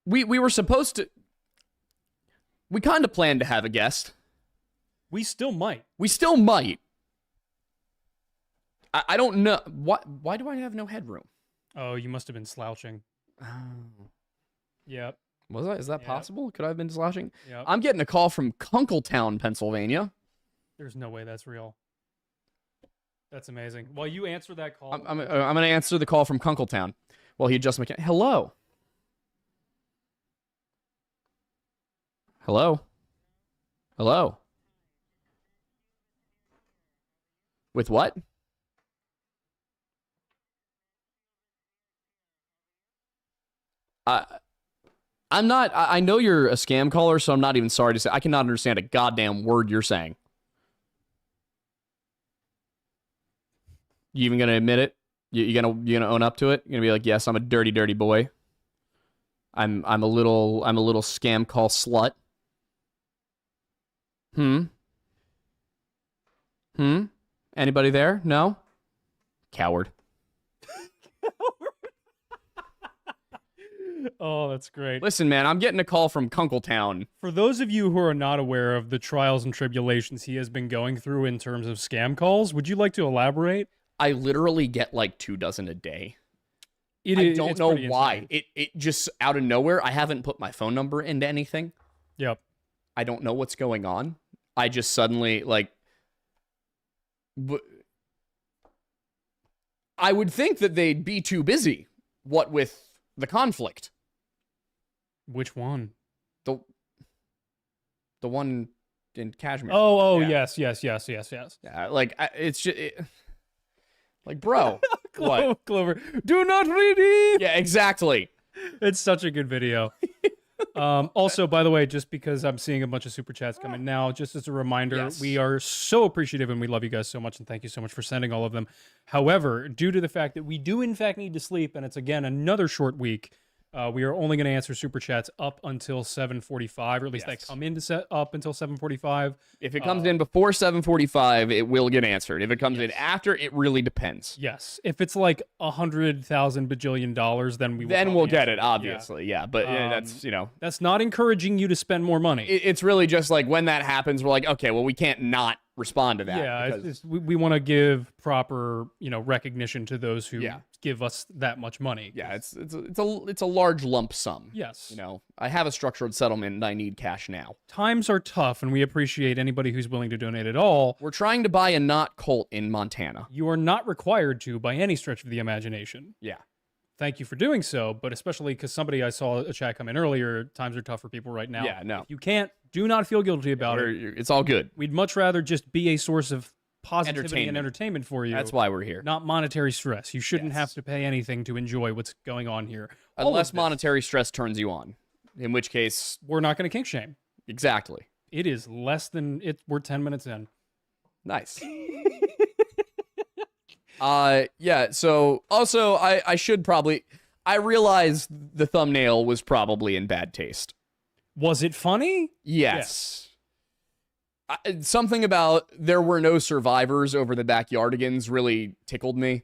we were supposed to. We kind of planned to have a guest. We still might. We still might. I don't know. Why do I have no headroom? Oh, you must have been slouching. Oh. Yep. Was I? Is that possible? Could I have been slouching? Yep. I'm getting a call from Kunkletown, Pennsylvania. There's no way that's real. That's amazing. Well, you answer that call. I'm going to answer the call from Kunkletown. Well, he adjusts my hello. Hello. Hello. With what? I'm not. I know you're a scam caller, so I'm not even sorry to say. I cannot understand a goddamn word you're saying. You even gonna admit it? You gonna own up to it? You're gonna be like, yes, I'm a dirty, dirty boy. I'm a little scam call slut. Anybody there? No? Coward. Oh, that's great. Listen, man, I'm getting a call from Kunkletown. For those of you who are not aware of the trials and tribulations he has been going through in terms of scam calls, would you like to elaborate? I literally get like 24 a day. I don't know why. It just out of nowhere. I haven't put my phone number into anything. Yep. I don't know what's going on. I just suddenly I would think that they'd be too busy. What with the conflict? Which one? The one in Kashmir. Oh, Yeah. yes. Yeah, it's just bro. What? Clover, do not read. Yeah, exactly. It's such a good video. Also, by the way, just because I'm seeing a bunch of super chats coming now, just as a reminder, Yes. we are so appreciative and we love you guys so much, and thank you so much for sending all of them. However, due to the fact that we do in fact need to sleep, and it's again another short week, we are only going to answer super chats up until 7:45, or at least Yes. they come in to set up until 7:45. If it comes in before 7:45, it will get answered. If it comes in after, it really depends. Yes, if it's like $100,000 bajillion dollars, then we'll get answer it, obviously. Yeah, but that's that's not encouraging you to spend more money. it's really just like when that happens, we're like, okay, well, we can't not respond to that. Yeah, because- we want to give proper recognition to those who give us that much money. yeah, it's a large lump sum. Yes. I have a structured settlement and I need cash now. Times are tough, and we appreciate anybody who's willing to donate at all. We're trying to buy a knot colt in Montana. You are not required to by any stretch of the imagination. Yeah. Thank you for doing so, but especially because I saw a chat come in earlier, times are tough for people right now. Yeah, no. If you can't, do not feel guilty about it. It's all good. We'd much rather just be a source of positivity and entertainment for you. That's why we're here. Not monetary stress. You shouldn't Yes. have to pay anything to enjoy what's going on here. Unless monetary stress turns you on. In which case, We're not going to kink shame. exactly. It is less than it. We're 10 minutes in. Nice. Yeah, so also I should probably I realized the thumbnail was probably in bad taste. Was it funny? Yes. Something about there were no survivors over the Backyardigans really tickled me.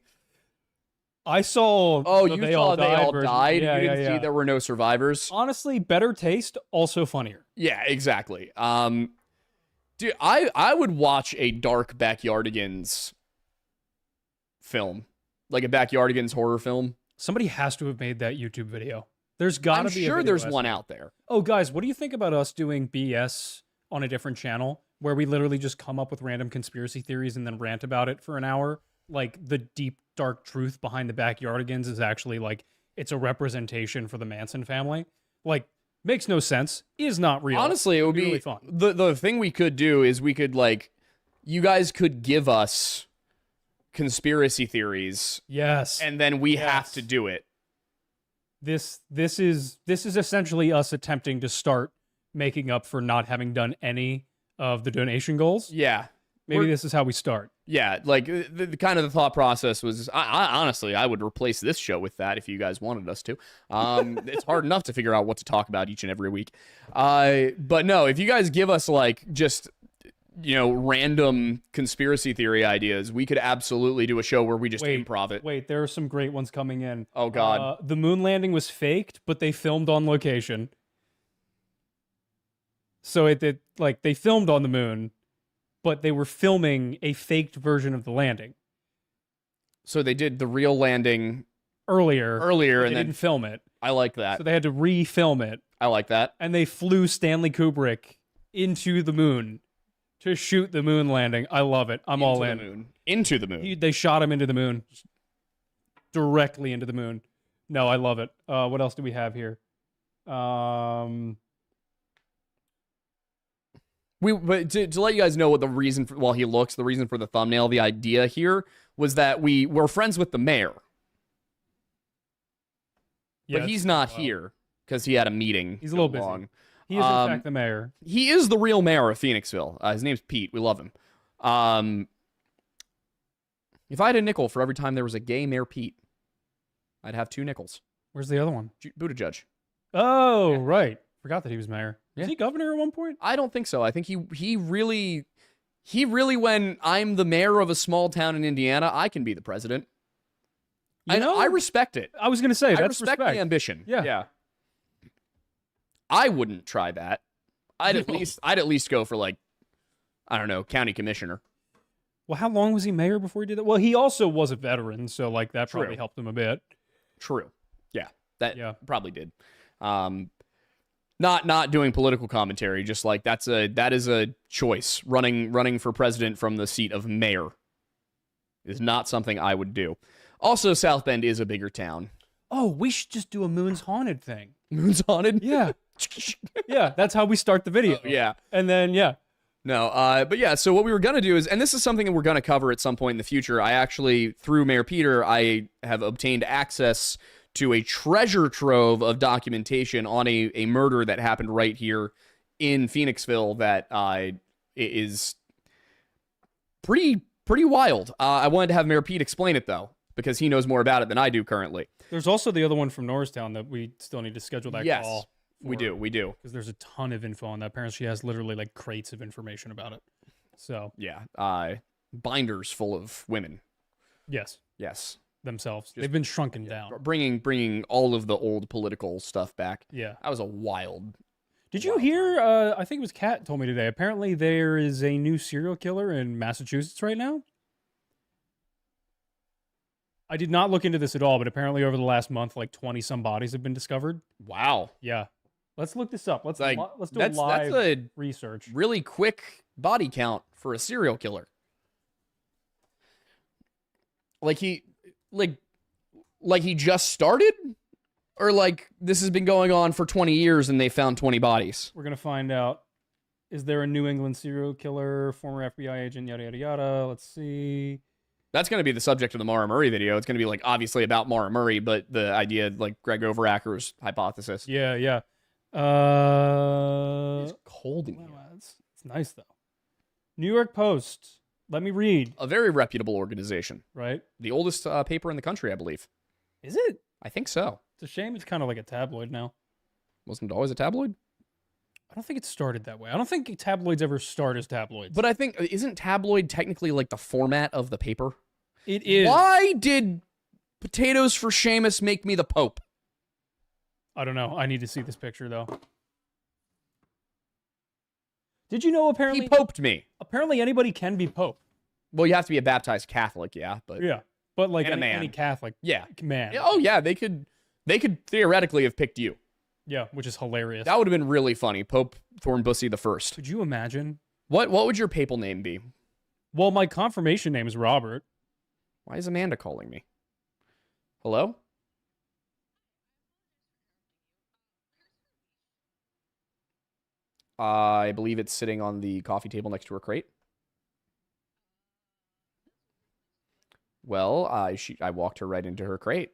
I saw. Oh, the you they saw all they all version. died? Yeah, You didn't yeah. see there were no survivors? Honestly, better taste, also funnier. Yeah, exactly. Dude, I would watch a dark Backyardigans film. Like a Backyardigans horror film. Somebody has to have made that YouTube video. There's got I'm to be. sure a video there's essay. one out there. Oh, guys, what do you think about us doing BS on a different channel where we literally just come up with random conspiracy theories and then rant about it for an hour? Like the deep, dark truth behind the Backyardigans is actually like it's a representation for the Manson family. Like, makes no sense. Is not real. Honestly, it would be really fun. The thing we could do is we could you guys could give us conspiracy theories. Yes. And then we have to do it. This is essentially us attempting to start making up for not having done any of the donation goals. Yeah. Maybe this is how we start. Yeah, like the kind of the thought process was, I honestly, I would replace this show with that if you guys wanted us to. It's hard enough to figure out what to talk about each and every week. But no, if you guys give us just random conspiracy theory ideas, we could absolutely do a show where we just improv it. Wait, there are some great ones coming in. Oh, God. The moon landing was faked, but they filmed on location. So they filmed on the moon, but they were filming a faked version of the landing. So they did the real landing earlier, and they didn't film it. I like that. So they had to re-film it. I like that. And they flew Stanley Kubrick into the moon to shoot the moon landing. I love it. I'm all in. Into the moon. They shot him into the moon. Directly into the moon. No, I love it. What else do we have here? But to let you guys know what the reason for, the reason for the thumbnail, the idea here was that we were friends with the mayor. Yeah, but he's not here because he had a meeting. He's a little busy. He is, in fact, the mayor. He is the real mayor of Phoenixville. His name's Pete. We love him. If I had a nickel for every time there was a gay Mayor Pete, I'd have 2 nickels. Where's the other one? Buttigieg. Oh, right. Forgot that he was mayor. Yeah. Was he governor at one point? I don't think so. I think he really, when I'm the mayor of a small town in Indiana, I can be the president. I respect it. I was going to say, that's I respect the ambition. Yeah. I wouldn't try that. I'd at least go for, like, I don't know, county commissioner. Well, how long was he mayor before he did that? Well, he also was a veteran, so like that True. probably helped him a bit. True. Yeah. That probably did. Not doing political commentary, just like that is a choice. Running for president from the seat of mayor is not something I would do. Also, South Bend is a bigger town. Oh, we should just do a Moon's Haunted thing. Moon's Haunted? Yeah. Yeah, that's how we start the video. Oh, yeah. And then, yeah. No, but yeah, so what we were going to do is, and this is something that we're going to cover at some point in the future, I actually, through Mayor Peter, I have obtained access to a treasure trove of documentation on a murder that happened right here in Phoenixville that is pretty wild. I wanted to have Mayor Pete explain it, though, because he knows more about it than I do currently. There's also the other one from Norristown that we still need to schedule that call. We do. Because there's a ton of info on that. Apparently, she has literally like crates of information about it. So yeah, binders full of women. Yes, themselves. They've been shrunken down. Bringing all of the old political stuff back. Yeah, that was a wild. Did you hear? I think it was Kat told me today. Apparently, there is a new serial killer in Massachusetts right now. I did not look into this at all, but apparently over the last month, like 20-some bodies have been discovered. Wow. Yeah. Let's look this up. Let's do that's a research. Really quick body count for a serial killer. Like he just started? Or like this has been going on for 20 years and they found 20 bodies? We're going to find out. Is there a New England serial killer, former FBI agent, yada, yada, yada. Let's see. That's going to be the subject of the Maura Murray video. It's going to be like obviously about Maura Murray, but the idea like Greg Overacker's hypothesis. Yeah. It's cold in here. It's nice though. New York Post. Let me read. A very reputable organization. Right? The oldest paper in the country, I believe. Is it? I think so. It's a shame it's kind of like a tabloid now. Wasn't it always a tabloid? I don't think it started that way. I don't think tabloids ever start as tabloids. But I think, isn't tabloid technically like the format of the paper? It is. Why did Potatoes for Seamus make me the Pope? I don't know. I need to see this picture, though. Did you know apparently... He poped me. Apparently anybody can be Pope. Well, you have to be a baptized Catholic, yeah. But like any Catholic man. Oh, yeah, they could theoretically have picked you. Yeah, which is hilarious. That would have been really funny. Pope Thornbussy the First. Could you imagine? What would your papal name be? Well, my confirmation name is Robert. Why is Amanda calling me? Hello? I believe it's sitting on the coffee table next to her crate. Well, I walked her right into her crate.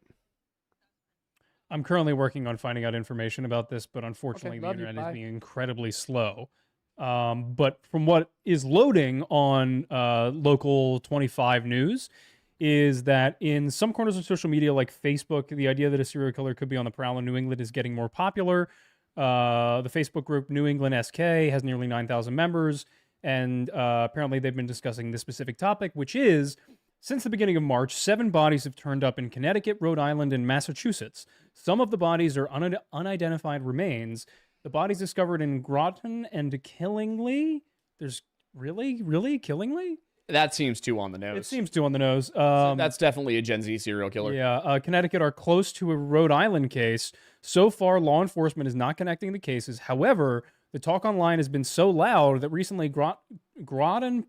I'm currently working on finding out information about this, but unfortunately the internet is being incredibly slow. But from what is loading on Local 25 News is that in some corners of social media like Facebook, the idea that a serial killer could be on the prowl in New England is getting more popular. The Facebook group New England SK has nearly 9,000 members. And apparently they've been discussing this specific topic, which is, since the beginning of March, 7 bodies have turned up in Connecticut, Rhode Island, and Massachusetts. Some of the bodies are unidentified remains. The bodies discovered in Groton and Killingly. There's really Killingly? That seems too on the nose. It seems too on the nose. That's definitely a Gen Z serial killer. Yeah, Connecticut are close to a Rhode Island case. So far, law enforcement is not connecting the cases. However, the talk online has been so loud that recently Groton,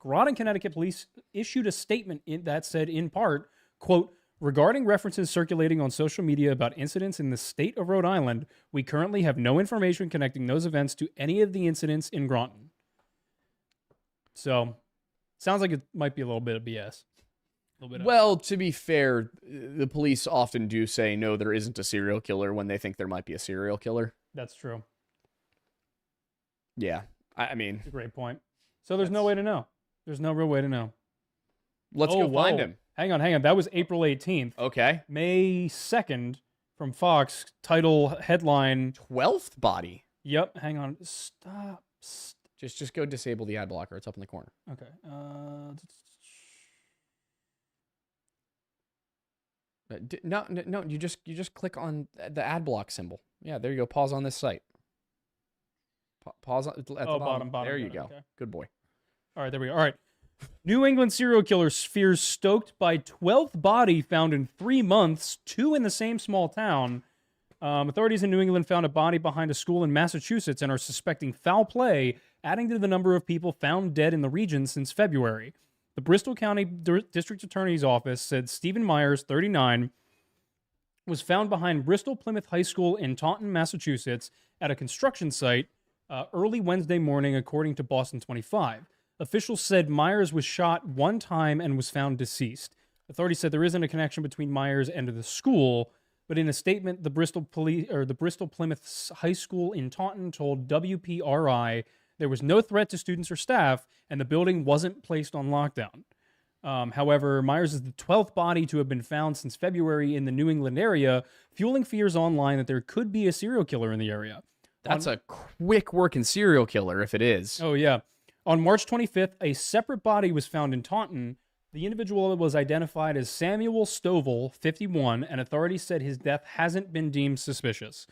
Connecticut police issued a statement that said, in part, quote, regarding references circulating on social media about incidents in the state of Rhode Island, we currently have no information connecting those events to any of the incidents in Groton. So, sounds like it might be a little bit of BS. Well, to be fair, the police often do say, no, there isn't a serial killer when they think there might be a serial killer. That's true. Yeah, I mean... That's a great point. So there's no way to know. There's no real way to know. Let's go find him. Hang on. That was April 18th. Okay. May 2nd from Fox, title, headline... 12th body? Yep, hang on. Stop. Just go disable the ad blocker. It's up in the corner. Okay. No. You just click on the ad block symbol. Yeah, there you go. Pause on this site. Pause at the bottom. There you go. Okay. Good boy. All right, there we go. All right. New England serial killer fears stoked by 12th body found in 3 months, 2 in the same small town. Authorities in New England found a body behind a school in Massachusetts and are suspecting foul play, adding to the number of people found dead in the region since February. The Bristol County District Attorney's Office said Stephen Myers, 39, was found behind Bristol Plymouth High School in Taunton, Massachusetts, at a construction site early Wednesday morning, according to Boston 25. Officials said Myers was shot one time and was found deceased. Authorities said there isn't a connection between Myers and the school, but in a statement, the Bristol Plymouth High School in Taunton told WPRI there was no threat to students or staff, and the building wasn't placed on lockdown. However, Myers is the 12th body to have been found since February in the New England area, fueling fears online that there could be a serial killer in the area. That's a quick working serial killer if it is. Oh, yeah. On March 25th, a separate body was found in Taunton. The individual was identified as Samuel Stovall, 51, and authorities said his death hasn't been deemed suspicious.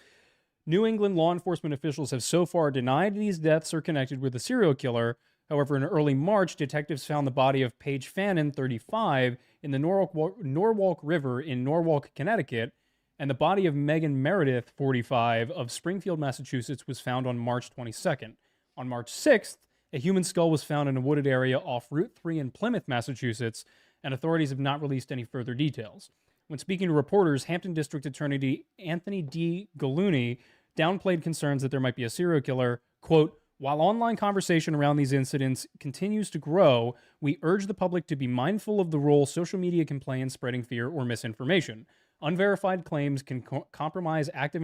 New England law enforcement officials have so far denied these deaths are connected with a serial killer. However, in early March, detectives found the body of Paige Fannin, 35, in the Norwalk River in Norwalk, Connecticut, and the body of Megan Meredith, 45, of Springfield, Massachusetts, was found on March 22nd. On March 6th, a human skull was found in a wooded area off Route 3 in Plymouth, Massachusetts, and authorities have not released any further details. When speaking to reporters, Hampton District Attorney Anthony D. Gallooni downplayed concerns that there might be a serial killer. Quote, while online conversation around these incidents continues to grow, we urge the public to be mindful of the role social media can play in spreading fear or misinformation. Unverified claims can compromise active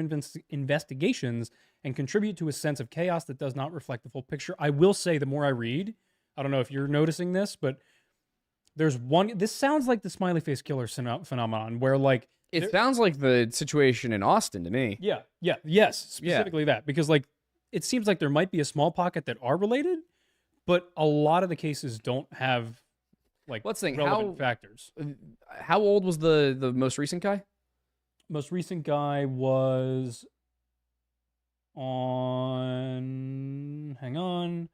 investigations and contribute to a sense of chaos that does not reflect the full picture. I will say, the more I read, I don't know if you're noticing this, but there's one. This sounds like the smiley face killer phenomenon, where like it sounds like the situation in Austin to me. Yes, specifically that, because like it seems like there might be a small pocket that are related, but a lot of the cases don't have like relevant factors. How old was the most recent guy? Most recent guy was on. Hang on.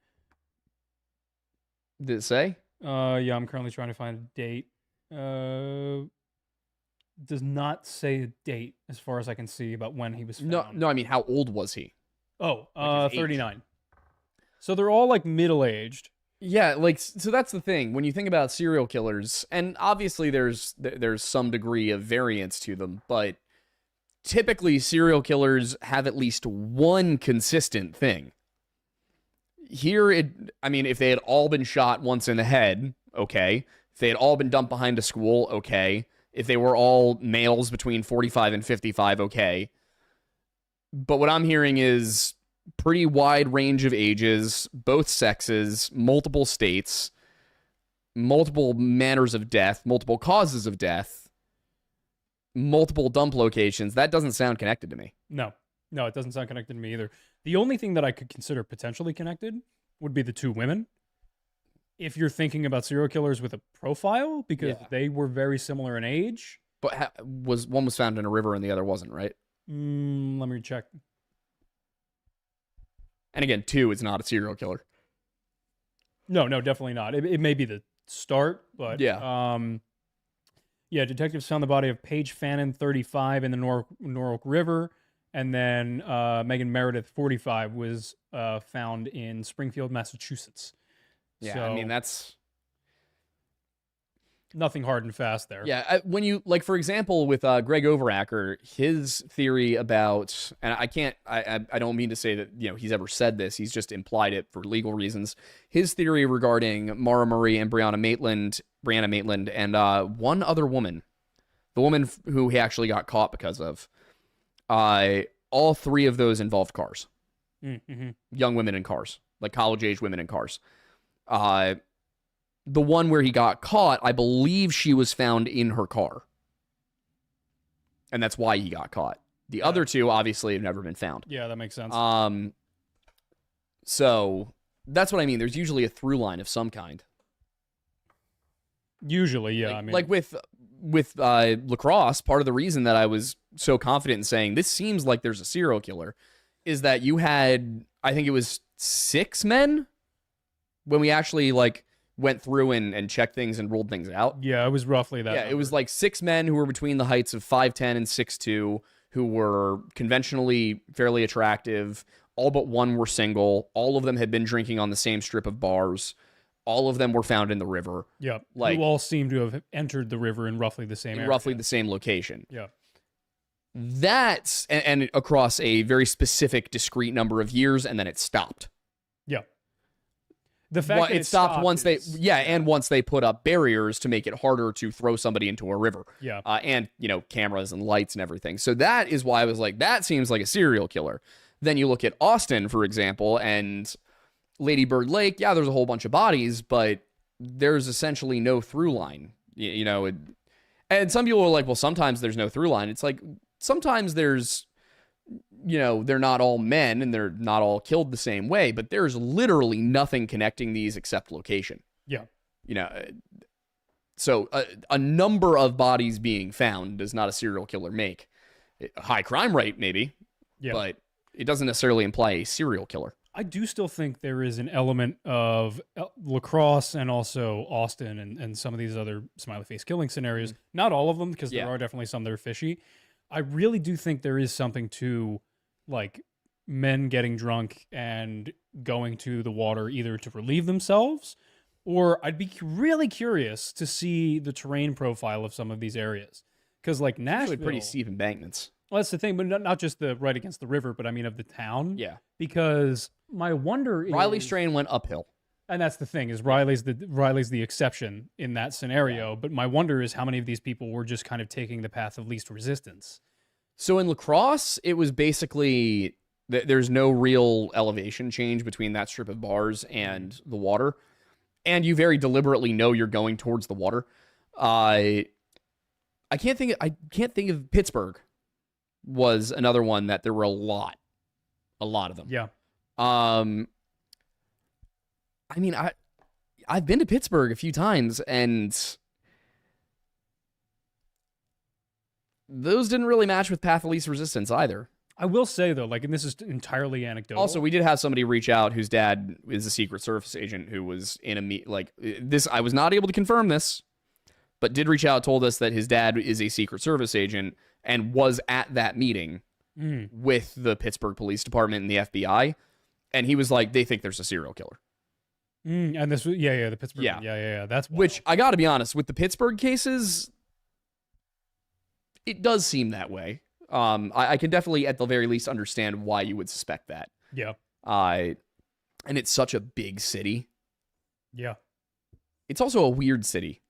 Did it say? Yeah, I'm currently trying to find a date. Does not say a date as far as I can see about when he was found. No, I mean, how old was he? Oh, 39. So they're all like middle-aged. Yeah, like, so that's the thing. When you think about serial killers, and obviously there's some degree of variance to them, but typically serial killers have at least one consistent thing. Here, if they had all been shot once in the head, okay. If they had all been dumped behind a school, okay. If they were all males between 45 and 55, okay. But what I'm hearing is pretty wide range of ages, both sexes, multiple states, multiple manners of death, multiple causes of death, multiple dump locations. That doesn't sound connected to me. No, it doesn't sound connected to me either. The only thing that I could consider potentially connected would be the two women. If you're thinking about serial killers with a profile, because Yeah. they were very similar in age. But one was found in a river and the other wasn't, right? Let me check. And again, 2 is not a serial killer. No, definitely not. It may be the start, but Yeah. yeah. Detectives found the body of Paige Fannin, 35, in the Norwalk River, and then Megan Meredith, 45, was found in Springfield, Massachusetts. Yeah, So, I mean that's nothing hard and fast there. yeah. When you like, for example, with Greg Overacker, his theory about, and I don't mean to say that he's ever said this. He's just implied it for legal reasons. His theory regarding Mara Murray and Brianna Maitland, and one other woman, the woman who he actually got caught because of, all 3 of those involved cars, Mm-hmm. young women in cars, like college age women in cars. The one where he got caught, I believe she was found in her car. And that's why he got caught. The other 2 obviously have never been found. Yeah, that makes sense. So that's what I mean. There's usually a through line of some kind. Usually, yeah. Like, I mean, like with Lacrosse, part of the reason that I was so confident in saying this seems like there's a serial killer is that you had, I think it was 6 men when we actually went through and checked things and ruled things out. yeah, it was roughly that. Yeah, it was like 6 men who were between the heights of 5'10" and 6'2", who were conventionally fairly attractive. All but one were single. All of them had been drinking on the same strip of bars. All of them were found in the river. Yeah, like- who all seem to have entered the river in roughly the same in area. roughly the same location. Yeah. That's and across a very specific, discrete number of years, and then it stopped. Yeah. The fact that It stopped once is- and once they put up barriers to make it harder to throw somebody into a river. Yeah. And cameras and lights and everything. So that is why I was like, that seems like a serial killer. Then you look at Austin, for example, and Lady Bird Lake. Yeah, there's a whole bunch of bodies, but there's essentially no through line. And some people are like, well, sometimes there's no through line. It's like sometimes there's, they're not all men and they're not all killed the same way, but there's literally nothing connecting these except location. Yeah. So a number of bodies being found does not a serial killer make. A high crime rate, maybe, Yeah. but it doesn't necessarily imply a serial killer. I do still think there is an element of Lacrosse and also Austin and some of these other smiley face killing scenarios. Not all of them, because there Yeah. are definitely some that are fishy. I really do think there is something to men getting drunk and going to the water either to relieve themselves, or I'd be really curious to see the terrain profile of some of these areas. Because Nashville, Actually, pretty steep embankments. well, that's the thing, but not just the right against the river, but I mean of the town. Yeah. Because my wonder is Riley Strain went uphill. and that's the thing, is Riley's the exception in that scenario. But my wonder is how many of these people were just kind of taking the path of least resistance. So in Lacrosse, it was basically there's no real elevation change between that strip of bars and the water, and you very deliberately know you're going towards the water. I can't think of Pittsburgh was another one that there were a lot of them. Yeah. I mean, I've been to Pittsburgh a few times, and those didn't really match with Path of Least Resistance either. I will say though, and this is entirely anecdotal. Also, we did have somebody reach out whose dad is a Secret Service agent who was in this. I was not able to confirm this, but did reach out, told us that his dad is a Secret Service agent and was at that meeting with the Pittsburgh Police Department and the FBI. And he was like, they think there's a serial killer. And this was, the Pittsburgh. Yeah. Yeah. That's wild. Which I got to be honest, with the Pittsburgh cases, it does seem that way. I can definitely, at the very least, understand why you would suspect that. Yeah. And it's such a big city. Yeah. It's also a weird city.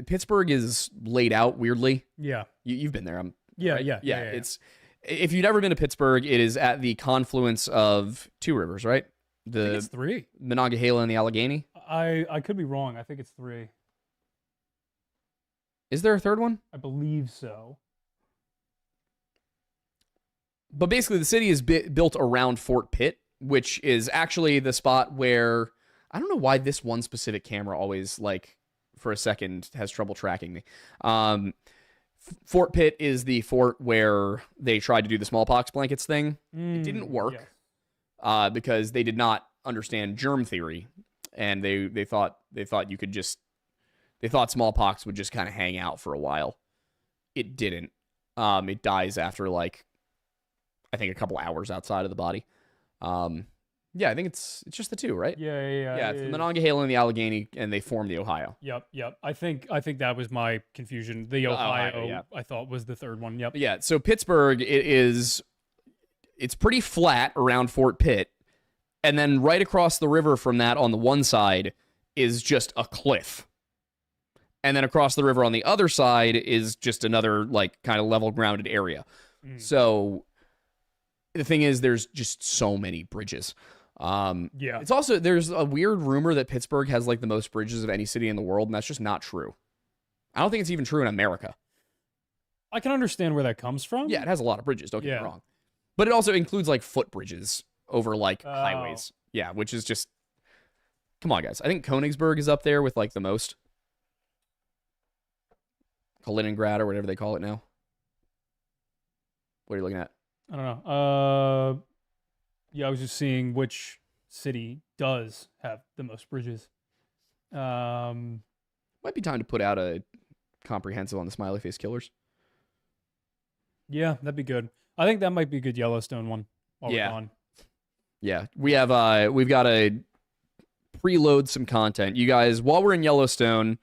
Pittsburgh is laid out weirdly. Yeah. You've been there. Yeah. Right? Yeah. It's if you've never been to Pittsburgh, it is at the confluence of 2 rivers, right? I think it's 3. Monongahela and the Allegheny. I could be wrong. I think it's 3. Is there a third one? I believe so. But basically, the city is built around Fort Pitt, which is actually the spot where I don't know why this one specific camera always, like, for a second has trouble tracking me. Fort Pitt is the fort where they tried to do the smallpox blankets thing. It didn't work because they did not understand germ theory, and they thought you could just, they thought smallpox would just kind of hang out for a while. It didn't. It dies after, like, I think a couple hours outside of the body. Yeah, I think it's just the two, right? Yeah. It's the Monongahela and the Allegheny, and they form the Ohio. Yep. I think that was my confusion. The Ohio, I thought, was the third one. Yep. But yeah, so Pittsburgh, it's pretty flat around Fort Pitt, and then right across the river from that on the one side is just a cliff. And then across the river on the other side is just another, like, kind of level grounded area. So the thing is, there's just so many bridges. It's also, there's a weird rumor that Pittsburgh has, like, the most bridges of any city in the world, and that's just not true. I don't think it's even true in America. I can understand where that comes from. Yeah, it has a lot of bridges, don't get me wrong. But it also includes, like, footbridges over, like, highways. Yeah, which is just, come on, guys. I think Königsberg is up there with, like, the most. Kaliningrad or whatever they call it now. What are you looking at? I don't know. I was just seeing which city does have the most bridges. Might be time to put out a comprehensive on the smiley face killers. Yeah, that'd be good. I think that might be a good Yellowstone one. While we're on. Yeah, we've got to preload some content. You guys, while we're in Yellowstone,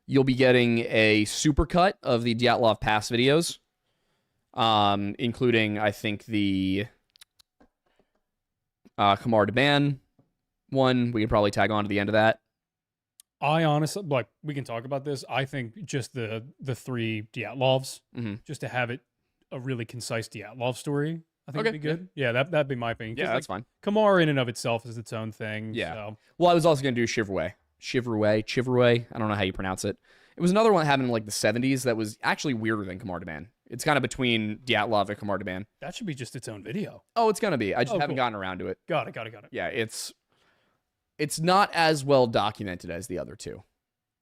you'll be getting a supercut of the Dyatlov Pass videos, including, I think, the Kamar Daban one. We can probably tag on to the end of that. I honestly, like, we can talk about this. I think just the three Dyatlovs, just to have it a really concise Dyatlov story, I think would be good. Yeah, that'd be my opinion. Yeah, that's fine. Kamar in and of itself is its own thing. Yeah. So. Well, I was also going to do Chivrway. I don't know how you pronounce it. It was another one that happened in, like, the 70s that was actually weirder than Kamar Daban. It's kind of between Dyatlov and Kamar Daban. That should be just its own video. Oh, it's going to be. I just haven't gotten around to it. Got it. Yeah, it's not as well documented as the other two.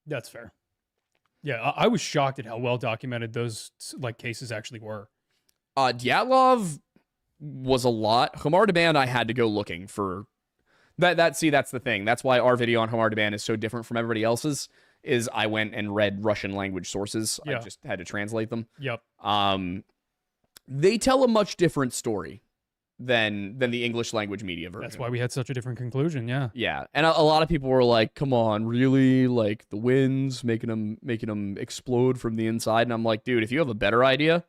That's fair. Yeah, I was shocked at how well documented those, like, cases actually were. Dyatlov was a lot. Kamar Daban, I had to go looking for that. See, that's the thing. That's why our video on Kamar Daban is so different from everybody else's. Is I went and read Russian language sources. I just had to translate them. Yep. They tell a much different story than the English language media version. That's why we had such a different conclusion. Yeah. Yeah, and a lot of people were like, "Come on, really? Like, the winds making them explode from the inside?" And I'm like, dude, if you have a better idea,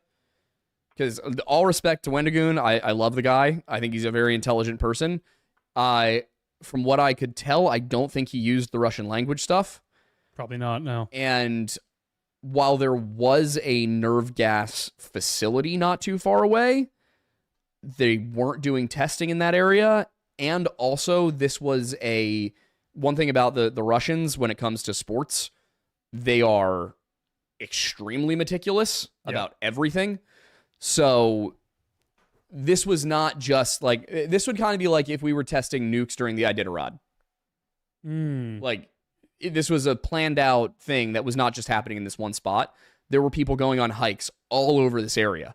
because all respect to Wendigoon, I love the guy. I think he's a very intelligent person. From what I could tell, I don't think he used the Russian language stuff. Probably not, no. And while there was a nerve gas facility not too far away, they weren't doing testing in that area. And also, this was one thing about the Russians when it comes to sports, they are extremely meticulous about everything. So this was not just like, this would kind of be like if we were testing nukes during the Iditarod. Like, this was a planned out thing that was not just happening in this one spot. There were people going on hikes all over this area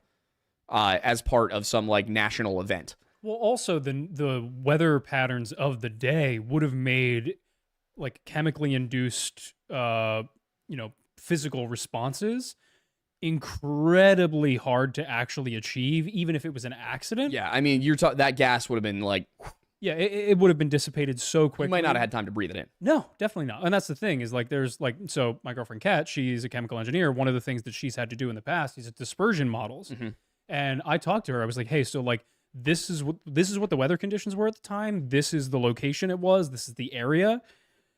as part of some, like, national event. Well, also the weather patterns of the day would have made, like, chemically induced, physical responses incredibly hard to actually achieve, even if it was an accident. Yeah, I mean, that gas would have been like... Yeah, it would have been dissipated so quickly. You might not have had time to breathe it in. No, definitely not. And that's the thing is, like, there's, like, so my girlfriend Kat, she's a chemical engineer. One of the things that she's had to do in the past is dispersion models. And I talked to her. I was like, hey, so, like, this is what the weather conditions were at the time. This is the location it was. This is the area.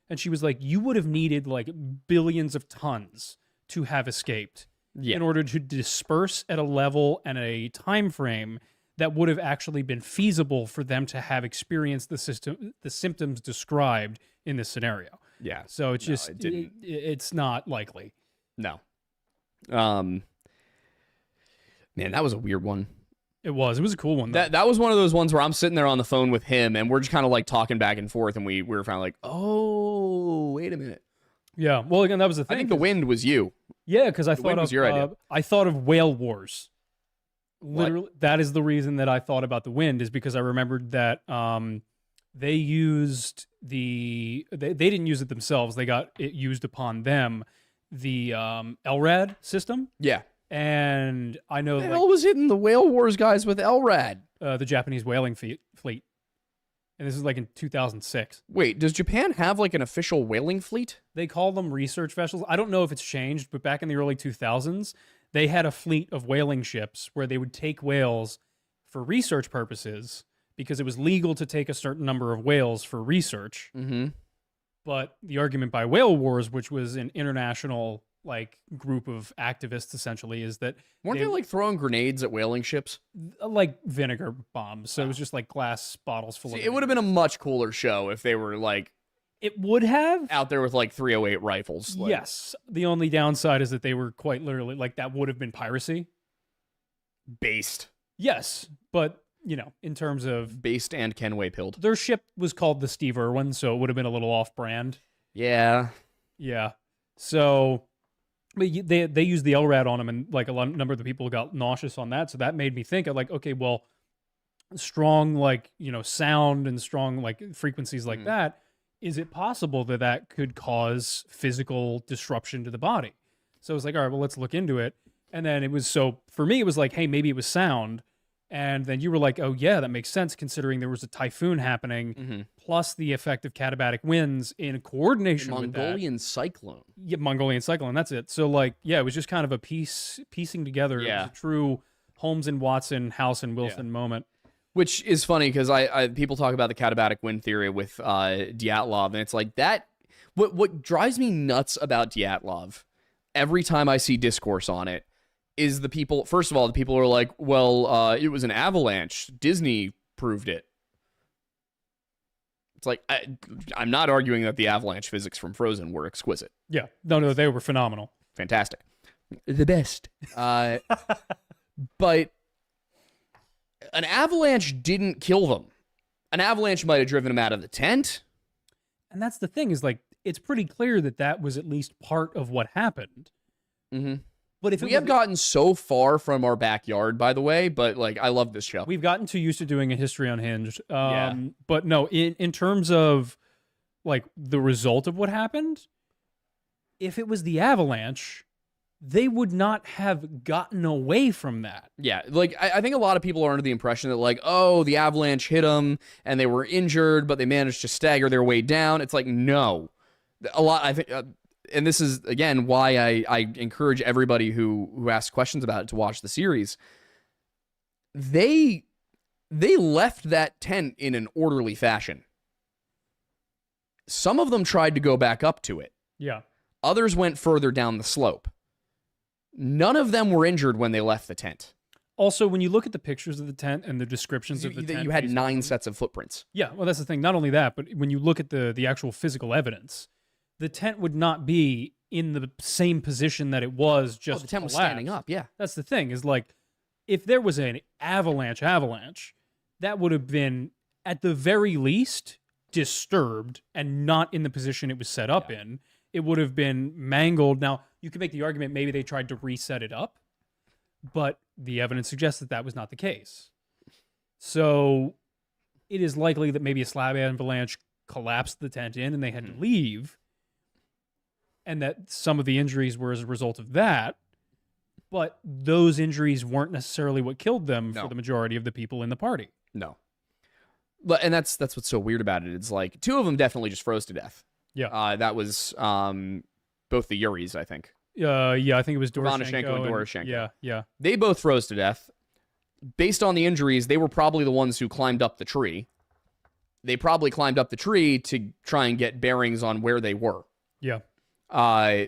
And she was like, you would have needed, like, billions of tons to have escaped in order to disperse at a level and a time frame that would have actually been feasible for them to have experienced the symptoms described in this scenario. Yeah. So it's it's not likely. No. Man, that was a weird one. It was a cool one, though. That was one of those ones where I'm sitting there on the phone with him, and we're just kind of like talking back and forth, and we were finally like, oh, wait a minute. Yeah. Well, again, that was the thing. I think the wind was you. Yeah, because I Wind thought was of your idea. I thought of Whale Wars. What? Literally, that is the reason that I thought about the wind, is because I remembered that they used they didn't use it themselves. They got it used upon them, the LRAD system. Yeah. And I know What the hell was hitting the Whale Wars guys with LRAD? the Japanese whaling fleet. And this is like in 2006. Wait, does Japan have like an official whaling fleet? They call them research vessels. I don't know if it's changed, but back in the early 2000s, they had a fleet of whaling ships where they would take whales for research purposes because it was legal to take a certain number of whales for research. Mm-hmm. But the argument by Whale Wars, which was an international like group of activists essentially, is that Weren't they they like throwing grenades at whaling ships? like vinegar bombs. So it was just like glass bottles full See, of it would have been a much cooler show if they were like It would have. out there with like 308 rifles. Like, Yes. The only downside is that they were quite literally like that would have been piracy. Based. Yes, but you know, in terms of Based and Kenway pilled. their ship was called the Steve Irwin, so it would have been a little off-brand. Yeah. Yeah. So, but they used the LRAD on them, and like a number of the people got nauseous on that. So that made me think of like, okay, well, strong like sound and strong like frequencies like that. Is it possible that that could cause physical disruption to the body? So I was like, all right, well, let's look into it. And then it was for me, it was like, hey, maybe it was sound. And then you were like, oh, yeah, that makes sense considering there was a typhoon happening, plus the effect of katabatic winds in coordination with that. Mongolian cyclone. Yeah, Mongolian cyclone, that's it. So, like, yeah, it was just kind of a piecing together. Yeah. It was a true Holmes and Watson, House and Wilson moment. Which is funny because I people talk about the katabatic wind theory with Dyatlov, and it's like that. What drives me nuts about Dyatlov every time I see discourse on it is the people. First of all, the people are like, "Well, it was an avalanche. Disney proved it." It's like I'm not arguing that the avalanche physics from Frozen were exquisite, Yeah. No, they were phenomenal. fantastic, the best. But an avalanche didn't kill them. An avalanche might have driven them out of the tent. And that's the thing is, like, it's pretty clear that that was at least part of what happened. Mm-hmm. But if We have gotten so far from our backyard, by the way, but like I love this show. we've gotten too used to doing a history unhinged. Yeah. But no, in terms of like the result of what happened, if it was the avalanche, they would not have gotten away from that. Yeah, like I think a lot of people are under the impression that like, oh, the avalanche hit them and they were injured, but they managed to stagger their way down. It's like, no. I think, and this is again why I encourage everybody who asks questions about it to watch the series. They left that tent in an orderly fashion. Some of them tried to go back up to it. Yeah. Others went further down the slope. None of them were injured when they left the tent. Also, when you look at the pictures of the tent and the descriptions of the tent, You had based 9 on- sets of footprints. Yeah, well, that's the thing. Not only that, but when you look at the actual physical evidence, the tent would not be in the same position that it was just The tent was collapsed. standing up, yeah. That's the thing, is like, if there was an avalanche, that would have been, at the very least, disturbed and not in the position it was set up in. It would have been mangled. Now, you could make the argument maybe they tried to reset it up, but the evidence suggests that that was not the case. So it is likely that maybe a slab avalanche collapsed the tent in and they had to leave, and that some of the injuries were as a result of that. But those injuries weren't necessarily what killed them No. for the majority of the people in the party. No. But and that's what's so weird about it. It's like 2 of them definitely just froze to death. Yeah. That was both the Yuris, I think. Yeah, I think it was Doroshenko Ivanishenko and Doroshenko. Yeah. They both froze to death. Based on the injuries, they were probably the ones who climbed up the tree. They probably climbed up the tree to try and get bearings on where they were. Yeah.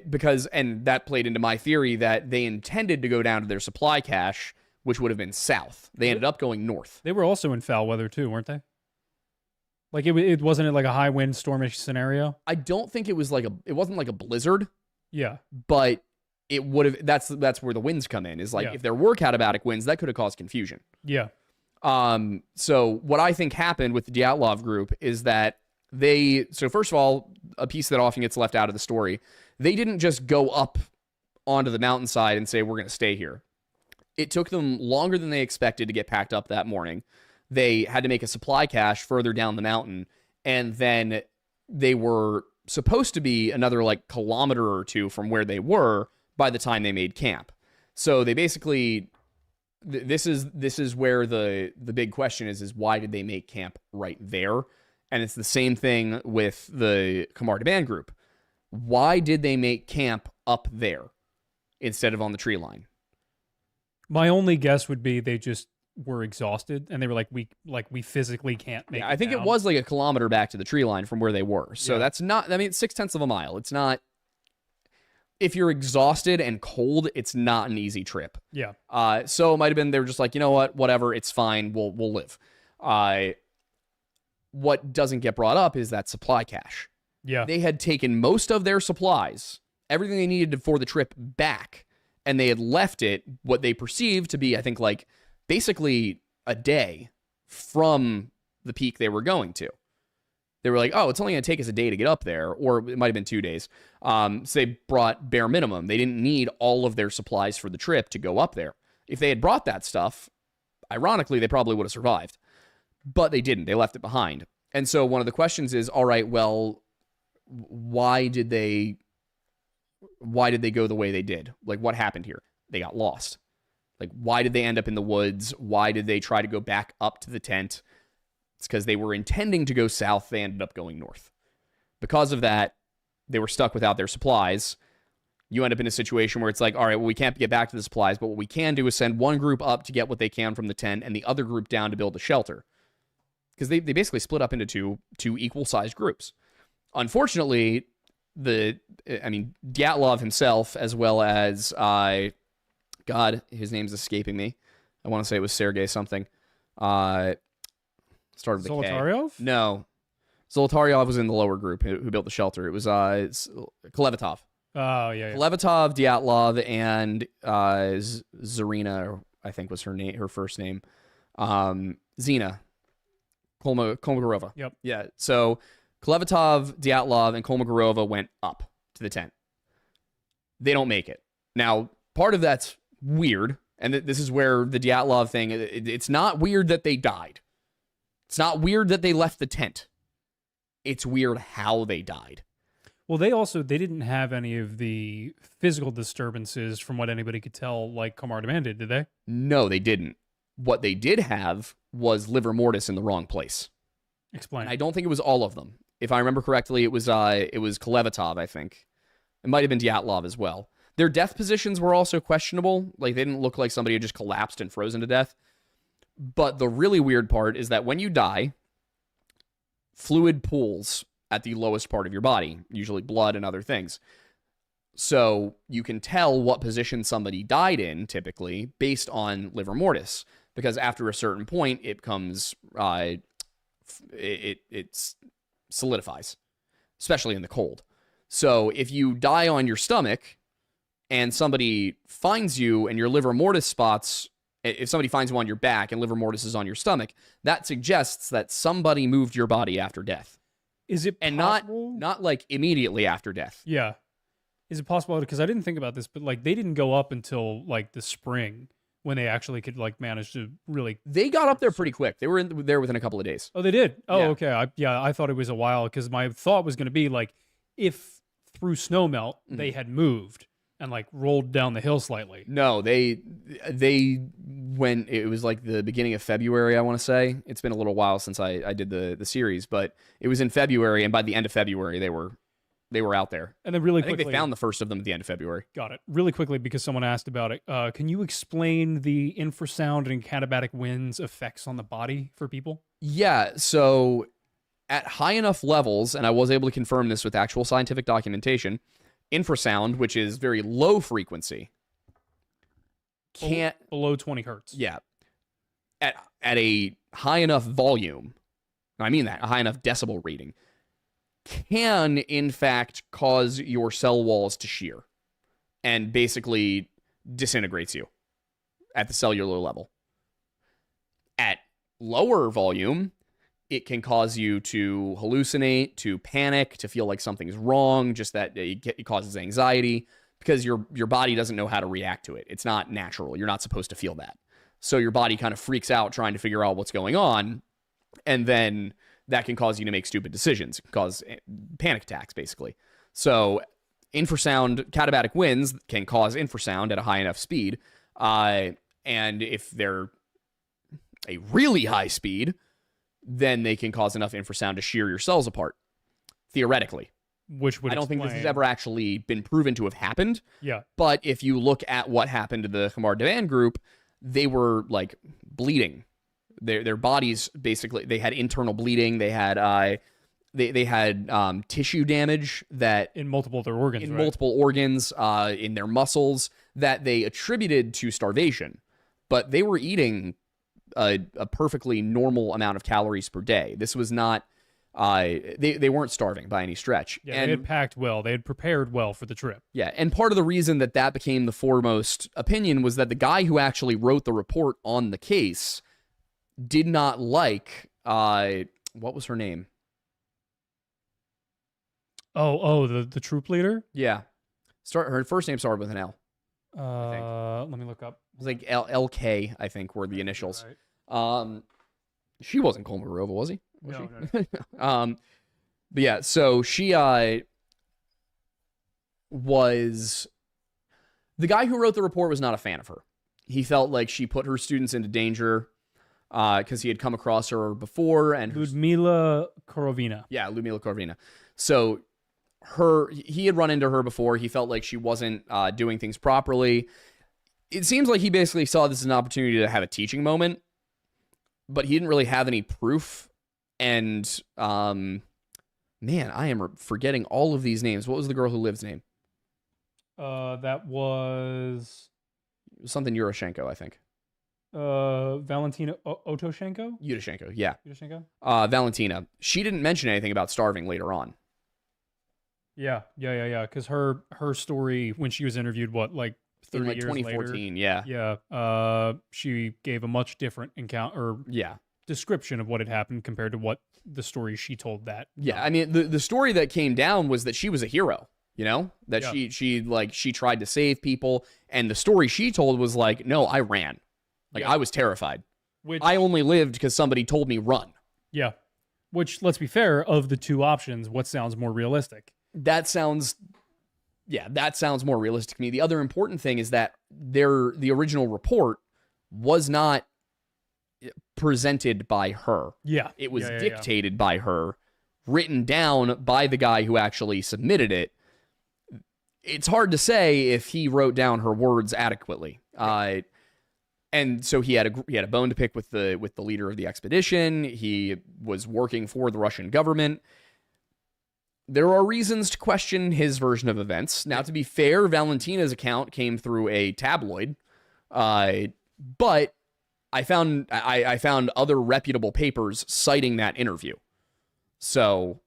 Because that played into my theory that they intended to go down to their supply cache, which would have been south. They ended up going north. They were also in foul weather too, weren't they? Like it wasn't like a high wind stormish scenario. I don't think it was it wasn't like a blizzard, Yeah. but it would have. That's where the winds come in. Is like Yeah. if there were katabatic winds, that could have caused confusion. Yeah. So what I think happened with the Dyatlov group is that so first of all, a piece that often gets left out of the story, they didn't just go up onto the mountainside and say, we're going to stay here. It took them longer than they expected to get packed up that morning. They had to make a supply cache further down the mountain, and then they were supposed to be another like kilometer or two from where they were by the time they made camp. So they basically, this is where the big question is why did they make camp right there? And it's the same thing with the Kamar Daban group. Why did they make camp up there instead of on the tree line? My only guess would be they just were exhausted and they were like, we physically can't make it. I think down. it was like a kilometer back to the tree line from where they were. So that's not, I mean, it's 0.6 of a mile. It's not, if you're exhausted and cold, it's not an easy trip. Yeah. So it might have been, they were just like, you know what, whatever, it's fine. We'll live. What doesn't get brought up is that supply cache. Yeah. They had taken most of their supplies, everything they needed for the trip back, and they had left it what they perceived to be, I think, like basically a day from the peak they were going to. They were like, oh, it's only going to take us a day to get up there, or it might have been 2 days. So they brought bare minimum. They didn't need all of their supplies for the trip to go up there. If they had brought that stuff, ironically, they probably would have survived. But they didn't. They left it behind. And so one of the questions is, all right, well, why did they go the way they did? Like, what happened here? They got lost. Like, why did they end up in the woods? Why did they try to go back up to the tent? It's because they were intending to go south. They ended up going north. Because of that, they were stuck without their supplies. You end up in a situation where it's like, all right, well, we can't get back to the supplies, but what we can do is send one group up to get what they can from the tent and the other group down to build a shelter. Because they basically split up into two equal-sized groups. Unfortunately, Dyatlov himself, as well as, God, his name's escaping me. I want to say it was Sergei something. Started with a K. Zolotaryov? No. Zolotaryov was in the lower group who built the shelter. It was Klevatov. Oh, yeah. Klevatov, Dyatlov, and Zarina, I think was her first name. Zina. Kolmogorova. Yep. Yeah. So Klevatov, Dyatlov, and Kolmogorova went up to the tent. They don't make it. Now, part of that's weird, and this is where the Dyatlov thing, it's not weird that they died. It's not weird that they left the tent. It's weird how they died. Well, they didn't have any of the physical disturbances from what anybody could tell, like Kamar Daban did they? No, they didn't. What they did have was livor mortis in the wrong place. Explain. And I don't think it was all of them. If I remember correctly, it was Klevatov, I think. It might have been Dyatlov as well. Their death positions were also questionable. Like, they didn't look like somebody had just collapsed and frozen to death. But the really weird part is that when you die, fluid pools at the lowest part of your body, usually blood and other things. So you can tell what position somebody died in, typically, based on livor mortis. Because after a certain point, it becomes, it solidifies, especially in the cold. So if you die on your stomach and somebody finds you and your livor mortis spots, if somebody finds you on your back and livor mortis is on your stomach, that suggests that somebody moved your body after death. Is it possible? And not like immediately after death. Yeah. Is it possible? Because I didn't think about this, but like they didn't go up until like the spring when they actually could like manage to really. They got up there pretty quick. They were there within a couple of days. Oh, they did. Oh, Yeah. okay. I thought it was a while because my thought was going to be like if through snowmelt they had moved and like rolled down the hill slightly. No, they when it was like the beginning of February, I want to say. It's been a little while since I did the series, but it was in February, and by the end of February they were out there. And then really I quickly, think they found the first of them at the end of February. got it really quickly because someone asked about it. Can you explain the infrasound and catabatic winds effects on the body for people? Yeah, so at high enough levels, and I was able to confirm this with actual scientific documentation, infrasound, which is very low frequency, can't below 20 hertz. Yeah. At a high enough volume, I mean that, a high enough decibel reading, can in fact cause your cell walls to shear. and basically disintegrates you at the cellular level. At lower volume, it can cause you to hallucinate, to panic, to feel like something's wrong, just that it causes anxiety because your body doesn't know how to react to it. It's not natural. You're not supposed to feel that. So your body kind of freaks out trying to figure out what's going on, and then that can cause you to make stupid decisions, cause panic attacks, basically. So infrasound, katabatic winds can cause infrasound at a high enough speed, and if they're a really high speed, then they can cause enough infrasound to shear your cells apart, theoretically. Which would I don't think this has ever actually been proven to have happened. Yeah. But if you look at what happened to the Khamar Devan group, they were like bleeding. Their bodies basically, they had internal bleeding. They had they had tissue damage that in multiple of their organs, right? multiple organs, in their muscles that they attributed to starvation, but they were eating a perfectly normal amount of calories per day. This was not. They weren't starving by any stretch. Yeah, and they had packed well. They had prepared well for the trip. yeah, and part of the reason that became the foremost opinion was that the guy who actually wrote the report on the case did not like what was her name? The troop leader. Yeah, her first name started with an L. Let me look up. It was like LK, I think, were the initials. Right. She wasn't Kolmogorova, was he? Was No, she? No. But yeah, so she was the guy who wrote the report was not a fan of her. He felt like she put her students into danger because he had come across her before, and Ludmila Korovina. Yeah, Ludmila Korovina. So he had run into her before. He felt like she wasn't doing things properly. It seems like he basically saw this as an opportunity to have a teaching moment, but he didn't really have any proof. And man, I am forgetting all of these names. What was the girl who lives name? That was Something Yuroshenko, I think. Valentina Otoshenko. Yudashenko, yeah. Yudashenko. Valentina. She didn't mention anything about starving later on. Yeah. Because her story when she was interviewed, like 30 In like years 2014, later, yeah. she gave a much different Yeah. description of what had happened compared to what the story she told that. Yeah, I mean, the story that came down was that she was a hero, you know? That she tried to save people, and the story she told was like, no, I ran. Like, I was terrified. I only lived because somebody told me run. Yeah. Which, let's be fair, of the two options, what sounds more realistic? That sounds more realistic to me. The other important thing is that the original report was not presented by her. Yeah. It was dictated by her, written down by the guy who actually submitted it. It's hard to say if he wrote down her words adequately. And so he had a bone to pick with the leader of the expedition. He was working for the Russian government. There are reasons to question his version of events. Now, to be fair, Valentina's account came through a tabloid, but I found other reputable papers citing that interview. So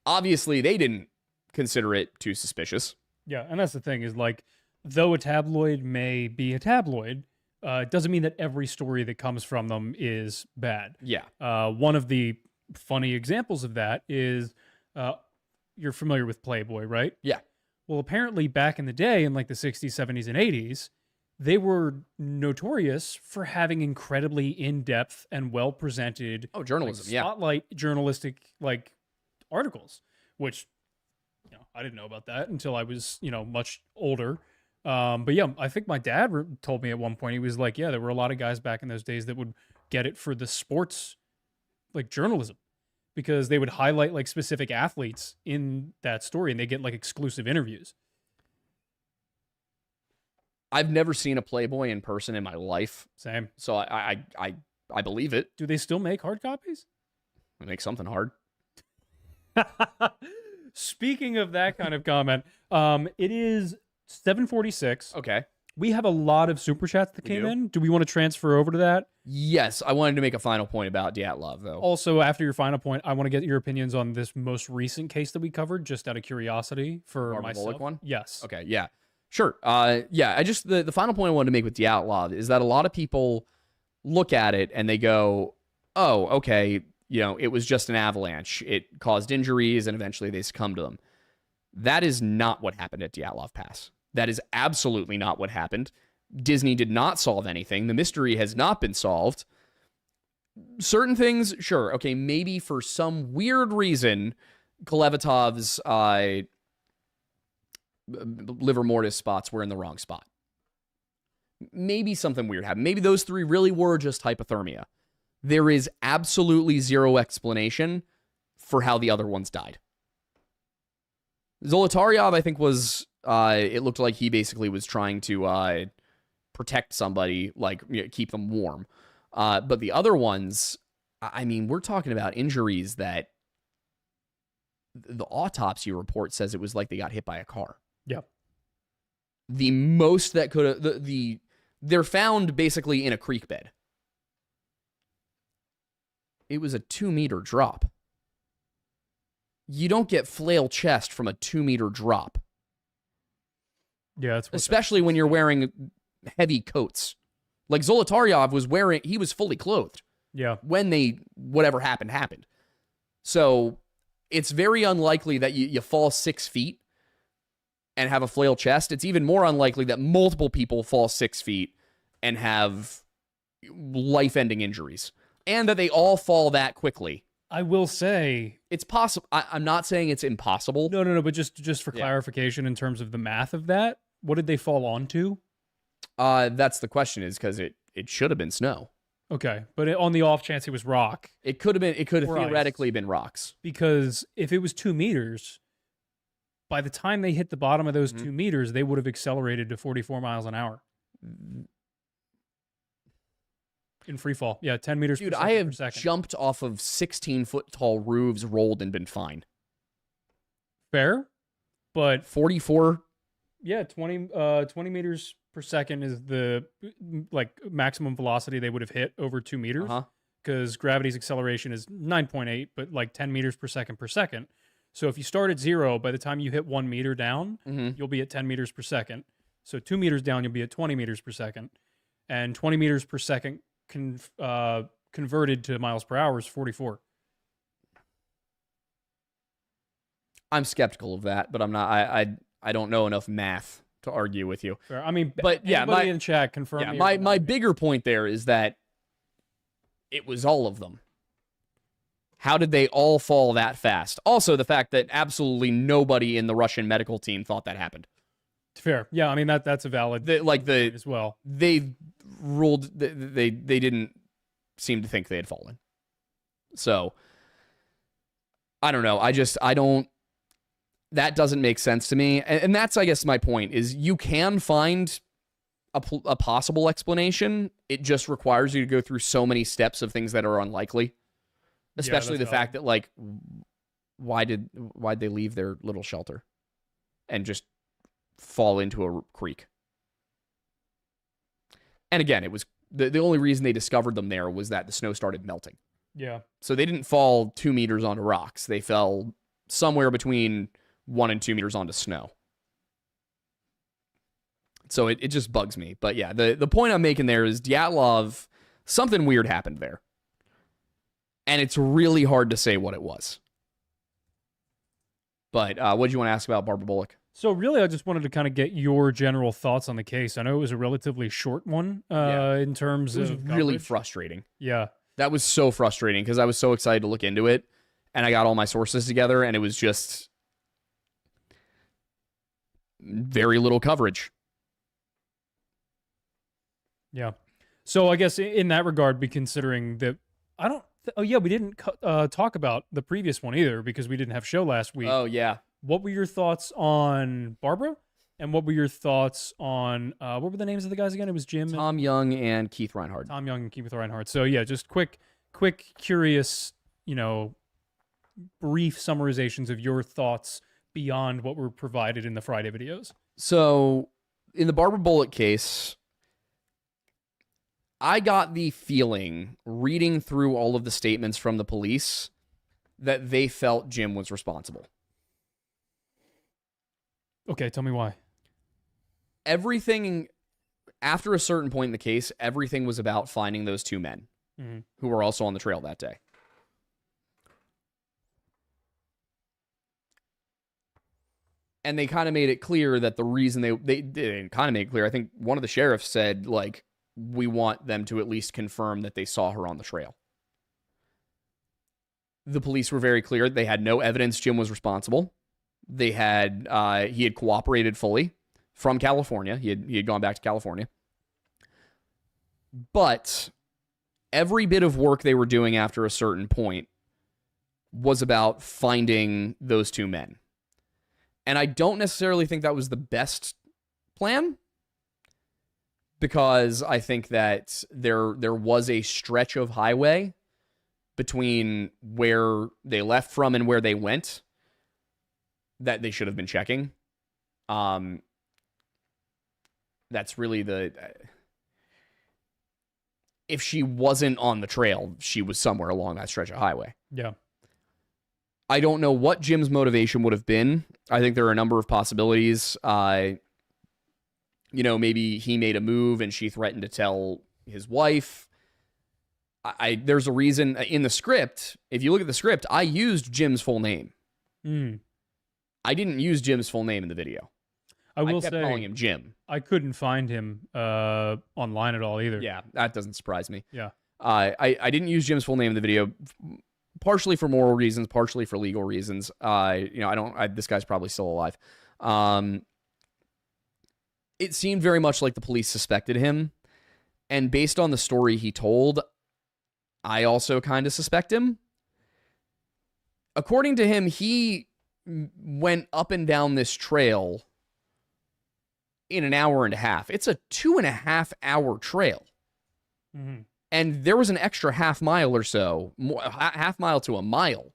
obviously they didn't consider it too suspicious. Yeah, and that's the thing is like, though a tabloid may be a tabloid, it doesn't mean that every story that comes from them is bad. Yeah. One of the funny examples of that is you're familiar with Playboy, right? Yeah. Well, apparently back in the day in like the 60s, 70s, and 80s, they were notorious for having incredibly in-depth and well-presented journalism, spotlight journalistic like articles, which I didn't know about that until I was much older. But yeah, I think my dad told me at one point, he was like, yeah, there were a lot of guys back in those days that would get it for the sports like journalism, because they would highlight like specific athletes in that story and they get like exclusive interviews. I've never seen a Playboy in person in my life. Same. So I believe it. Do they still make hard copies? Make something hard. Speaking of that kind of comment, it is 7:46. Okay. We have a lot of super chats that We came do? in. Do we want to transfer over to that? Yes, I wanted to make a final point about Dyatlov, though. Also, after your final point, I want to get your opinions on this most recent case that we covered, just out of curiosity for Barbara myself. Bullock one? Yes. Okay, yeah. Sure. Yeah, I just, the final point I wanted to make with Dyatlov is that a lot of people look at it and they go, oh, okay, it was just an avalanche. It caused injuries and eventually they succumbed to them. That is not what happened at Dyatlov Pass. That is absolutely not what happened. Disney did not solve anything. The mystery has not been solved. Certain things, sure, okay, maybe for some weird reason, Kolevatov's liver mortis spots were in the wrong spot. Maybe something weird happened. Maybe those 3 really were just hypothermia. There is absolutely zero explanation for how the other ones died. Zolotaryov, I think, was, it looked like he basically was trying to protect somebody, like keep them warm. But the other ones, I mean, we're talking about injuries that the autopsy report says it was like they got hit by a car. Yep. The most that could have, they're found basically in a creek bed. It was a 2-meter drop. You don't get flail chest from a 2-meter drop. Yeah, that's Especially when you're wearing heavy coats. Like Zolotaryov was wearing, he was fully clothed. Yeah. When whatever happened. So it's very unlikely that you fall 6 feet and have a flail chest. It's even more unlikely that multiple people fall 6 feet and have life-ending injuries. And that they all fall that quickly. I will say It's possible. I'm not saying it's impossible. no, but just for Yeah. clarification in terms of the math of that, what did they fall onto? That's the question, is because it should have been snow. Okay, but on the off chance it was rock, It could have Or ice. theoretically been rocks. because if it was 2 meters, by the time they hit the bottom of those Mhm. 2 meters, they would have accelerated to 44 miles an hour in free fall. Yeah, 10 meters Dude, per I second. have per second. jumped off of 16-foot tall roofs, rolled, and been fine. Fair, but 44. yeah, 20 meters per second is the maximum velocity they would have hit over 2 meters. Uh-huh. Because gravity's acceleration is 9.8, but like 10 meters per second. So if you start at 0, by the time you hit 1 meter down, Mm-hmm. you'll be at 10 meters per second. So 2 meters down, you'll be at 20 meters per second. And 20 meters per second converted to miles per hour is 44. I'm skeptical of that, but I'm not. I don't know enough math to argue with you. Fair. I mean, But, yeah, anybody in chat confirm. Yeah, me or my deny me. bigger point there is that it was all of them. How did they all fall that fast? Also, the fact that absolutely nobody in the Russian medical team thought that happened. Fair. Yeah, I mean that's a valid point as well. They ruled they didn't seem to think they had fallen. So I don't know. I don't. That doesn't make sense to me, and that's, I guess, my point is you can find a possible explanation. It just requires you to go through so many steps of things that are unlikely. Especially the that's fact that, like, why'd they leave their little shelter and just fall into a creek? And again, it was the only reason they discovered them there was that the snow started melting. Yeah. So they didn't fall 2 meters onto rocks. They fell somewhere between 1 and 2 meters onto snow. So it just bugs me. But yeah, the point I'm making there is Dyatlov, something weird happened there. And it's really hard to say what it was. But what did you want to ask about Barbara Bullock? So really, I just wanted to kind of get your general thoughts on the case. I know it was a relatively short one in terms It was of really coverage. frustrating. Yeah. That was so frustrating because I was so excited to look into it. And I got all my sources together and it was just very little coverage. Yeah. So I guess in that regard, be considering that we didn't talk about the previous one either because we didn't have show last week. Oh, yeah. What were your thoughts on Barbara? And what were your thoughts on what were the names of the guys again? It was Jim, Tom Young and Keith Reinhardt. Tom Young, and Keith Reinhardt. So yeah, just quick, curious, brief summarizations of your thoughts beyond what were provided in the Friday videos. So in the Barbara Bullock case, I got the feeling, reading through all of the statements from the police, that they felt Jim was responsible. Okay, tell me why. Everything, after a certain point in the case, everything was about finding those two men who were also on the trail that day. And they kind of made it clear that the reason they didn't kind of make it clear, I think one of the sheriffs said, like, we want them to at least confirm that they saw her on the trail. The police were very clear. They had no evidence Jim was responsible. They had, he had cooperated fully from California. He had gone back to California. But every bit of work they were doing after a certain point was about finding those two men. And I don't necessarily think that was the best plan, because I think that there was a stretch of highway between where they left from and where they went that they should have been checking. That's really if she wasn't on the trail, she was somewhere along that stretch of highway. Yeah. I don't know what Jim's motivation would have been. I think there are a number of possibilities. Maybe he made a move and she threatened to tell his wife. There's a reason in the script. If you look at the script, I used Jim's full name. I didn't use Jim's full name in the video. I kept calling him Jim. I couldn't find him online at all either. Yeah, that doesn't surprise me. Yeah. I didn't use Jim's full name in the video, partially for moral reasons, partially for legal reasons. This guy's probably still alive. It seemed very much like the police suspected him. And based on the story he told, I also kind of suspect him. According to him, he went up and down this trail in an hour and a half. It's a 2.5 hour trail. Mm-hmm. And there was an extra half mile or so, half mile to a mile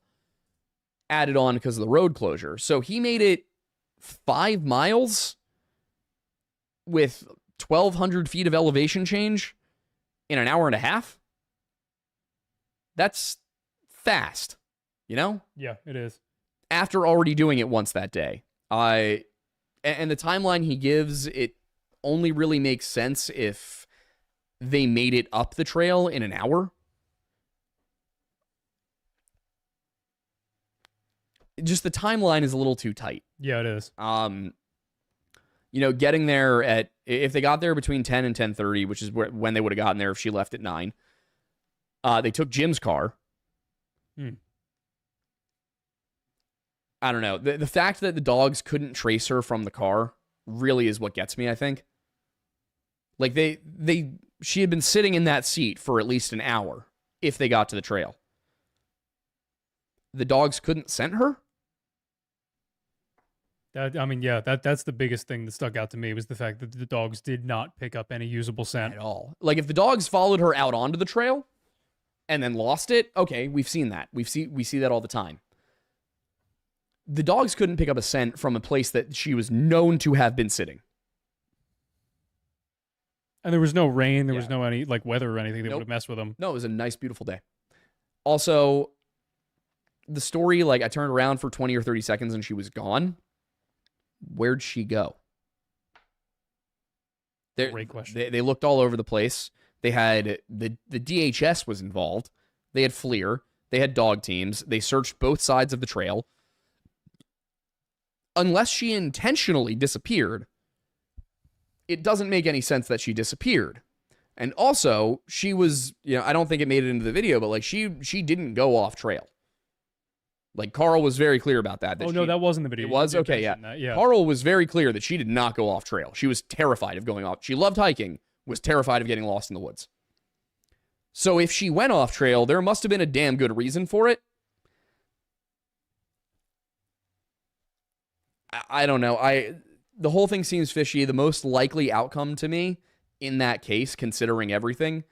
added on because of the road closure. So he made it 5 miles with 1,200 feet of elevation change in an hour and a half. That's fast, you know? Yeah, it is. After already doing it once that day. And the timeline he gives, it only really makes sense if they made it up the trail in an hour. Just the timeline is a little too tight. Yeah, it is. Getting there if they got there between 10 and 10:30, which is when they would have gotten there if she left at 9. They took Jim's car. I don't know. The fact that the dogs couldn't trace her from the car really is what gets me, I think. Like she had been sitting in that seat for at least an hour if they got to the trail. The dogs couldn't scent her? That's the biggest thing that stuck out to me was the fact that the dogs did not pick up any usable scent At all. Like if the dogs followed her out onto the trail and then lost it, okay, we've seen that. We see that all the time. The dogs couldn't pick up a scent from a place that she was known to have been sitting. And there was no rain. There was no any weather or anything that would have messed with them. No, it was a nice, beautiful day. Also, the story, I turned around for 20 or 30 seconds and she was gone. Where'd she go? Great question. They looked all over the place. They had the DHS was involved. They had FLIR. They had dog teams. They searched both sides of the trail. Unless she intentionally disappeared, it doesn't make any sense that she disappeared. And also, she was, I don't think it made it into the video, but she didn't go off trail. Carl was very clear about that. No, that wasn't the video. It was? Okay, yeah. That, yeah. Carl was very clear that she did not go off trail. She was terrified of going off. She loved hiking, was terrified of getting lost in the woods. So if she went off trail, there must have been a damn good reason for it. I don't know. The whole thing seems fishy. The most likely outcome to me in that case, considering everything,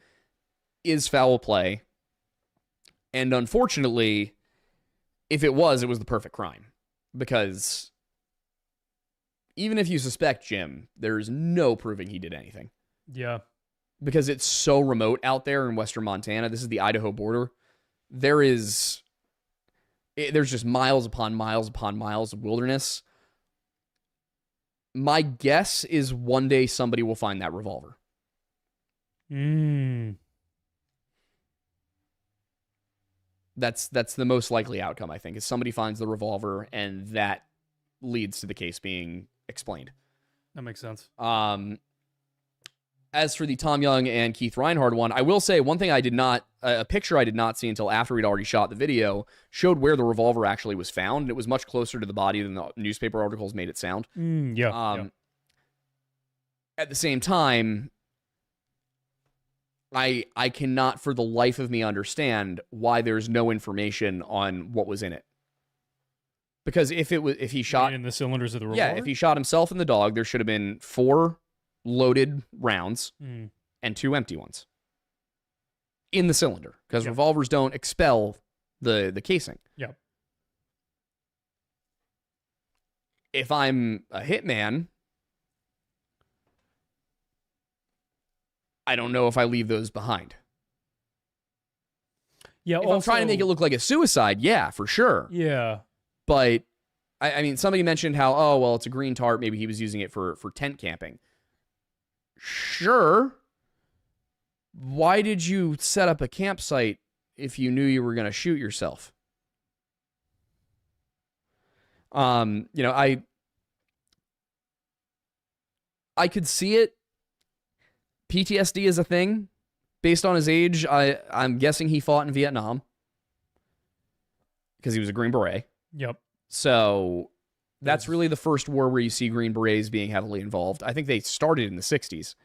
is foul play. And unfortunately, if it was the perfect crime. Because even if you suspect Jim, there's no proving he did anything Yeah. because it's so remote out there in western Montana. This is the Idaho border. There's just miles upon miles upon miles of wilderness. My guess is one day somebody will find that revolver. That's the most likely outcome, I think, is somebody finds the revolver and that leads to the case being explained. That makes sense. As for the Tom Young and Keith Reinhard one, I will say one thing a picture I did not see until after we'd already shot the video showed where the revolver actually was found. And it was much closer to the body than the newspaper articles made it sound. Yeah. At the same time, I cannot for the life of me understand why there's no information on what was in it. Because if he shot in the cylinders of the revolver? Yeah, if he shot himself and the dog, there should have been 4 loaded rounds and 2 empty ones in the cylinder, because revolvers don't expel the casing. Yeah. If I'm a hitman, I don't know if I leave those behind. Yeah, if I'm trying to make it look like a suicide, yeah, for sure. Yeah. But I mean, somebody mentioned how, oh, well, it's a green tarp. Maybe he was using it for tent camping. Sure. Why did you set up a campsite if you knew you were going to shoot yourself? I could see it. PTSD is a thing. Based on his age, I'm guessing he fought in Vietnam because he was a Green Beret. Yep. So that's really the first war where you see Green Berets being heavily involved. I think they started in the 60s.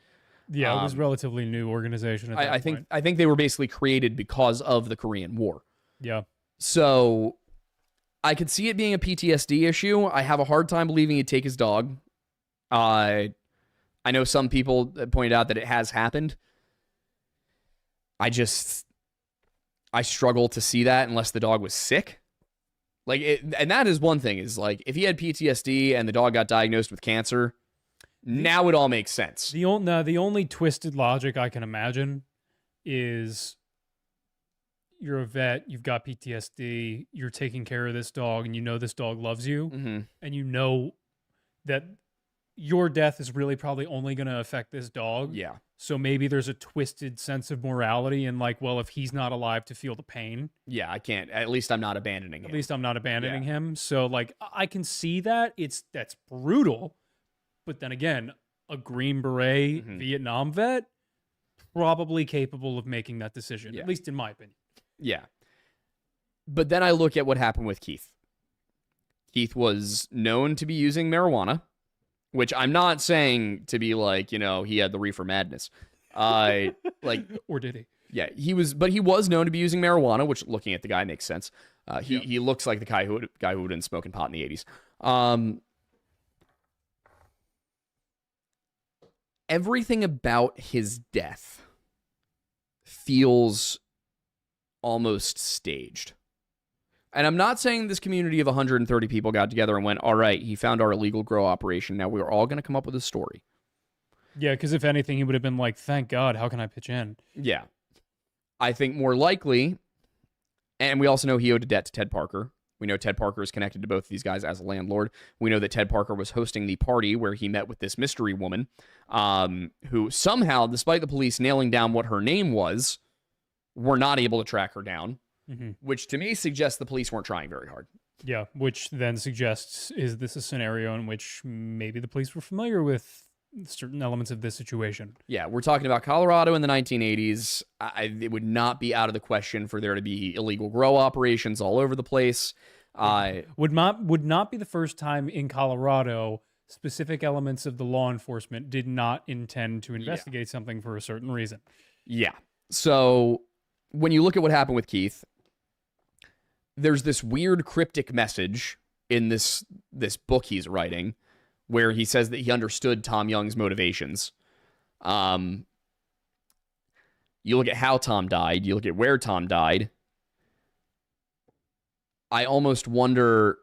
Yeah, it was a relatively new organization at that point. I think they were basically created because of the Korean War. Yeah. So I could see it being a PTSD issue. I have a hard time believing he'd take his dog. I know some people pointed out that it has happened. I struggle to see that unless the dog was sick. And that is one thing, is like, if he had PTSD and the dog got diagnosed with cancer, now it all makes sense. The only twisted logic I can imagine is you're a vet, you've got PTSD, you're taking care of this dog, and you know this dog loves you, and you know that your death is really probably only going to affect this dog. Yeah. So maybe there's a twisted sense of morality and like, well, if he's not alive to feel the pain. Yeah, I can't. At least I'm not abandoning him. At least I'm not abandoning him. So like, I can see that. That's brutal. But then again, a Green Beret Vietnam vet, probably capable of making that decision, at least in my opinion. Yeah. But then I look at what happened with Keith. Keith was known to be using marijuana, which I'm not saying to be like, he had the reefer madness. Or did he? Yeah, he was known to be using marijuana, which, looking at the guy, makes sense. He looks like the guy who would have been smoking pot in the 80s. Everything about his death feels almost staged. And I'm not saying this community of 130 people got together and went, all right, he found our illegal grow operation. Now we're all going to come up with a story. Yeah, because if anything, he would have been like, thank God, how can I pitch in? Yeah. I think more likely, and we also know he owed a debt to Ted Parker. We know Ted Parker is connected to both of these guys as a landlord. We know that Ted Parker was hosting the party where he met with this mystery woman, who somehow, despite the police nailing down what her name was, were not able to track her down. Which to me suggests the police weren't trying very hard. Yeah, which then suggests, is this a scenario in which maybe the police were familiar with certain elements of this situation? Yeah, we're talking about Colorado in the 1980s. It would not be out of the question for there to be illegal grow operations all over the place. Would not be the first time in Colorado specific elements of the law enforcement did not intend to investigate something for a certain reason. Yeah. So when you look at what happened with Keith, there's this weird cryptic message in this book he's writing where he says that he understood Tom Young's motivations. You look at how Tom died, you look at where Tom died. I almost wonder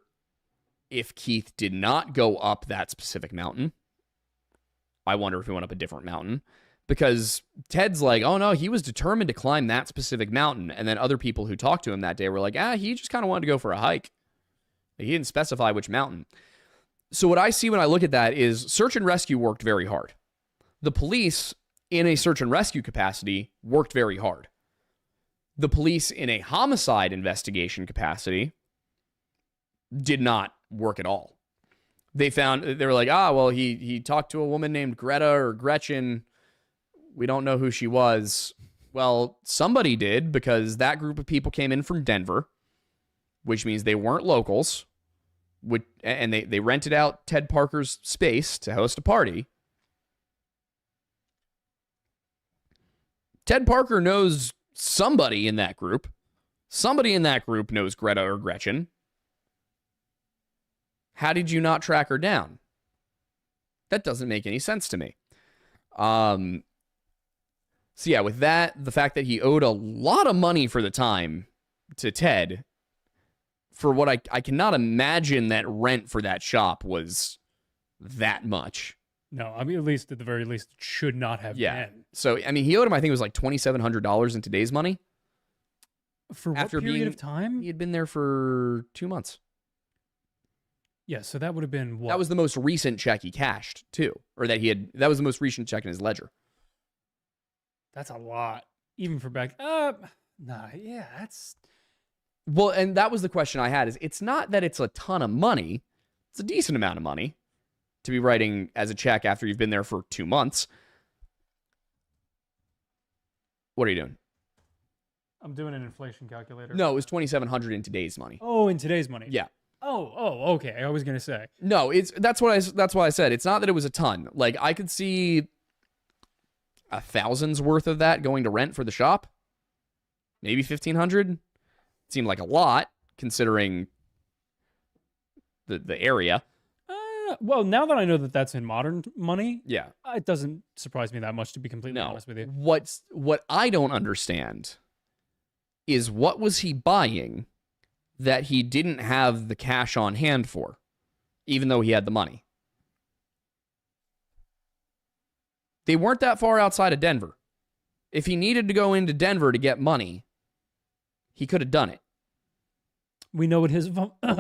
if Keith did not go up that specific mountain, I wonder if he went up a different mountain. Because Ted's like, oh no, he was determined to climb that specific mountain. And then other people who talked to him that day were like, he just kind of wanted to go for a hike. He didn't specify which mountain. So what I see when I look at that is search and rescue worked very hard. The police in a search and rescue capacity worked very hard. The police in a homicide investigation capacity did not work at all. They were like, well, he talked to a woman named Greta or Gretchen. We don't know who she was. Well, somebody did, because that group of people came in from Denver, which means they weren't locals, and they rented out Ted Parker's space to host a party. Ted Parker knows somebody in that group. Somebody in that group knows Greta or Gretchen. How did you not track her down? That doesn't make any sense to me. So yeah, with that, the fact that he owed a lot of money for the time to Ted, for what I cannot imagine that rent for that shop was that much. No, I mean, at least at the very least, it should not have been. So, I mean, he owed him, I think it was like $2,700 in today's money. For what period of time? He had been there for 2 months. Yeah, so that would have been what? That was the most recent check he cashed, too. Or that was the most recent check in his ledger. That's a lot. Even for back... that's... Well, and that was the question I had, is it's not that it's a ton of money. It's a decent amount of money to be writing as a check after you've been there for 2 months. What are you doing? I'm doing an inflation calculator. No, it was $2,700 in today's money. Oh, in today's money. Yeah. Oh, okay. I was gonna say. No, that's why I said it's not that it was a ton. Like, I could see $1,000's worth of that going to rent for the shop. Maybe $1,500. Seemed like a lot considering the area. Well, now that I know that that's in modern money, yeah, it doesn't surprise me that much, to be completely honest with you. What I don't understand is, what was he buying that he didn't have the cash on hand for, even though he had the money? They weren't that far outside of Denver. If he needed to go into Denver to get money, he could have done it. We know what his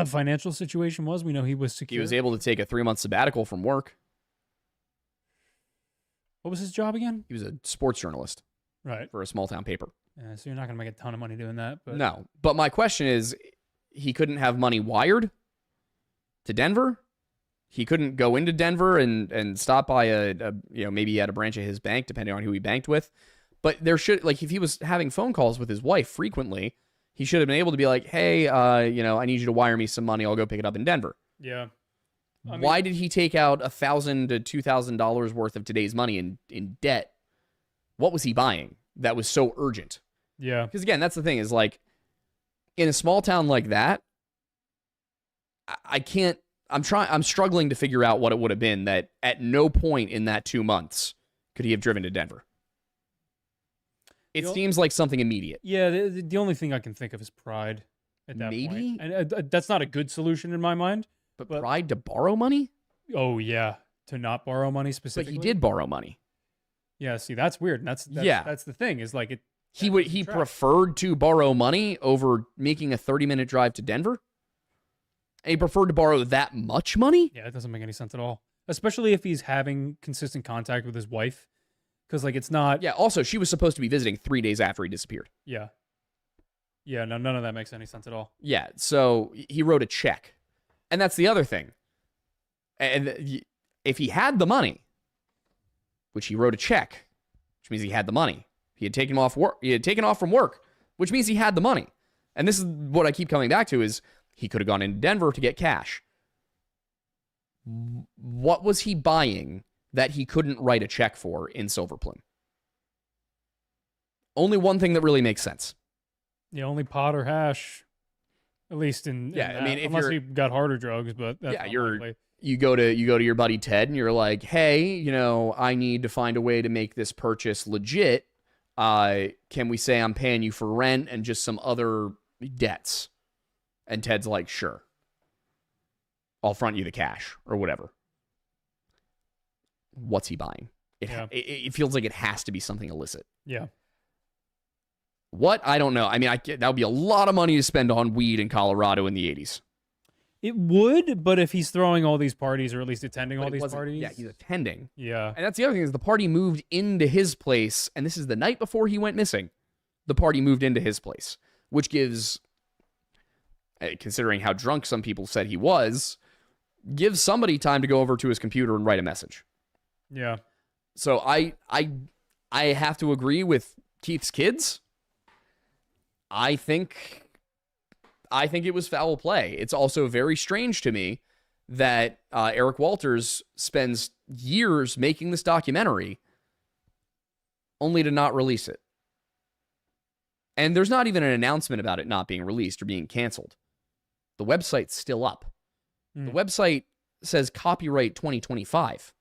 financial situation was. We know he was secure. He was able to take a 3-month sabbatical from work. What was his job again? He was a sports journalist. Right. For a small town paper. Yeah, so you're not going to make a ton of money doing that. But... No. But my question is, he couldn't have money wired to Denver? He couldn't go into Denver and stop by maybe he had a branch of his bank, depending on who he banked with. But there should, like, if he was having phone calls with his wife frequently, he should have been able to be like, hey, I need you to wire me some money. I'll go pick it up in Denver. Yeah. Why did he take out $1,000 to $2,000 worth of today's money in debt? What was he buying that was so urgent? Yeah. Because again, that's the thing, is like, in a small town like that, I'm struggling to figure out what it would have been that at no point in that 2 months could he have driven to Denver. It seems like something immediate. Yeah, the only thing I can think of is pride at that point. And that's not a good solution in my mind. But pride to borrow money? Oh, yeah. To not borrow money specifically? But he did borrow money. Yeah, see, that's weird. And that's the thing, is like it. He preferred to borrow money over making a 30-minute drive to Denver? And he preferred to borrow that much money? Yeah, it doesn't make any sense at all. Especially if he's having consistent contact with his wife. Because, like, it's not... Yeah, also, she was supposed to be visiting 3 days after he disappeared. Yeah. Yeah, no, none of that makes any sense at all. Yeah, so he wrote a check. And that's the other thing. And if he had the money, which he wrote a check, which means he had the money. He had taken off from work, which means he had the money. And this is what I keep coming back to, is he could have gone into Denver to get cash. What was he buying that he couldn't write a check for in Silver Plume? Only one thing that really makes sense. Yeah, only pot or hash. At least in I mean, if unless you got harder drugs, but that's you go to your buddy Ted and you're like, hey, I need to find a way to make this purchase legit. Can we say I'm paying you for rent and just some other debts? And Ted's like, sure. I'll front you the cash or whatever. What's he buying? It feels like it has to be something illicit. Yeah. What? I don't know. I mean, that would be a lot of money to spend on weed in Colorado in the 80s. It would, but if he's throwing all these parties, or at least attending all these parties. Yeah, he's attending. Yeah. And that's the other thing is the party moved into his place, and this is the night before he went missing. The party moved into his place, which gives, considering how drunk some people said he was, gives somebody time to go over to his computer and write a message. Yeah. So I have to agree with Keith's kids. I think it was foul play. It's also very strange to me that Eric Walters spends years making this documentary only to not release it. And there's not even an announcement about it not being released or being canceled. The website's still up. The website says copyright 2025.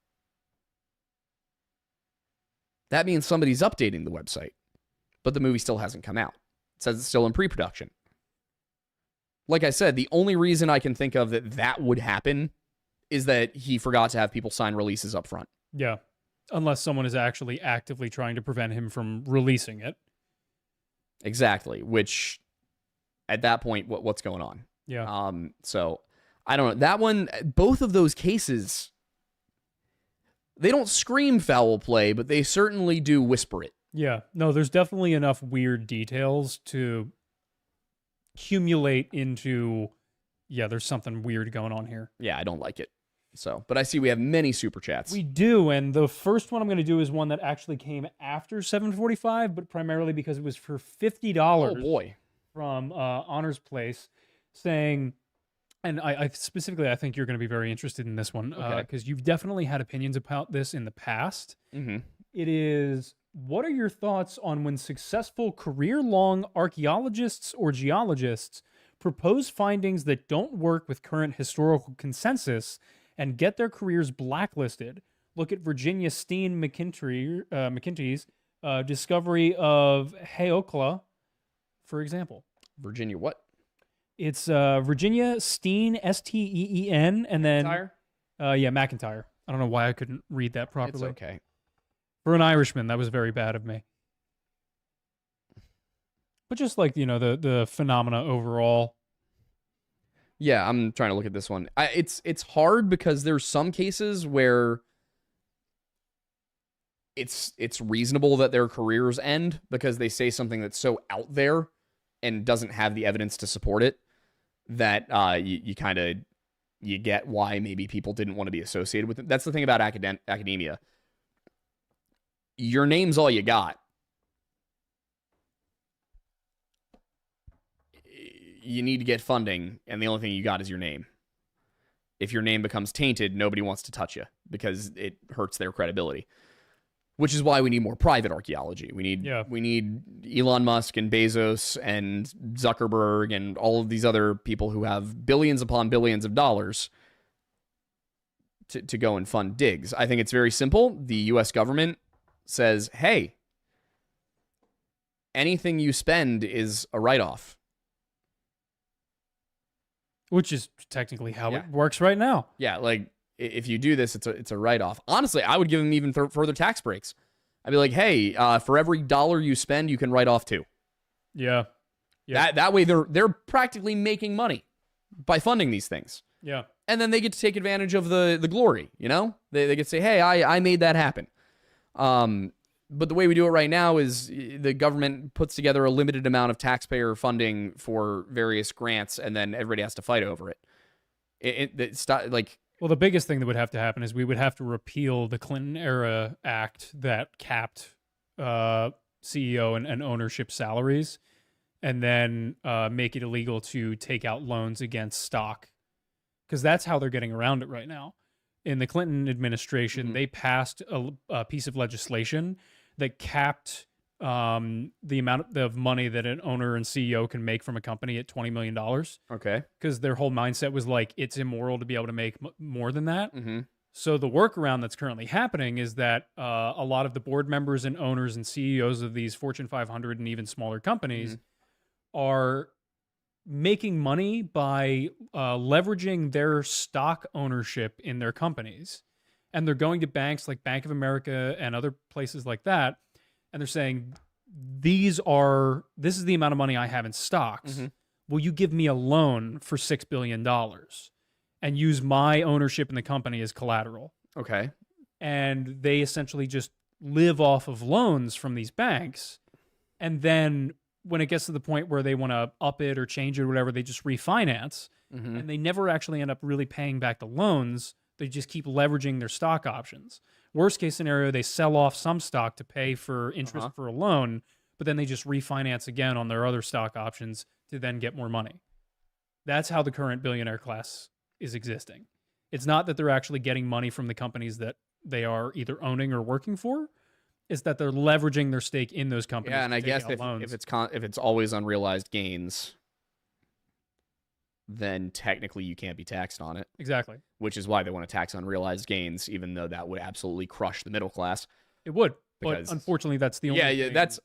That means somebody's updating the website, but the movie still hasn't come out. It says it's still in pre-production. Like I said, the only reason I can think of that would happen is that he forgot to have people sign releases up front. Yeah. Unless someone is actually actively trying to prevent him from releasing it. Exactly. Which, at that point, what's going on? Yeah. So, I don't know. That one, both of those cases, they don't scream foul play, but they certainly do whisper it. Yeah. No, there's definitely enough weird details to accumulate into, yeah, there's something weird going on here. Yeah, I don't like it. So, but I see we have many super chats. We do, and the first one I'm going to do is one that actually came after 745, but primarily because it was for $50. Oh boy. From Honor's Place, saying, and I specifically, I think you're going to be very interested in this one, because you've definitely had opinions about this in the past. Mm-hmm. It is, what are your thoughts on when successful career-long archaeologists or geologists propose findings that don't work with current historical consensus and get their careers blacklisted? Look at Virginia Steen McKinty's discovery of Heokla, for example. Virginia what? It's Virginia Steen, Steen, and then McIntyre? Yeah, McIntyre. I don't know why I couldn't read that properly. It's okay. For an Irishman, that was very bad of me. But just like, the phenomena overall. Yeah, I'm trying to look at this one. It's hard because there's some cases where it's reasonable that their careers end because they say something that's so out there and doesn't have the evidence to support it that you get why maybe people didn't want to be associated with it. That's the thing about academia. Your name's all you got. You need to get funding, and the only thing you got is your name. If your name becomes tainted, nobody wants to touch you because it hurts their credibility. Which is why we need more private archaeology. We need Elon Musk and Bezos and Zuckerberg and all of these other people who have billions upon billions of dollars to go and fund digs. I think it's very simple. The U.S. government says, hey, anything you spend is a write-off. Which is technically how it works right now. Yeah, like, if you do this, it's a write-off. Honestly, I would give them even further tax breaks. I'd be like, hey, for every dollar you spend, you can write off 2. Yeah. That way, they're practically making money by funding these things. Yeah. And then they get to take advantage of the glory, They get to say, hey, I made that happen. But the way we do it right now is the government puts together a limited amount of taxpayer funding for various grants, and then everybody has to fight over it. Well, the biggest thing that would have to happen is we would have to repeal the Clinton-era act that capped CEO and ownership salaries, and then make it illegal to take out loans against stock, because that's how they're getting around it right now. In the Clinton administration, they passed a piece of legislation that capped the amount of money that an owner and CEO can make from a company at $20 million. Okay. Because their whole mindset was like, it's immoral to be able to make more than that. Mm-hmm. So the workaround that's currently happening is that a lot of the board members and owners and CEOs of these Fortune 500 and even smaller companies are making money by leveraging their stock ownership in their companies. And they're going to banks like Bank of America and other places like that. And they're saying, this is the amount of money I have in stocks. Mm-hmm. Will you give me a loan for $6 billion and use my ownership in the company as collateral? Okay. And they essentially just live off of loans from these banks. And then when it gets to the point where they want to up it or change it or whatever, they just refinance. Mm-hmm. And they never actually end up really paying back the loans. They just keep leveraging their stock options. Worst case scenario, they sell off some stock to pay for interest for a loan, but then they just refinance again on their other stock options to then get more money. That's how the current billionaire class is existing. It's not that they're actually getting money from the companies that they are either owning or working for. It's that they're leveraging their stake in those companies. Yeah, and I guess loans. if it's always unrealized gains, then technically you can't be taxed on it. Exactly. Which is why they want to tax unrealized gains, even though that would absolutely crush the middle class. It would, Because- but unfortunately, that's the only. Yeah, thing. that's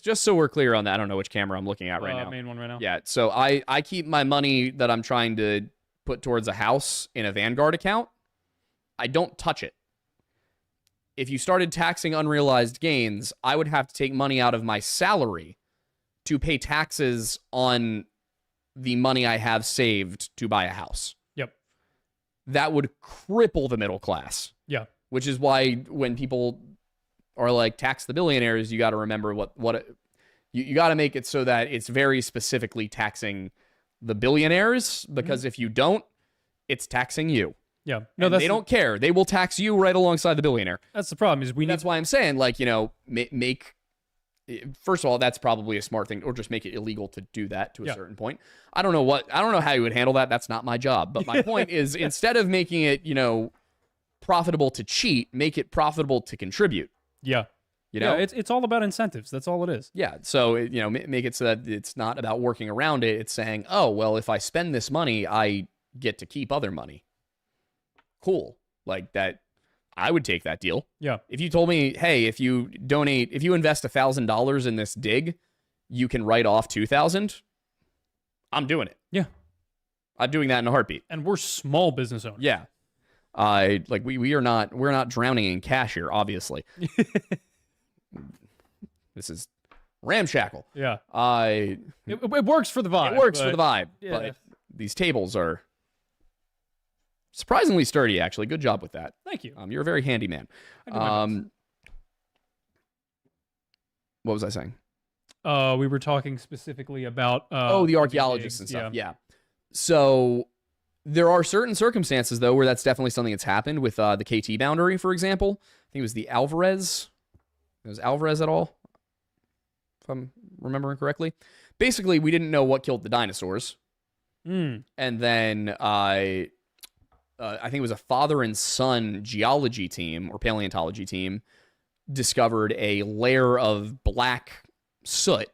just so we're clear on that. I don't know which camera I'm looking at right now. Main one right now. Yeah, so I keep my money that I'm trying to put towards a house in a Vanguard account. I don't touch it. If you started taxing unrealized gains, I would have to take money out of my salary to pay taxes on the money I have saved to buy a house. Yep. That would cripple the middle class. Yeah. Which is why when people are like tax the billionaires, you got to remember you got to make it so that it's very specifically taxing the billionaires, because if you don't, it's taxing you. Yeah. No, they don't care. They will tax you right alongside the billionaire. That's the problem. Is That's why I'm saying, like, make. First of all, that's probably a smart thing, or just make it illegal to do that to a certain point. I don't know how you would handle that. That's not my job. But my point is, instead of making it, profitable to cheat, make it profitable to contribute. Yeah. Yeah, it's all about incentives. That's all it is. Yeah. So, make it so that it's not about working around it. It's saying, oh, well, if I spend this money, I get to keep other money. Cool. Like that. I would take that deal. Yeah. If you told me, hey, if you invest $1,000 in this dig, you can write off $2,000. I'm doing it. Yeah. I'm doing that in a heartbeat. And we're small business owners. Yeah. We're not drowning in cash here, obviously. This is ramshackle. Yeah. It works for the vibe. It works for the vibe. Yeah. But these tables are surprisingly sturdy, actually. Good job with that. Thank you. You're a very handy man. I do my best. What was I saying? We were talking specifically about the archaeologists and stuff. Yeah. So there are certain circumstances, though, where that's definitely something that's happened with the KT boundary, for example. I think it was the Alvarez. It was Alvarez et al., if I'm remembering correctly. Basically, we didn't know what killed the dinosaurs. And then I think it was a father and son geology team or paleontology team discovered a layer of black soot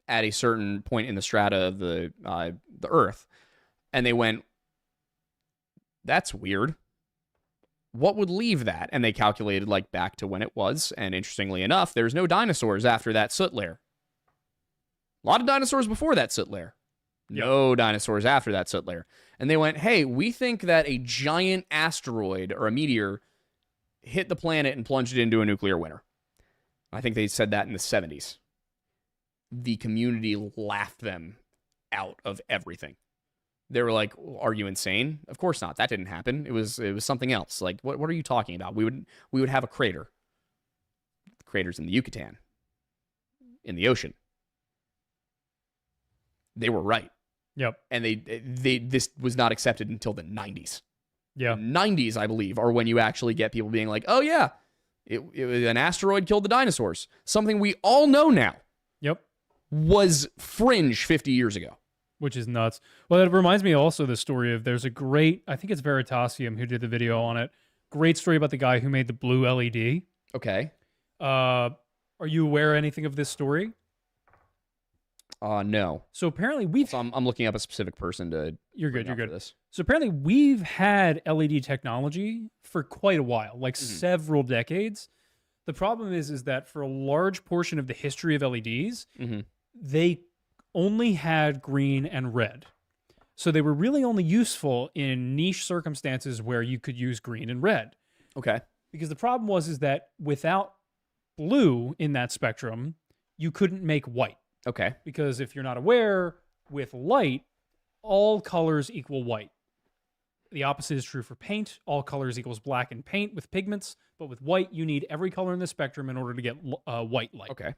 at a certain point in the strata of the Earth. And they went, that's weird. What would leave that? And they calculated back to when it was. And interestingly enough, there's no dinosaurs after that soot layer. A lot of dinosaurs before that soot layer. No dinosaurs after that soot layer. And they went, hey, we think that a giant asteroid or a meteor hit the planet and plunged it into a nuclear winter. I think they said that in the 70s. The community laughed them out of everything. They were like, are you insane? Of course not. That didn't happen. It was something else. Like, what are you talking about? We would have a crater. The crater's in the Yucatan. In the ocean. They were right. Yep. And this was not accepted until the 90s. Yeah. The 90s, I believe, are when you actually get people being like, oh yeah, an asteroid killed the dinosaurs. Something we all know now. Yep. Was fringe 50 years ago. Which is nuts. Well, that reminds me also of the story of there's a great, I think it's Veritasium who did the video on it. Great story about the guy who made the blue LED. Okay. Are you aware of anything of this story? No. So apparently So I'm looking up a specific person to. You're good. For this. So apparently we've had LED technology for quite a while, like several decades. The problem is that for a large portion of the history of LEDs, they only had green and red. So they were really only useful in niche circumstances where you could use green and red. Okay. Because the problem was that without blue in that spectrum, you couldn't make white. Okay. Because if you're not aware, with light, all colors equal white. The opposite is true for paint. All colors equals black in paint with pigments, but with white, you need every color in the spectrum in order to get white light. Okay.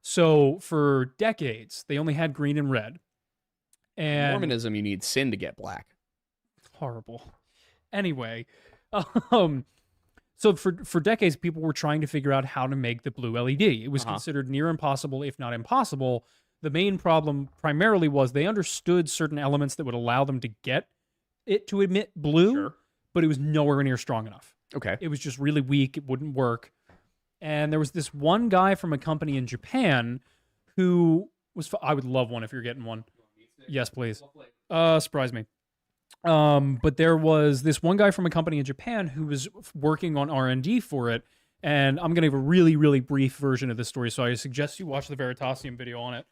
So for decades, they only had green and red. And Mormonism, you need sin to get black. horrible. Anyway, so for decades, people were trying to figure out how to make the blue LED. It was considered near impossible, if not impossible. The main problem primarily was they understood certain elements that would allow them to get it to emit blue, but it was nowhere near strong enough. Okay. It was just really weak. It wouldn't work. And there was this one guy from a company in Japan who was, I would love one if you're getting one. Yes, please. Surprise me. But there was this one guy from a company in Japan who was working on R&D for it. And I'm going to give a really, really brief version of this story. So I suggest you watch the Veritasium video on it.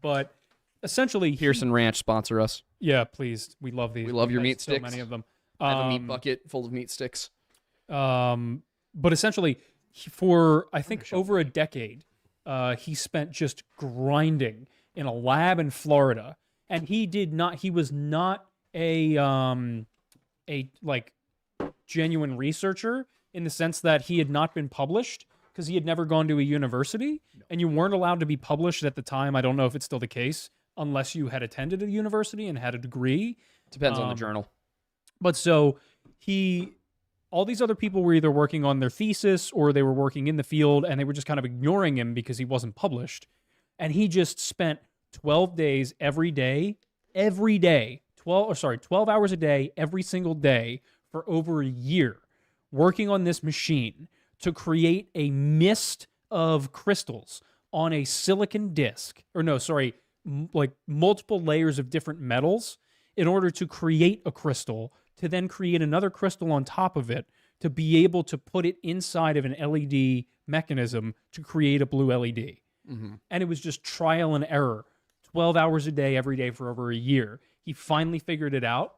But essentially, Pearson Ranch sponsor us. yeah, please. We love these. We love your We've had meat so sticks. many of them. I have a meat bucket full of meat sticks. But essentially, for I think over a decade, he spent just grinding in a lab in Florida, and he was not a like genuine researcher in the sense that he had not been published because he had never gone to a university, and you weren't allowed to be published at the time. I don't know if it's still the case unless you had attended a university and had a degree. Depends on the journal. But so all these other people were either working on their thesis or they were working in the field, and they were just kind of ignoring him because he wasn't published. And he just spent 12 days every day, 12 hours a day, every single day for over a year, working on this machine to create a mist of crystals on a silicon disk, like multiple layers of different metals in order to create a crystal, to then create another crystal on top of it, to be able to put it inside of an LED mechanism to create a blue LED. Mm-hmm. And it was just trial and error, 12 hours a day, every day for over a year. He finally figured it out.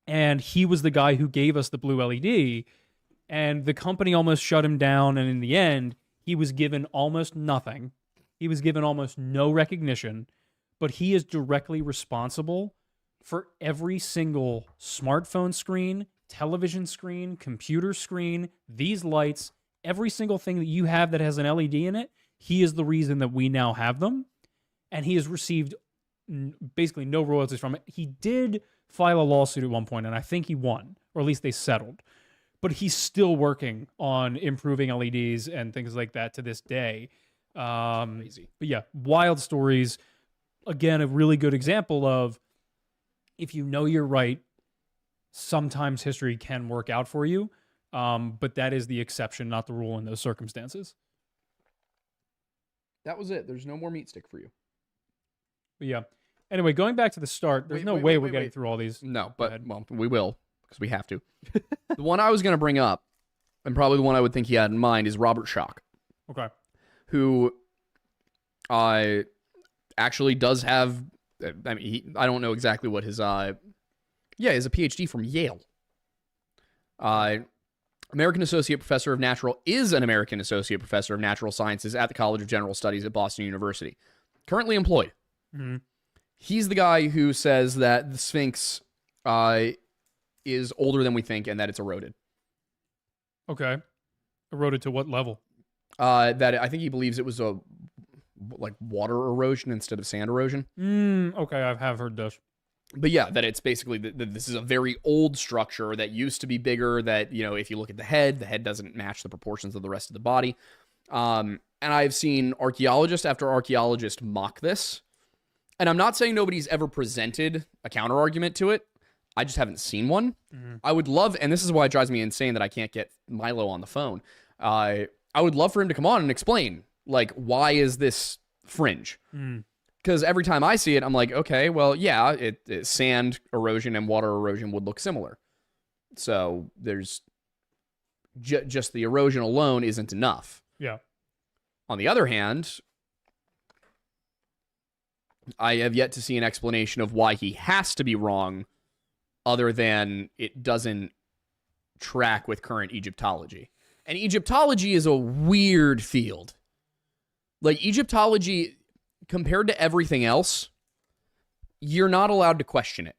And he was the guy who gave us the blue LED. And the company almost shut him down. And in the end, he was given almost nothing. He was given almost no recognition. But he is directly responsible for every single smartphone screen, television screen, computer screen, these lights, every single thing that you have that has an LED in it. He is the reason that we now have them. And he has received basically no royalties from it. He did file a lawsuit at one point, and I think he won, or at least they settled. But he's still working on improving LEDs and things like that to this day. Crazy. But yeah, wild stories. Again, a really good example of if you know you're right, sometimes history can work out for you. But that is the exception, not the rule in those circumstances. That was it. There's no more meat stick for you. But yeah. Anyway, going back to the start, there's no way we're getting through all these. No, but well, we will because we have to. The one I was going to bring up, and probably the one I would think he had in mind, is Robert Schoch. Okay. Who actually does have, I mean, I don't know exactly what his, he has a PhD from Yale. American Associate Professor of Natural Sciences at the College of General Studies at Boston University. Currently employed. Mm-hmm. He's the guy who says that the Sphinx is older than we think and that it's eroded. Okay. Eroded to what level? That I think he believes it was a like water erosion instead of sand erosion. Okay, I have heard this. But yeah, that it's basically this is a very old structure that used to be bigger. That, you know, if you look at the head doesn't match the proportions of the rest of the body. And I've seen archaeologist after archaeologist mock this. And I'm not saying nobody's ever presented a counter argument to it. I just haven't seen one. Mm-hmm. I would love, and this is why it drives me insane that I can't get Milo on the phone. I would love for him to come on and explain, like, why is this fringe? Because every time I see it, I'm like, okay, well, yeah, sand erosion and water erosion would look similar. So there's just the erosion alone isn't enough. Yeah. On the other hand, I have yet to see an explanation of why he has to be wrong, other than it doesn't track with current Egyptology. And Egyptology is a weird field. Like, Egyptology, compared to everything else, you're not allowed to question it.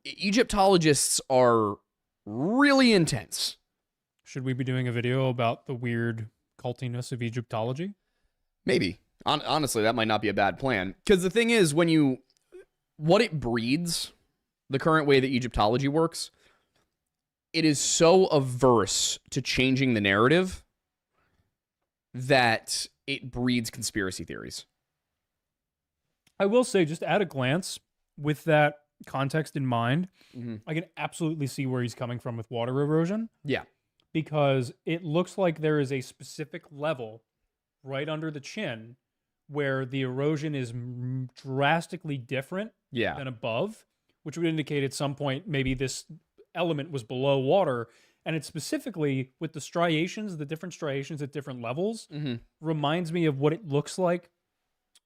Egyptologists are really intense. Should we be doing a video about the weird cultiness of Egyptology? Maybe. Honestly, that might not be a bad plan. Because the thing is, what it breeds, the current way that Egyptology works, it is so averse to changing the narrative that it breeds conspiracy theories. I will say, just at a glance, with that context in mind, Mm-hmm. I can absolutely see where he's coming from with water erosion. Yeah. Because it looks like there is a specific level right under the chin where the erosion is drastically different Yeah. than above, which would indicate at some point maybe this element was below water. And it's specifically with the striations, the different striations at different levels, Mm-hmm. reminds me of what it looks like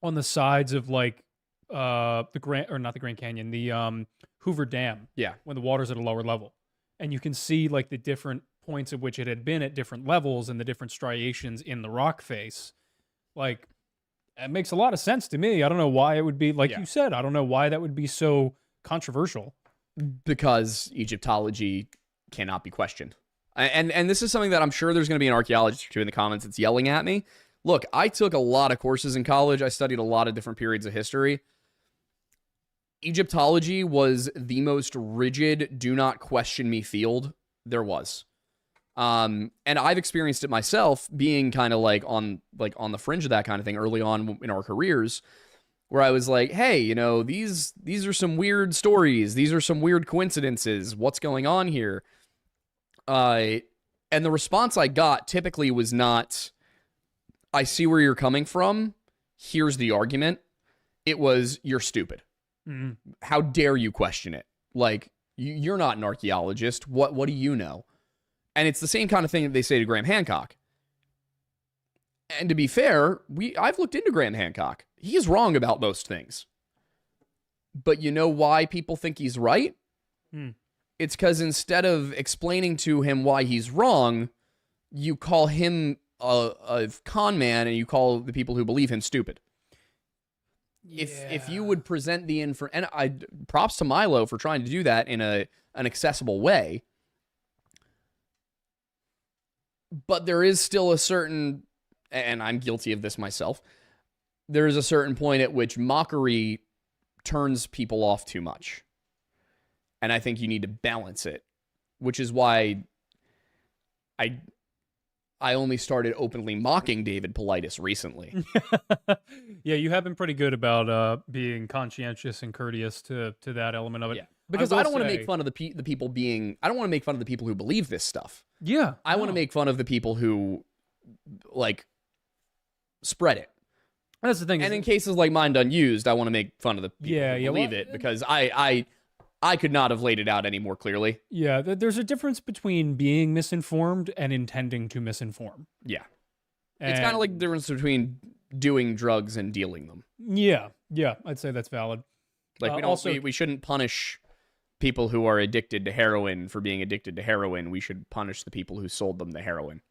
on the sides of like the Grand, or not the Grand Canyon, the Hoover Dam. Yeah. When the water's at a lower level. And you can see like the different points at which it had been at different levels and the different striations in the rock face. Like, it makes a lot of sense to me. I don't know why it would be, like you said, I don't know why that would be so controversial. Because Egyptology cannot be questioned. And this is something that I'm sure there's going to be an archaeologist or two in the comments that's yelling at me. Look, I took a lot of courses in college. I studied a lot of different periods of history. Egyptology was the most rigid, do not question me field there was. And I've experienced it myself, being kind of like on the fringe of that kind of thing early on in our careers, where I was like, hey, you know, these are some weird stories. These are some weird coincidences. What's going on here? And the response I got typically was not, I see where you're coming from. Here's the argument. It was, you're stupid. Mm-hmm. How dare you question it? Like, you're not an archaeologist. What do you know? And it's the same kind of thing that they say to Graham Hancock. And to be fair, I've looked into Graham Hancock. He is wrong about most things. But you know why people think he's right? It's because instead of explaining to him why he's wrong, you call him a con man and you call the people who believe him stupid. Yeah. If you would present the info, and props to Milo for trying to do that in an accessible way, but there is still a certain, and I'm guilty of this myself, there is a certain point at which mockery turns people off too much. And I think you need to balance it, which is why I only started openly mocking David Politis recently. Yeah, you have been pretty good about being conscientious and courteous to that element of it. Yeah. Because I don't want to say- make fun of the people being, I don't want to make fun of the people who believe this stuff. Yeah. I want to make fun of the people who, like, spread it. That's the thing. And in cases like Mind Unused, I want to make fun of the people who believe well, it, because I could not have laid it out any more clearly. Yeah, there's a difference between being misinformed and intending to misinform. Yeah. It's kind of like the difference between doing drugs and dealing them. Yeah, I'd say that's valid. Like, we shouldn't punish people who are addicted to heroin for being addicted to heroin. We should punish the people who sold them the heroin.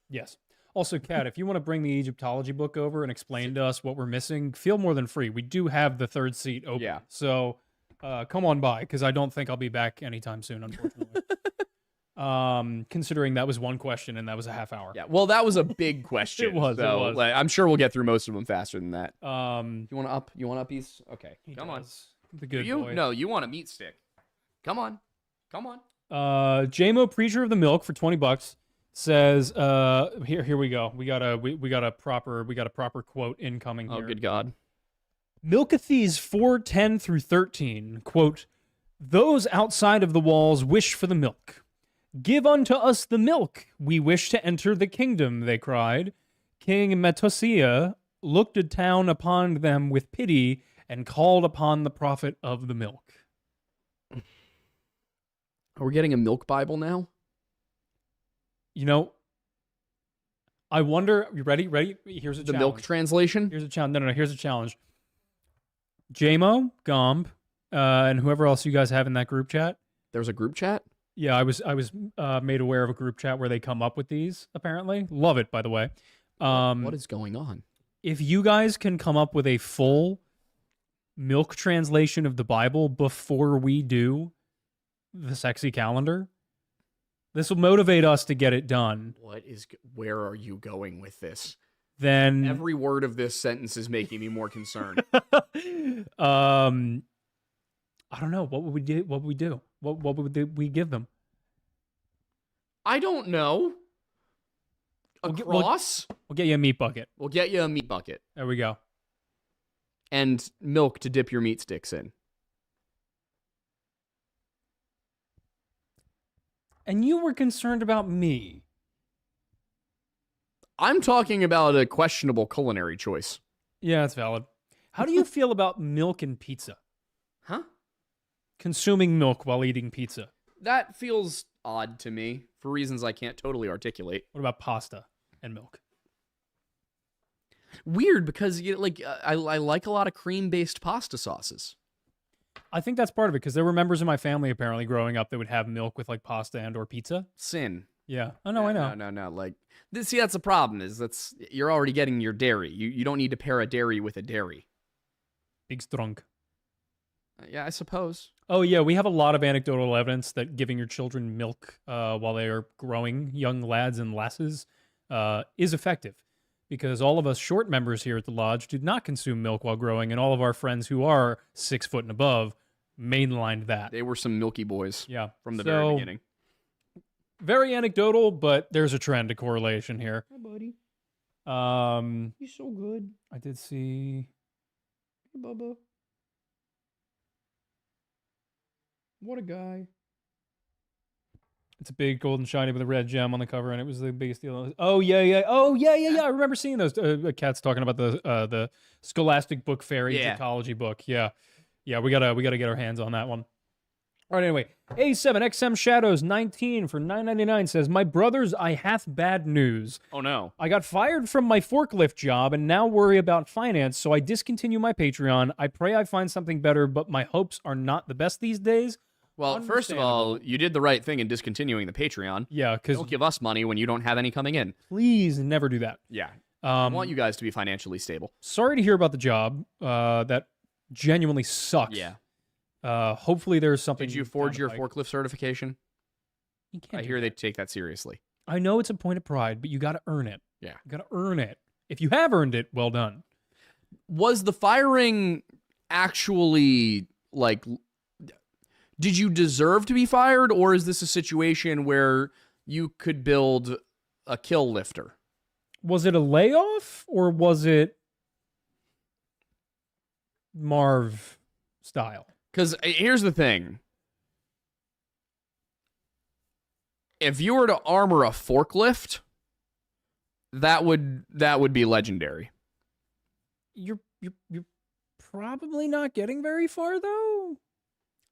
Yes. Also, Kat, if you want to bring the Egyptology book over and explain to us what we're missing, feel more than free. We do have the third seat open. Yeah. So come on by, because I don't think I'll be back anytime soon, unfortunately. Considering that was one question and that was a half hour. Yeah, well, that was a big question. It was. Like, I'm sure we'll get through most of them faster than that. Um, You want to up? You want uppies? Okay, he come on. does. The good You boy. no, you want a meat stick? Come on. JMO Preacher of the Milk for $20 says, here we go. We got a proper quote incoming here. Oh, good God. Milkathes 4:10 through 13, quote, "Those outside of the walls wish for the milk. Give unto us the milk. We wish to enter the kingdom," they cried. King Metosia looked down upon them with pity and called upon the prophet of the milk. Are we getting a milk Bible now? You know, I wonder. You ready? Ready? Here's a The challenge. milk translation? Here's a challenge. No. Here's a challenge. JMO, Gomb, and whoever else you guys have in that group chat. There's a group chat? Yeah, I was made aware of a group chat where they come up with these. Apparently, love it. By the way, What is going on? if you guys can come up with a full milk translation of the Bible before we do the sexy calendar, this will motivate us to get it done. Where are you going with this? Then Every word of this sentence is making me more concerned. I don't know. What would we do? What would we do? What would we give them? I don't know. A We'll cross? We'll get you a meat bucket. We'll get you a meat bucket. There we go. And milk to dip your meat sticks in. And you were concerned about me. I'm talking about a questionable culinary choice. Yeah, that's valid. How do you feel about milk and pizza? Huh? Consuming milk while eating pizza. That feels odd to me for reasons I can't totally articulate. What about pasta and milk? Weird because I like a lot of cream-based pasta sauces. I think that's part of it because there were members of my family apparently growing up that would have milk with like pasta and or pizza. Sin. Yeah. Oh no, I know. No. Like, see, that's the problem. You're already getting your dairy. You don't need to pair a dairy with a dairy. Big strong. Yeah, I suppose. Oh yeah, we have a lot of anecdotal evidence that giving your children milk while they are growing, young lads and lasses, is effective. Because all of us short members here at the lodge did not consume milk while growing, and all of our friends who are 6 foot and above mainlined that. They were some milky boys. Yeah, from the very beginning. Very anecdotal, but there's a trend, a correlation here. Hi, buddy. You're so good. I did see. Hey, Bubba. What a guy. It's a big golden shiny with a red gem on the cover, and it was the biggest deal. Oh yeah. I remember seeing those cats talking about the Scholastic Book Fair Egyptology book. Yeah. We gotta get our hands on that one. All right. Anyway, A7XM Shadows 19 for $9.99 says, "My brothers, I hath bad news. Oh no. I got fired from my forklift job and now worry about finance, so I discontinue my Patreon. I pray I find something better, but my hopes are not the best these days." Well, first of all, you did the right thing in discontinuing the Patreon. Yeah, because Don't give us money when you don't have any coming in. please never do that. Yeah. I want you guys to be financially stable. Sorry to hear about the job. That genuinely sucks. Yeah. Hopefully there's something. Did you forge your like. forklift certification? You can't I do hear they that. take that seriously. I know it's a point of pride, but you got to earn it. Yeah. You got to earn it. If you have earned it, well done. Was the firing actually like, did you deserve to be fired, or is this a situation where you could build a kill lifter? Was it a layoff or was it Marv style? Because here's the thing. If you were to armor a forklift, that would be legendary. You're probably not getting very far though.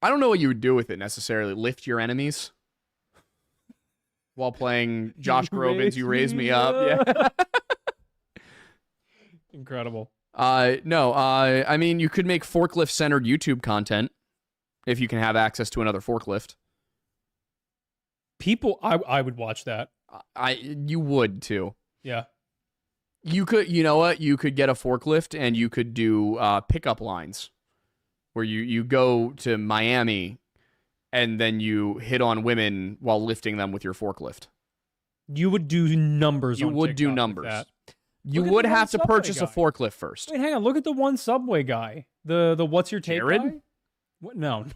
I don't know what you would do with it necessarily. Lift your enemies while playing Josh Groban's "You Raise Me Up." Yeah. Incredible. No. I mean, you could make forklift-centered YouTube content if you can have access to another forklift. People, I would watch that. You would too. Yeah. You could, you know what? You could get a forklift and you could do pickup lines where you go to Miami and then you hit on women while lifting them with your forklift. You would do numbers. You on would do TikTok with numbers. that. You Look at would the one have to Subway purchase a guy. forklift first. Wait, hang on. Look at the one Subway guy. The what's your take Jared? guy? What? No.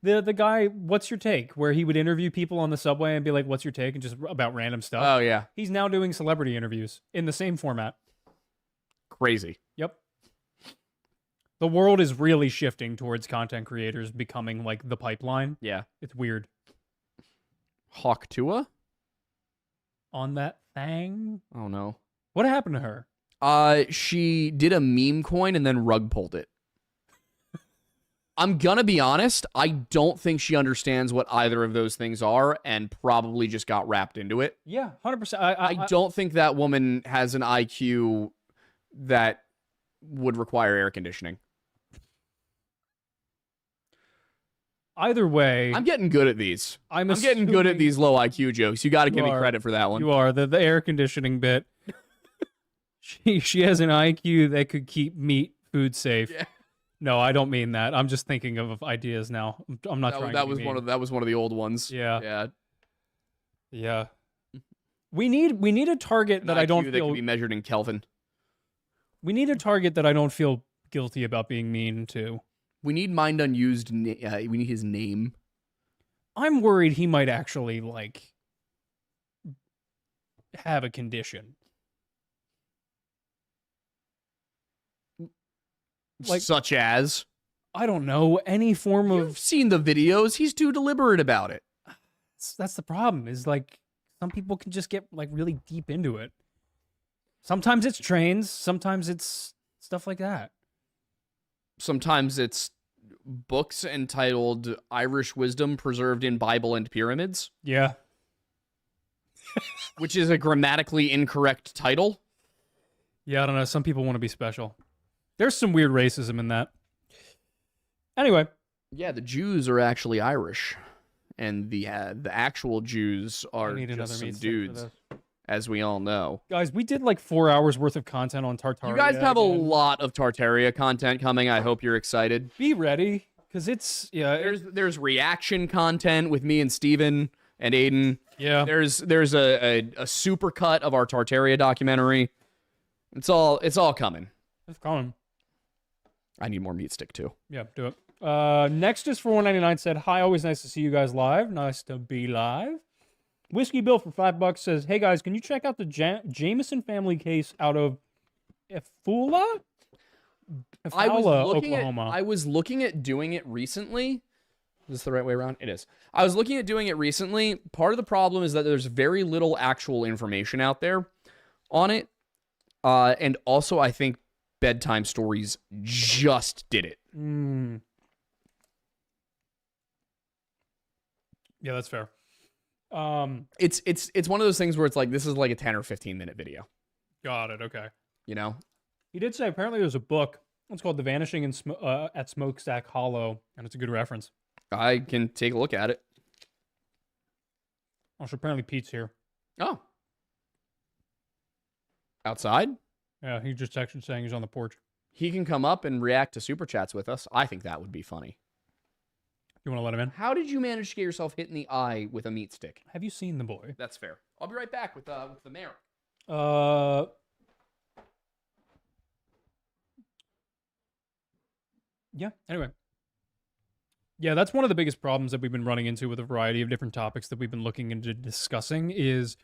the guy, what's your take? Where he would interview people on the subway and be like, "What's your take?" and just about random stuff. Oh, yeah. He's now doing celebrity interviews in the same format. Crazy. Yep. The world is really shifting towards content creators becoming like the pipeline. Yeah. It's weird. Hawk Tua? On that thing. Oh, no. What happened to her? She did a meme coin and then rug pulled it. I'm gonna be honest. I don't think she understands what either of those things are, and probably just got wrapped into it. Yeah, 100%. I don't think that woman has an IQ that would require air conditioning. Either way, I'm getting good at these. I'm getting good at assuming these low IQ jokes. You got to give me are. credit for that one. You are the air conditioning bit. She has an IQ that could keep meat food safe. Yeah. No, I don't mean that. I'm just thinking of ideas now. I'm not trying. That was one of the old ones. Yeah. Yeah. We need a target that An I don't IQ that feel. can be measured in Kelvin. We need a target that I don't feel guilty about being mean to. We need mind unused. We need his name. I'm worried he might actually like have a condition. Like, such as, I don't know, any form you've of. seen the videos. He's too deliberate about it. That's the problem. Is like some people can just get like really deep into it. Sometimes it's trains. Sometimes it's stuff like that. Sometimes it's books entitled Irish Wisdom Preserved in Bible and Pyramids, Yeah. which is a grammatically incorrect title. Yeah, I don't know. Some people want to be special. There's some weird racism in that. Anyway, Yeah, the Jews are actually Irish, and the actual Jews I are need another just some meat stick for dudes, this. as we all know. Guys, we did like 4 hours worth of content on Tartaria. You guys have a again. lot of Tartaria content coming. I hope you're excited. Be ready, because it's There's reaction content with me and Steven and Aiden. yeah. There's a super cut of our Tartaria documentary. It's all coming. It's coming. I need more meat stick too. Yeah, do it. Next is for 199 said, "Hi, always nice to see you guys live. Nice to be live." Whiskey Bill for $5 says, "Hey guys, can you check out the Jameson family case out of Efula, Oklahoma?" I was looking at doing it recently. Is this the right way around? It is. I was looking at doing it recently. Part of the problem is that there's very little actual information out there on it. And also, I think Bedtime Stories just did it. Yeah, that's fair. It's one of those things where it's like, this is like a 10 or 15 minute video, Got it. Okay. you know? He did say apparently there's a book. It's called The Vanishing at Smokestack Hollow, and it's a good reference. I can take a look at it. Also, apparently Pete's here. Oh. Outside? Yeah, he just texted saying he's on the porch. He can come up and react to super chats with us. I think that would be funny. You want to let him in? How did you manage to get yourself hit in the eye with a meat stick? Have you seen the boy? That's fair. I'll be right back with the mayor. Yeah, anyway. Yeah, that's one of the biggest problems that we've been running into with a variety of different topics that we've been looking into discussing is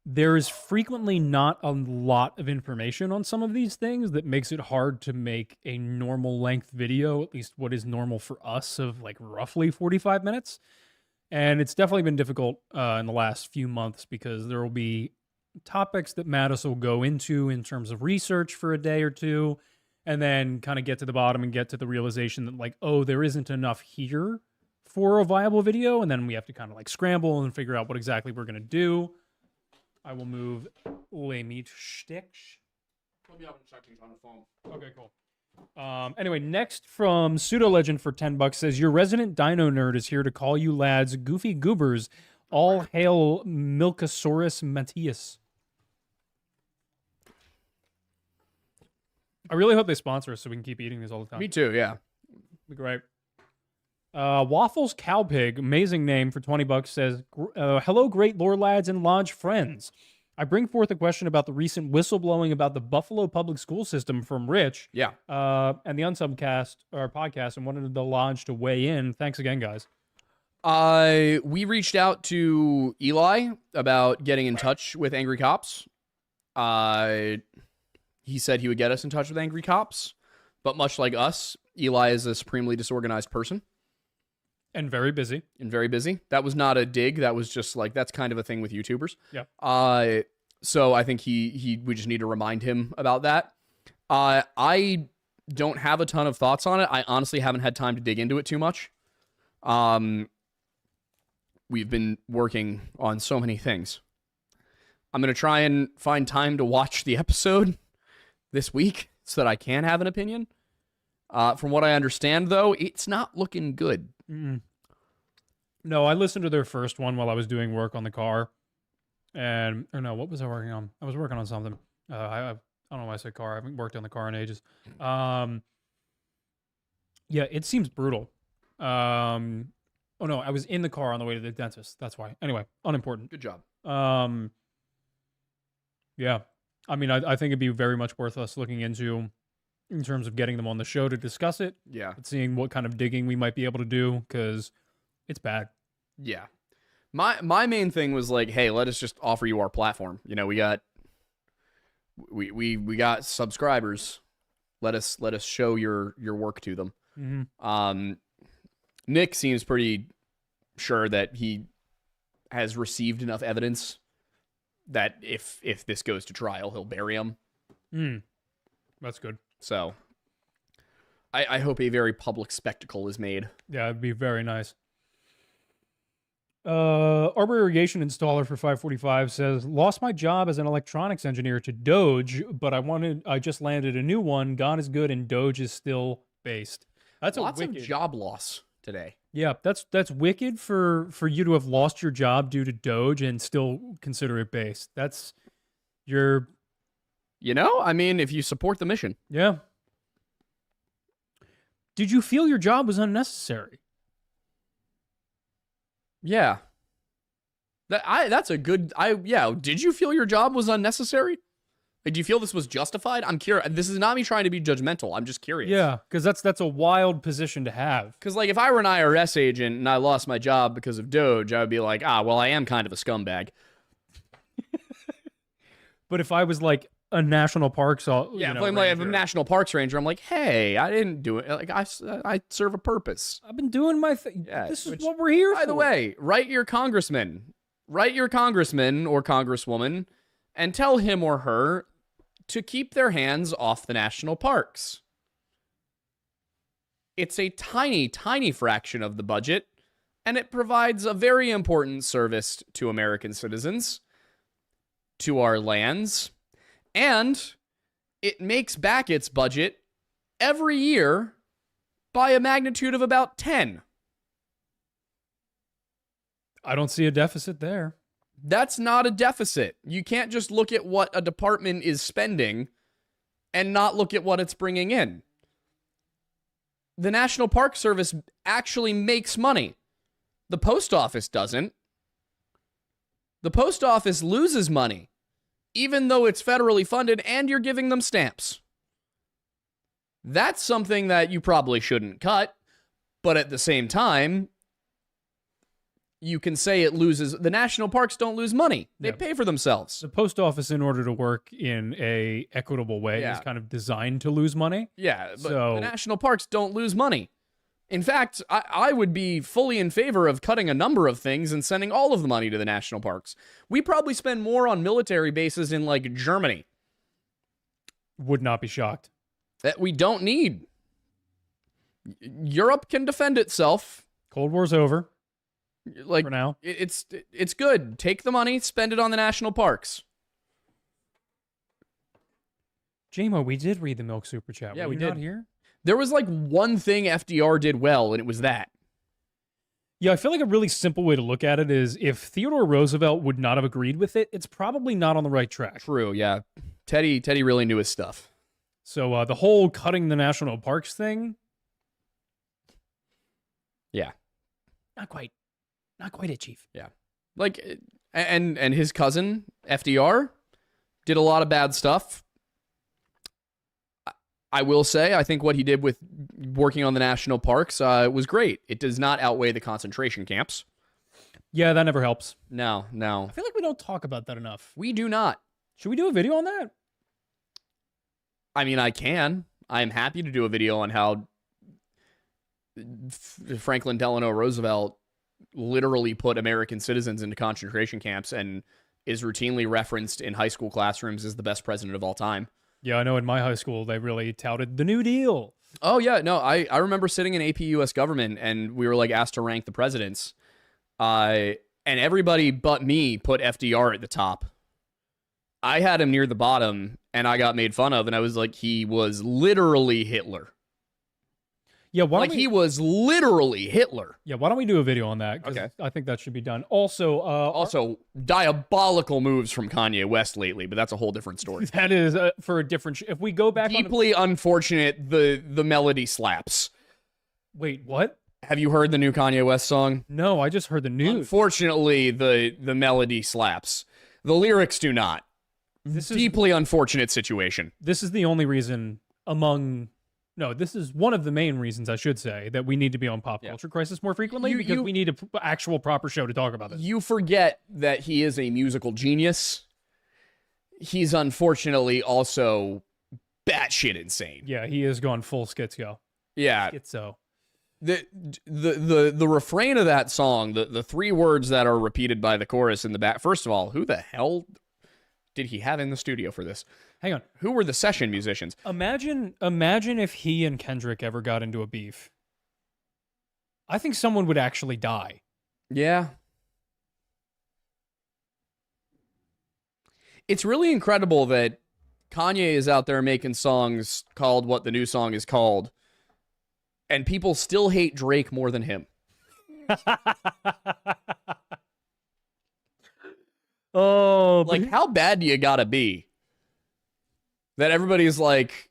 there is frequently not a lot of information on some of these things that makes it hard to make a normal length video, at least what is normal for us, of like roughly 45 minutes. And it's definitely been difficult in the last few months because there will be topics that Mattis will go into in terms of research for a day or two, and then kind of get to the bottom and get to the realization that like, oh, there isn't enough here for a viable video. And then we have to kind of like scramble and figure out what exactly we're going to do. I will move Les Meat Sticks. Okay, cool. Anyway, next from Pseudo Legend for $10 says, "Your resident dino nerd is here to call you lads goofy goobers. All hail Milkosaurus Matthias." I really hope they sponsor us so we can keep eating these all the time. Me too, yeah. Be great. Waffles Cowpig, amazing name, for $20 says, "Hello, great lore lads and lodge friends. I bring forth a question about the recent whistleblowing about the Buffalo public school system from Rich, Yeah. and the Unsubcast or podcast, and wanted the lodge to weigh in. Thanks again, guys." We reached out to Eli about getting in touch with Angry Cops. He said he would get us in touch with Angry Cops, but much like us, Eli is a supremely disorganized person. And very busy. And very busy. That was not a dig. That was just like, that's kind of a thing with YouTubers. Yeah. So I think we just need to remind him about that. I don't have a ton of thoughts on it. I honestly haven't had time to dig into it too much. We've been working on so many things. I'm going to try and find time to watch the episode this week so that I can have an opinion. From what I understand, though, it's not looking good. Mm-mm. No, I listened to their first one while I was doing work on the car. And, or no, what was I working on? I was working on something. I don't know why I said car. I haven't worked on the car in ages. Yeah, it seems brutal. Oh no, I was in the car on the way to the dentist. That's why. Anyway, unimportant. Good job. Yeah. I mean, I think it'd be very much worth us looking into in terms of getting them on the show to discuss it. Yeah. And seeing what kind of digging we might be able to do, because it's bad. Yeah. My main thing was like, hey, let us just offer you our platform. You know, we got subscribers. Let us show your work to them. Mm-hmm. Nick seems pretty sure that he has received enough evidence that if this goes to trial, he'll bury him. That's good. So I hope a very public spectacle is made. Yeah, it'd be very nice. Arbor Irrigation installer for 545 says, lost my job as an electronics engineer to Doge, but I just landed a new one. God is good and Doge is still based. That's Lots a wicked of job loss today. Yeah, that's wicked for you to have lost your job due to Doge and still consider it based. That's your... You know, I mean, if you support the mission. Yeah. Did you feel your job was unnecessary? Yeah. That's a good... Yeah, did you feel your job was unnecessary? Like, do you feel this was justified? I'm curious. This is not me trying to be judgmental. I'm just curious. Yeah, because that's a wild position to have. Because, like, if I were an IRS agent and I lost my job because of Doge, I would be like, well, I am kind of a scumbag. But if I was, like, a national parks... if I'm like a national parks ranger, I'm like, hey, I didn't do it. Like, I serve a purpose. I've been doing my thing. Yeah, this is what we're here for. By the way, write your congressman or congresswoman and tell him or her to keep their hands off the national parks. It's a tiny, tiny fraction of the budget, and it provides a very important service to American citizens, to our lands, and it makes back its budget every year by a magnitude of about 10. I don't see a deficit there. That's not a deficit. You can't just look at what a department is spending and not look at what it's bringing in. The National Park Service actually makes money. The post office doesn't. The post office loses money, even though it's federally funded and you're giving them stamps. That's something that you probably shouldn't cut, but at the same time, you can say it loses. The national parks don't lose money. They pay for themselves. The post office, in order to work in a equitable way, is kind of designed to lose money. Yeah, but the national parks don't lose money. In fact, I would be fully in favor of cutting a number of things and sending all of the money to the national parks. We probably spend more on military bases in, like, Germany. Would not be shocked. That we don't need. Europe can defend itself. Cold War's over. Like, for now. It's good. Take the money, spend it on the national parks. JMO, we did read the Milk Super Chat. Yeah, we did. Not here? There was like one thing FDR did well, and it was that. Yeah, I feel like a really simple way to look at it is if Theodore Roosevelt would not have agreed with it, it's probably not on the right track. True, yeah. Teddy really knew his stuff. So the whole cutting the national parks thing. Yeah. Not quite it, Chief. Yeah. Like, and his cousin, FDR, did a lot of bad stuff. I will say, I think what he did with working on the national parks was great. It does not outweigh the concentration camps. Yeah, that never helps. No. I feel like we don't talk about that enough. We do not. Should we do a video on that? I mean, I can. I am happy to do a video on how Franklin Delano Roosevelt literally put American citizens into concentration camps and is routinely referenced in high school classrooms as the best president of all time. Yeah, I know in my high school they really touted the New Deal. Oh yeah, no, I remember sitting in AP US government and we were like asked to rank the presidents. And everybody but me put FDR at the top. I had him near the bottom and I got made fun of and I was like, he was literally Hitler. Yeah, He was literally Hitler. Yeah, why don't we do a video on that? 'Cause Okay. I think that should be done. Also, Diabolical moves from Kanye West lately, but that's a whole different story. that is for a different. If we go back Deeply unfortunate. The melody slaps. Wait, what? Have you heard the new Kanye West song? No, I just heard the news. Unfortunately, the melody slaps. The lyrics do not. This is Deeply unfortunate situation. this is the only reason this is one of the main reasons I should say that we need to be on Pop Culture Crisis more frequently because we need an actual proper show to talk about this. You forget that he is a musical genius. He's unfortunately also batshit insane. Yeah, he is going full schizo. Yeah. Schizo. The refrain of that song, the three words that are repeated by the chorus in the back. First of all, who the hell did he have in the studio for this? Hang on. Who were the session musicians? Imagine if he and Kendrick ever got into a beef. I think someone would actually die. Yeah. It's really incredible that Kanye is out there making songs called what the new song is called, and people still hate Drake more than him. Oh, Like, how bad do you gotta be? That everybody's like,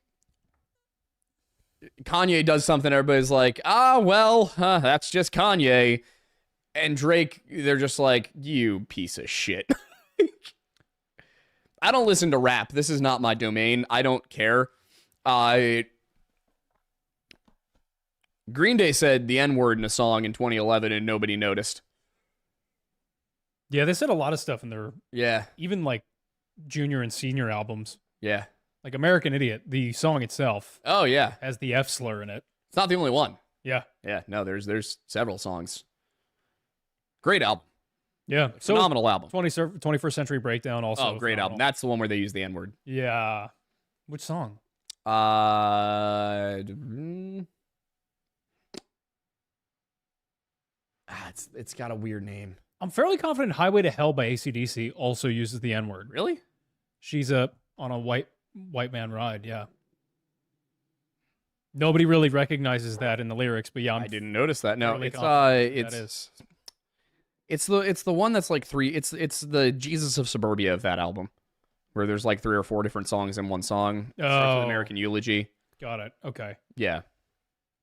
Kanye does something, everybody's like, that's just Kanye. And Drake, they're just like, you piece of shit. I don't listen to rap. This is not my domain. I don't care. Green Day said the N-word in a song in 2011 and nobody noticed. Yeah, they said a lot of stuff in their Yeah. even like junior and senior albums. Yeah. Like American Idiot, the song itself Oh, yeah. has the F slur in it. It's not the only one. Yeah. Yeah. No, there's several songs. Great album. Yeah. So Phenomenal album. 21st Century Breakdown also. Oh, great album. phenomenal. That's the one where they use the N-word. Yeah. Which song? It's got a weird name. I'm fairly confident Highway to Hell by AC/DC also uses the N-word. Really? She's on a white man ride, yeah. Nobody really recognizes that in the lyrics, but yeah, I didn't notice that. No, fairly it's confident that is. it's the one that's like it's the Jesus of Suburbia of that album, where there's like 3 or 4 different songs in one song. Starts with Oh. American Eulogy. Got it. Okay. Yeah,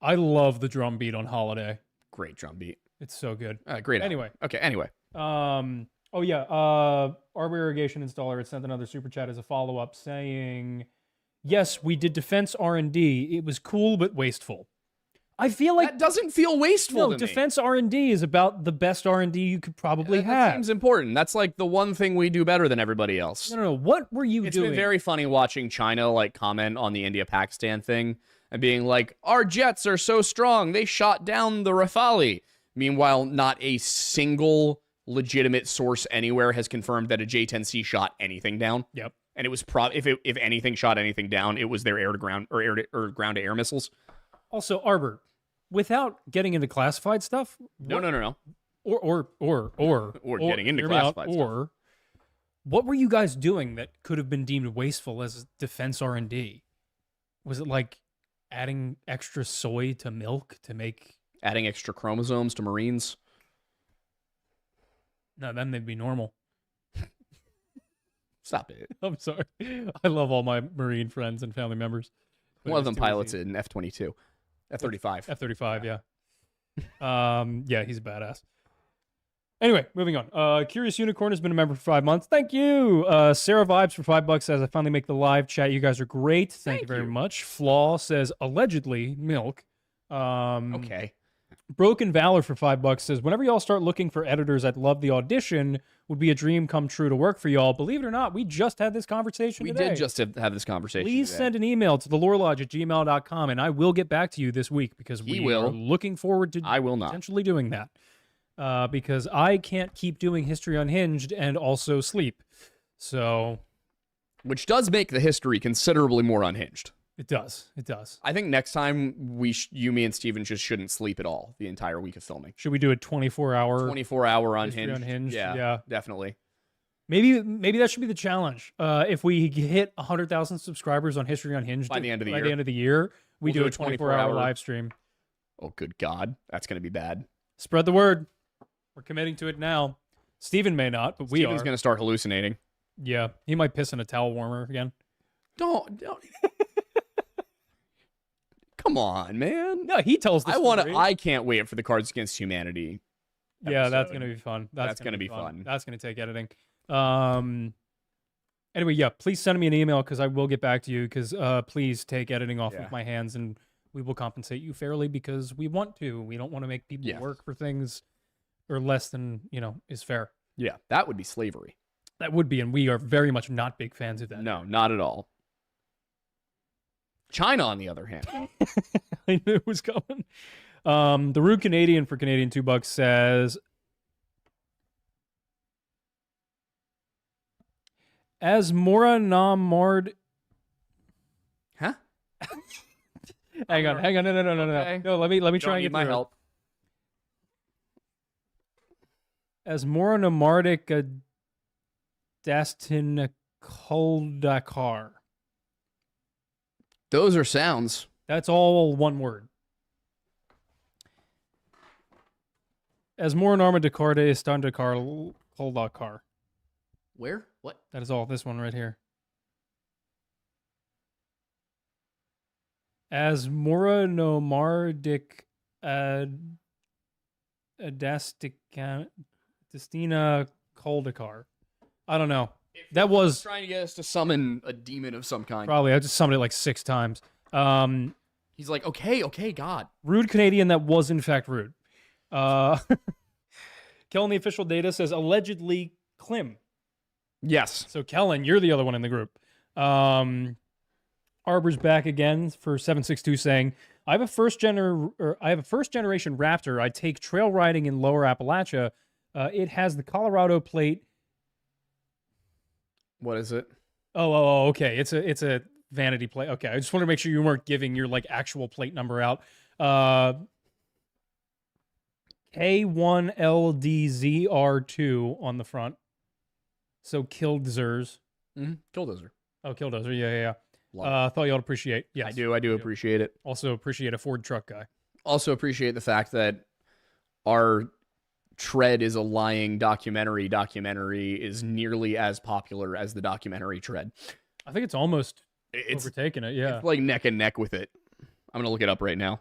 I love the drum beat on Holiday. great drum beat. It's so good. Great. Anyway. Album. Okay. Anyway, Oh yeah. Arbor Irrigation Installer had sent another super chat as a follow up saying, "Yes, we did defense R&D. It was cool but wasteful." I feel like that doesn't feel wasteful. no to me. defense R&D is about the best R&D you could probably That have. seems important. That's like the one thing we do better than everybody else. No. What were you It's doing? been very funny watching China like comment on the India-Pakistan thing and being like, our jets are so strong, they shot down the Rafale. Meanwhile, not a single legitimate source anywhere has confirmed that a J-10C shot anything down. Yep. And it was if anything shot anything down, it was their air to ground or ground to air missiles. Also, Arbor, without getting into classified stuff, No. or getting into hear me out, classified stuff. or what were you guys doing that could have been deemed wasteful as defense R&D? Was it like adding extra soy to milk to make? Adding extra chromosomes to Marines. No, then they'd be normal. Stop it. I'm sorry. I love all my Marine friends and family members. but One it of was them too pilots easy. in F-22. F-35. F-35, yeah. Yeah, he's a badass. Anyway, moving on. Curious Unicorn has been a member for 5 months. Thank you. Sarah Vibes for $5 says, I finally make the live chat. You guys are great. Thank you very much. Flaw says, allegedly, milk. Okay. Broken Valor for $5 says, whenever y'all start looking for editors, I'd love the audition. Would be a dream come true to work for y'all. Believe it or not, we just had this conversation We today. did just have this conversation. Please today. send an email to thelorelodge@gmail.com, and I will get back to you this week because He we will. are looking forward to I will not. potentially doing that. Because I can't keep doing History Unhinged and also sleep. So which does make the history considerably more unhinged. It does. It does. I think next time you, me, and Steven just shouldn't sleep at all the entire week of filming. Should we do a 24-hour 24-hour history unhinged? unhinged? Yeah, definitely. Maybe that should be the challenge. If we hit 100,000 subscribers on History Unhinged By the end of the by year. the end of the year, we We'll do a 24-hour live stream. Oh, good God. That's going to be bad. Spread the word. We're committing to it now. Steven may not, but we Steven's are. going to start hallucinating. Yeah, he might piss in a towel warmer again. Don't. Come on, man. No, he tells the story. I can't wait for the Cards Against Humanity. Yeah, that's episode. gonna be fun. That's gonna be fun. That's gonna take editing. Anyway, yeah, please send me an email because I will get back to you. Because please take editing off Yeah. of my hands, and we will compensate you fairly because we want to. We don't want to make people Yeah. work for things or less than is fair. Yeah, that would be slavery. That would be, and we are very much not big fans of that. No, not at all. China, on the other hand. I knew it was coming. The Rude Canadian for Canadian $2 says, as Mora Namard. Huh? Hang on. Okay. No, let me try Don't and need get my through it. help. As Monomardic Dastinacoldakar. Those are sounds. That's all one word. As Moranarma Decarde Standakar Koldakar. Where? What? That is all. This one right here. As Moranomardic Destina Koldakar. I don't know. That was Trying to get us to summon a demon of some kind. probably, I just summoned it like 6 times. He's like, okay, God. Rude Canadian, that was in fact rude. Kellen, the official data says allegedly Klim. Yes. So Kellen, you're the other one in the group. Arbor's back again for 762 saying, I have a first generation Raptor. I take trail riding in Lower Appalachia. It has the Colorado plate. What is it? Oh, okay. It's a vanity plate. Okay, I just want to make sure you weren't giving your like actual plate number out. K1LDZR2 on the front. So Killdzers. Mm-hmm. Killdozer. Oh, Killdozer. Yeah. Love Thought y'all appreciate. Yes, I do appreciate it. Also appreciate a Ford truck guy. Also appreciate the fact that our Tread is a lying documentary is nearly as popular as the documentary Tread. I think it's almost It's overtaken it. Yeah. It's like neck and neck with it. I'm gonna look it up right now.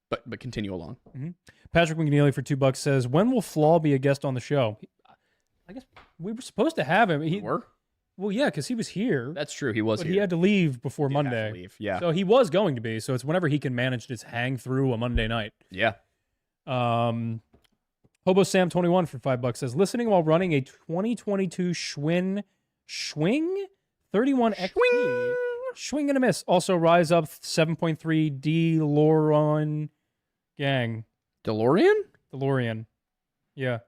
But continue along. Patrick McNeely for $2 says, when will Flaw be a guest on the show? I guess we were supposed to have him. Well, yeah, because he was here. That's true. He was but here. he had to leave before He had to Monday. leave, yeah. So he was going to be. So it's whenever he can manage to just hang through a Monday night. Yeah. Hobo Sam 21 for $5 says, listening while running a 2022 Schwing 31 XP. Swing and a miss. Also, Rise Up 7.3 DeLorean gang. DeLorean. Yeah.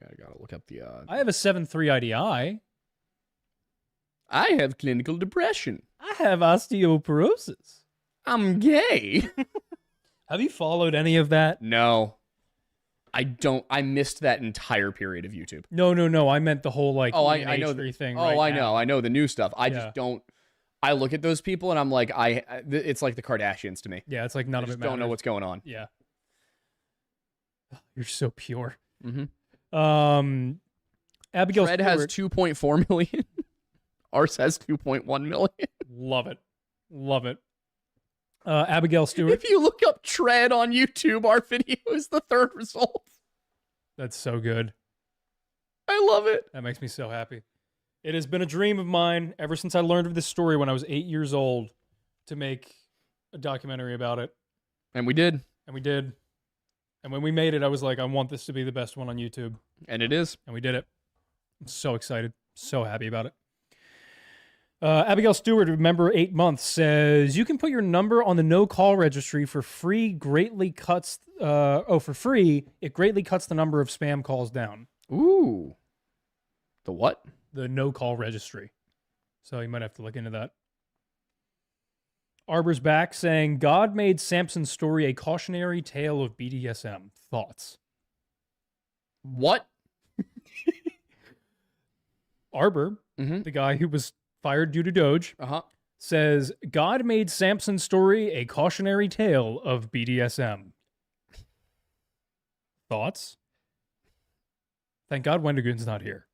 I gotta look up the. I have a 7.3 IDI. I have clinical depression. I have osteoporosis. I'm gay. Have you followed any of that? No. I don't. I missed that entire period of YouTube. No. I meant the whole like I know thing. Oh, right I know. I know the new stuff. I Yeah. just don't. I look at those people and I'm like, it's like the Kardashians to me. Yeah, it's like none I of it just matters. don't know what's going on. Yeah. You're so pure. Mm-hmm. Abigail Fred has Stewart. 2.4 million. Ours has 2.1 million. Love it. Abigail Stewart. If you look up Tread on YouTube, our video is the third result. That's so good. I love it. That makes me so happy. It has been a dream of mine ever since I learned of this story when I was 8 years old to make a documentary about it. And we did. And we did. And when we made it, I was like, I want this to be the best one on YouTube. And it is. And we did it. I'm so excited. So happy about it. Abigail Stewart, member 8 months, says, you can put your number on the no-call registry for free. For free, it greatly cuts the number of spam calls down. Ooh. The what? The no-call registry. So you might have to look into that. Arbor's back saying, God made Samson's story a cautionary tale of BDSM. Thoughts? What? Arbor, Mm-hmm. the guy who was fired due to Doge, Uh-huh. says, God made Samson's story a cautionary tale of BDSM. Thoughts? Thank God Wendigoon's not here.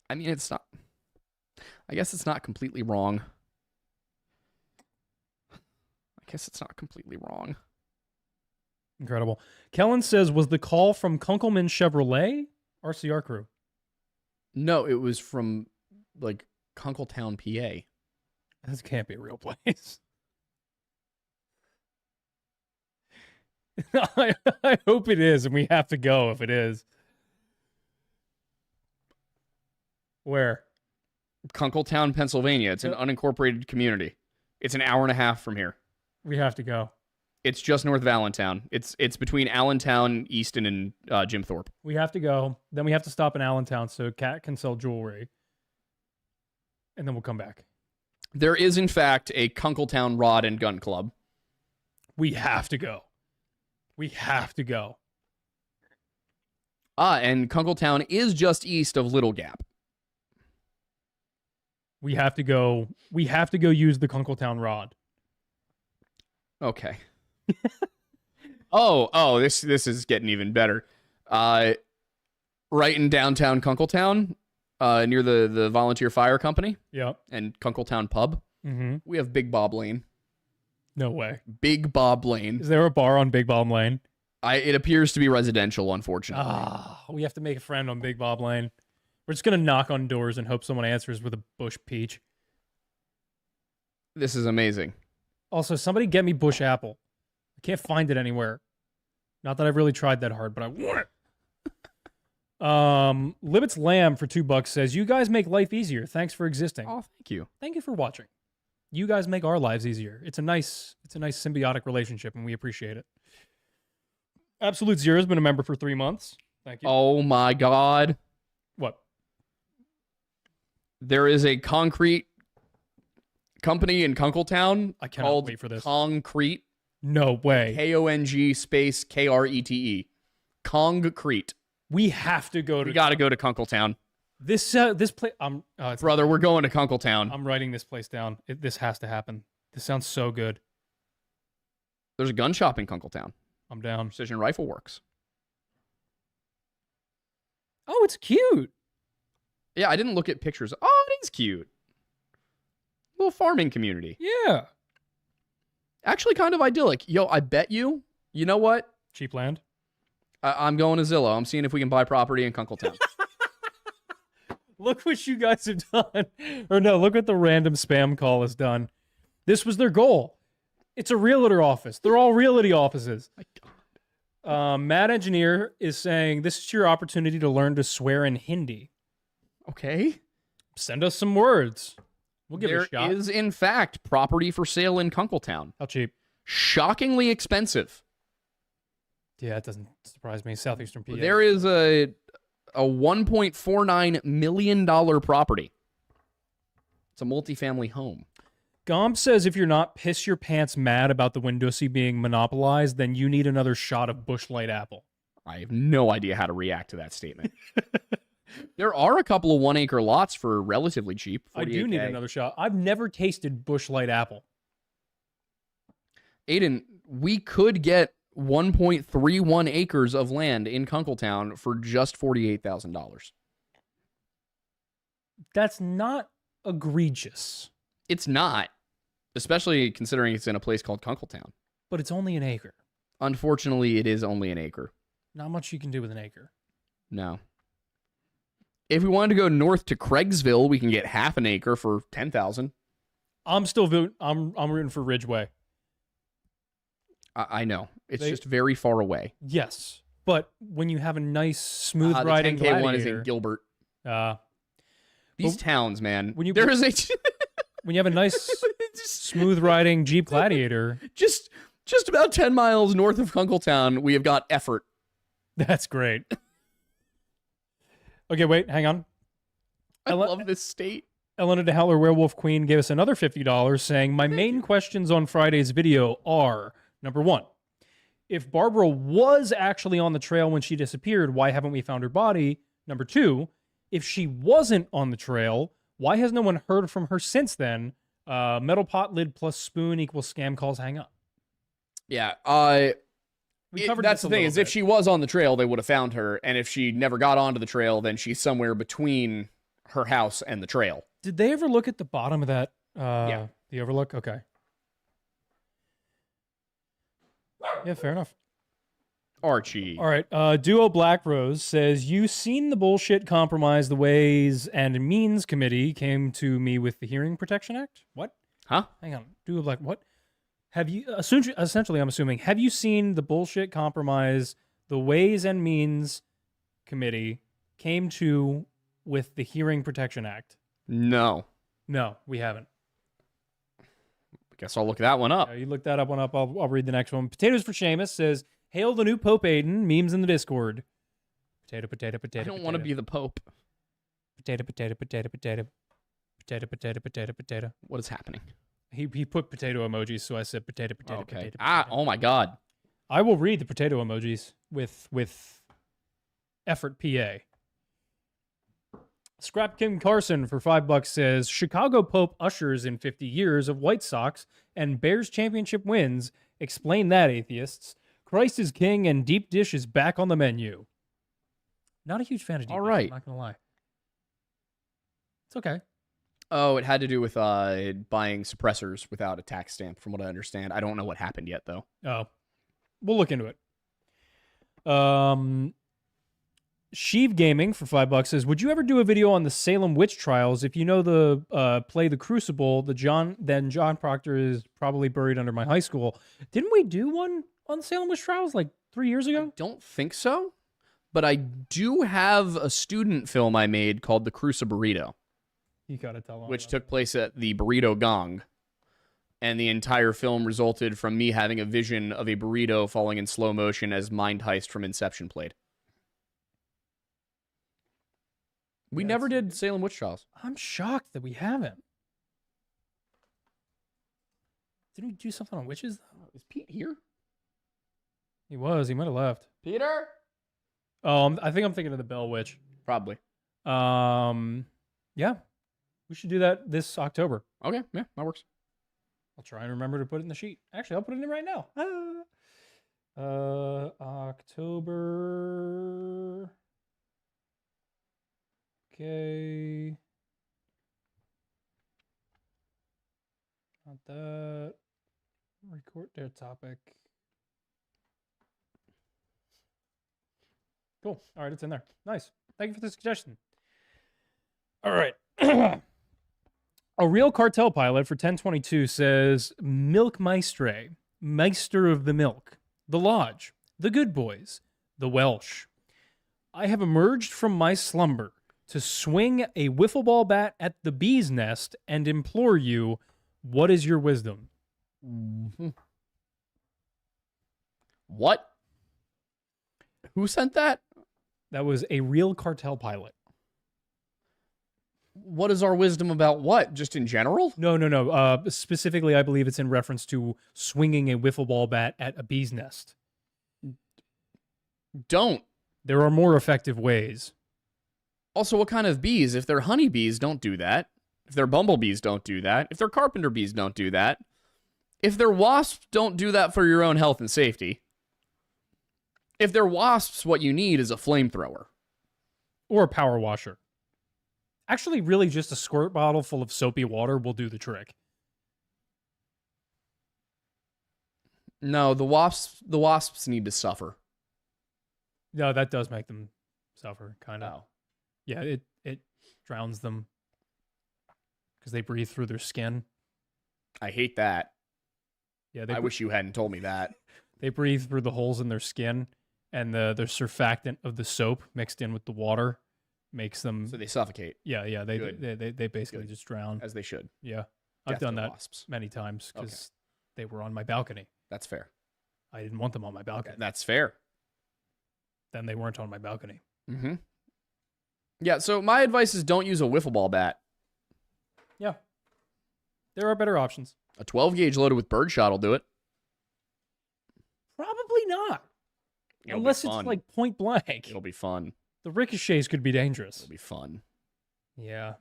I mean, it's not... I guess it's not completely wrong. Incredible. Kellen says, was the call from Kunkelman Chevrolet? RCR crew. No, it was from, like, Kunkletown, PA. This can't be a real place. I hope it is, and we have to go if it is. Where? Kunkletown, Pennsylvania. It's an unincorporated community. It's an hour and a half from here. We have to go. It's just north of Allentown. It's between Allentown, Easton, and Jim Thorpe. We have to go. Then we have to stop in Allentown so Kat can sell jewelry. And then we'll come back. There is, in fact, a Kunkletown Rod and Gun Club. We have to go. We have to go. And Kunkletown is just east of Little Gap. We have to go. We have to go use the Kunkletown Rod. Okay. This is getting even better. Right in downtown Kunkletown, near the Volunteer Fire Company Yep. and Kunkletown Pub, Mm-hmm. we have Big Bob Lane. No way. Big Bob Lane. Is there a bar on Big Bob Lane? It appears to be residential, unfortunately. We have to make a friend on Big Bob Lane. We're just going to knock on doors and hope someone answers with a bush peach. This is amazing. Also, somebody get me bush apple. I can't find it anywhere. Not that I've really tried that hard, but I want it. Libet's Lamb for $2 says, you guys make life easier. Thanks for existing. Oh, thank you. Thank you for watching. You guys make our lives easier. It's a nice symbiotic relationship, and we appreciate it. Absolute Zero has been a member for 3 months. Thank you. Oh my God. What? There is a concrete company in Kunkletown I cannot called wait for this. Concrete. No way. K-O-N-G space K-R-E-T-E. Concrete. We have to go to We got to go to Kunkletown. this place. Brother, we're going to Kunkletown. I'm writing this place down. This has to happen. This sounds so good. There's a gun shop in Kunkletown. I'm down. Precision Rifle Works. Oh, it's cute. Yeah, I didn't look at pictures. Oh, it is cute. Little farming community. Yeah. Actually kind of idyllic. Yo, I bet you know what? Cheap land. I'm going to Zillow. I'm seeing if we can buy property in Kunkletown. Look what you guys have done. Or no, look what the random spam call has done. This was their goal. It's a realtor office. They're all realty offices. Mad Engineer is saying, this is your opportunity to learn to swear in Hindi. Okay. Send us some words. We'll give it a shot. There is, in fact, property for sale in Kunkletown. How cheap? Shockingly expensive. Yeah, it doesn't surprise me. Southeastern PA. There is a $1.49 million property. It's a multifamily home. Gomp says if you're not piss your pants mad about the Windowsy being monopolized, then you need another shot of Busch Light Apple. I have no idea how to react to that statement. There are a couple of 1 acre lots for relatively cheap. I do need 48K. another shot. I've never tasted Busch Light Apple. Aiden, we could get 1.31 acres of land in Kunkletown for just $48,000. That's not egregious, It's not, especially considering it's in a place called Kunkletown. but it's only an acre. Unfortunately, it is only an acre. Not much you can do with an acre. No. If we wanted to go north to Craigsville, we can get half an acre for $10,000. I'm rooting for Ridgeway. I know. It's just very far away. Yes, but when you have a nice smooth riding the 10K one is Gladiator, in Gilbert. uh, These towns, man. when you- there is a when you have a nice smooth riding Jeep Gladiator, just Just about 10 miles north of Kunkletown, we have got Effort. That's great. Okay, wait, hang on. I love this state. Elena de Howler Werewolf Queen gave us another $50 saying, my main questions on Friday's video are, number one, if Barbara was actually on the trail when she disappeared, why haven't we found her body? Number two, if she wasn't on the trail, why has no one heard from her since then? Metal pot lid plus spoon equals scam calls hang up. Yeah, We covered that's this the a thing, little is if bit. she was on the trail, they would have found her. And if she never got onto the trail, then she's somewhere between her house and the trail. Did they ever look at the bottom of that? Yeah. The overlook? Okay. Yeah, fair enough. Archie. All right. Duo Black Rose says, you seen the bullshit compromise the Ways and Means Committee came to me with the Hearing Protection Act? What? Huh? Hang on. Duo Black, what? Have you, essentially, I'm assuming, have you seen the bullshit compromise the Ways and Means Committee came to with the Hearing Protection Act? No. No, we haven't. Guess I'll look that one up. You look that one up. I'll read the next one. Potatoes for Seamus says, hail the new Pope Aiden. Memes in the Discord. Potato, potato, potato. I don't want to be the Pope. Potato, potato, potato, potato. Potato, potato, potato, potato. What is happening? He put potato emojis, so I said potato, potato, Okay. potato. Oh my God. I will read the potato emojis with effort PA. Scrap Kim Carson for $5 says, Chicago Pope ushers in 50 years of White Sox and Bears championship wins. Explain that, atheists. Christ is king and deep dish is back on the menu. Not a huge fan of deep All dish, right. I'm not going to lie. It's okay. Oh, it had to do with buying suppressors without a tax stamp, from what I understand. I don't know what happened yet, though. Oh, we'll look into it. Sheev Gaming for $5 says, would you ever do a video on the Salem witch trials? If you know the play The Crucible, then John Proctor is probably buried under my high school. Didn't we do one on the Salem witch trials like 3 years ago? I don't think so, but I do have a student film I made called The Cruciburrito, You gotta tell him. which took place at the Burrito Gong. And the entire film resulted from me having a vision of a burrito falling in slow motion as Mind Heist from Inception played. We Yeah, never it's- did Salem Witch Trials. I'm shocked that we haven't. Didn't we do something on witches? Is Pete here? He was. He might have left. Peter? Oh, I think I'm thinking of the Bell Witch. Probably. Yeah, we should do that this October. Okay, yeah, that works. I'll try and remember to put it in the sheet. Actually, I'll put it in right now. October. Okay. Not that. Record their topic. Cool. All right, it's in there. Nice. Thank you for the suggestion. All right. A real cartel pilot for 1022 says Milk Maestre, Meister of the Milk, The Lodge, The Good Boys, The Welsh. I have emerged from my slumber to swing a wiffle ball bat at the bee's nest and implore you, what is your wisdom? What? Who sent that? That was a real cartel pilot. What is our wisdom about what? Just in general? No. Specifically, I believe it's in reference to swinging a wiffle ball bat at a bee's nest. Don't. There are more effective ways. Also, what kind of bees? If they're honeybees, don't do that. If they're bumblebees, don't do that. If they're carpenter bees, don't do that. If they're wasps, don't do that for your own health and safety. If they're wasps, what you need is a flamethrower. Or a power washer. Actually, really, just a squirt bottle full of soapy water will do the trick. No, the wasps need to suffer. No, that does make them suffer, kind of. Oh. Yeah, it drowns them because they breathe through their skin. I hate that. Yeah, I wish you hadn't told me that. they breathe through the holes in their skin, and the surfactant of the soap mixed in with the water makes them. So they suffocate, Yeah. They Good. basically Good. just drown. as they should. Yeah, Death I've done to that wasps. many times because they were on my balcony. That's fair. I didn't want them on my balcony. That's fair. Then they weren't on my balcony. Mm-hmm. Yeah, so my advice is don't use a wiffle ball bat. Yeah. There are better options. A 12 gauge loaded with birdshot will do it. Probably not. It'll Unless be it's fun. like point blank. It'll be fun. The ricochets could be dangerous. It'll be fun. Yeah.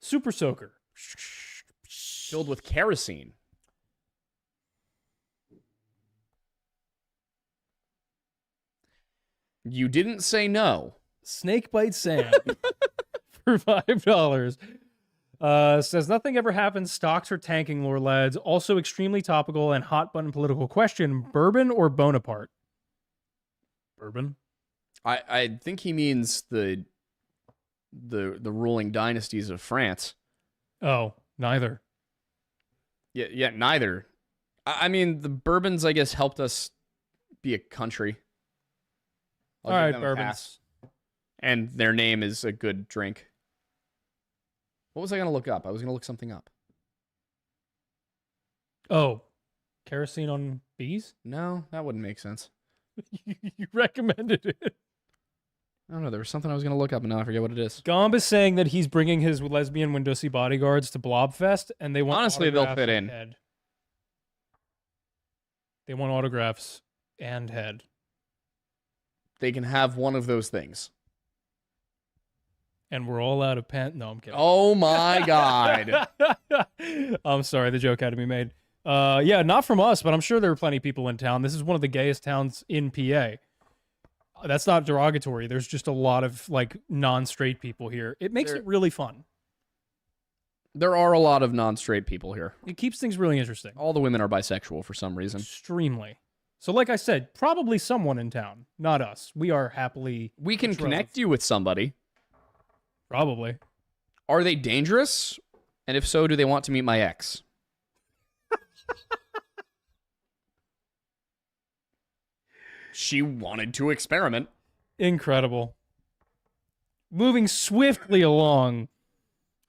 Super Soaker. Filled with kerosene. You didn't say no. Snakebite Sam for $5. Says nothing ever happens. Stocks are tanking, lore lads. Also extremely topical and hot button political question: bourbon or Bonaparte? Bourbon. I think he means the ruling dynasties of France. Oh, neither. Yeah, neither. I mean, the Bourbons, I guess, helped us be a country. I'll All give right, them a bourbons. pass. And their name is a good drink. What was I going to look up? I was going to look something up. Oh, kerosene on bees? No, that wouldn't make sense. You recommended it. I don't know. There was something I was going to look up, and now I forget what it is. Gomb is saying that he's bringing his lesbian Windowsy bodyguards to Blobfest, and they want Honestly, they'll autographs fit and in. head. They want autographs and head. They can have one of those things. And we're all out of pant. No, I'm kidding. Oh my God. I'm sorry, the joke had to be made. Yeah, not from us, but I'm sure there are plenty of people in town. This is one of the gayest towns in PA. That's not derogatory. There's just a lot of like non-straight people here. It makes it really fun. There are a lot of non-straight people here. It keeps things really interesting. All the women are bisexual for some reason. Extremely. So like I said, probably someone in town, not us. We are happily We can betrothed. connect you with somebody. Probably. Are they dangerous? And if so, do they want to meet my ex? She wanted to experiment. Incredible. Moving swiftly along.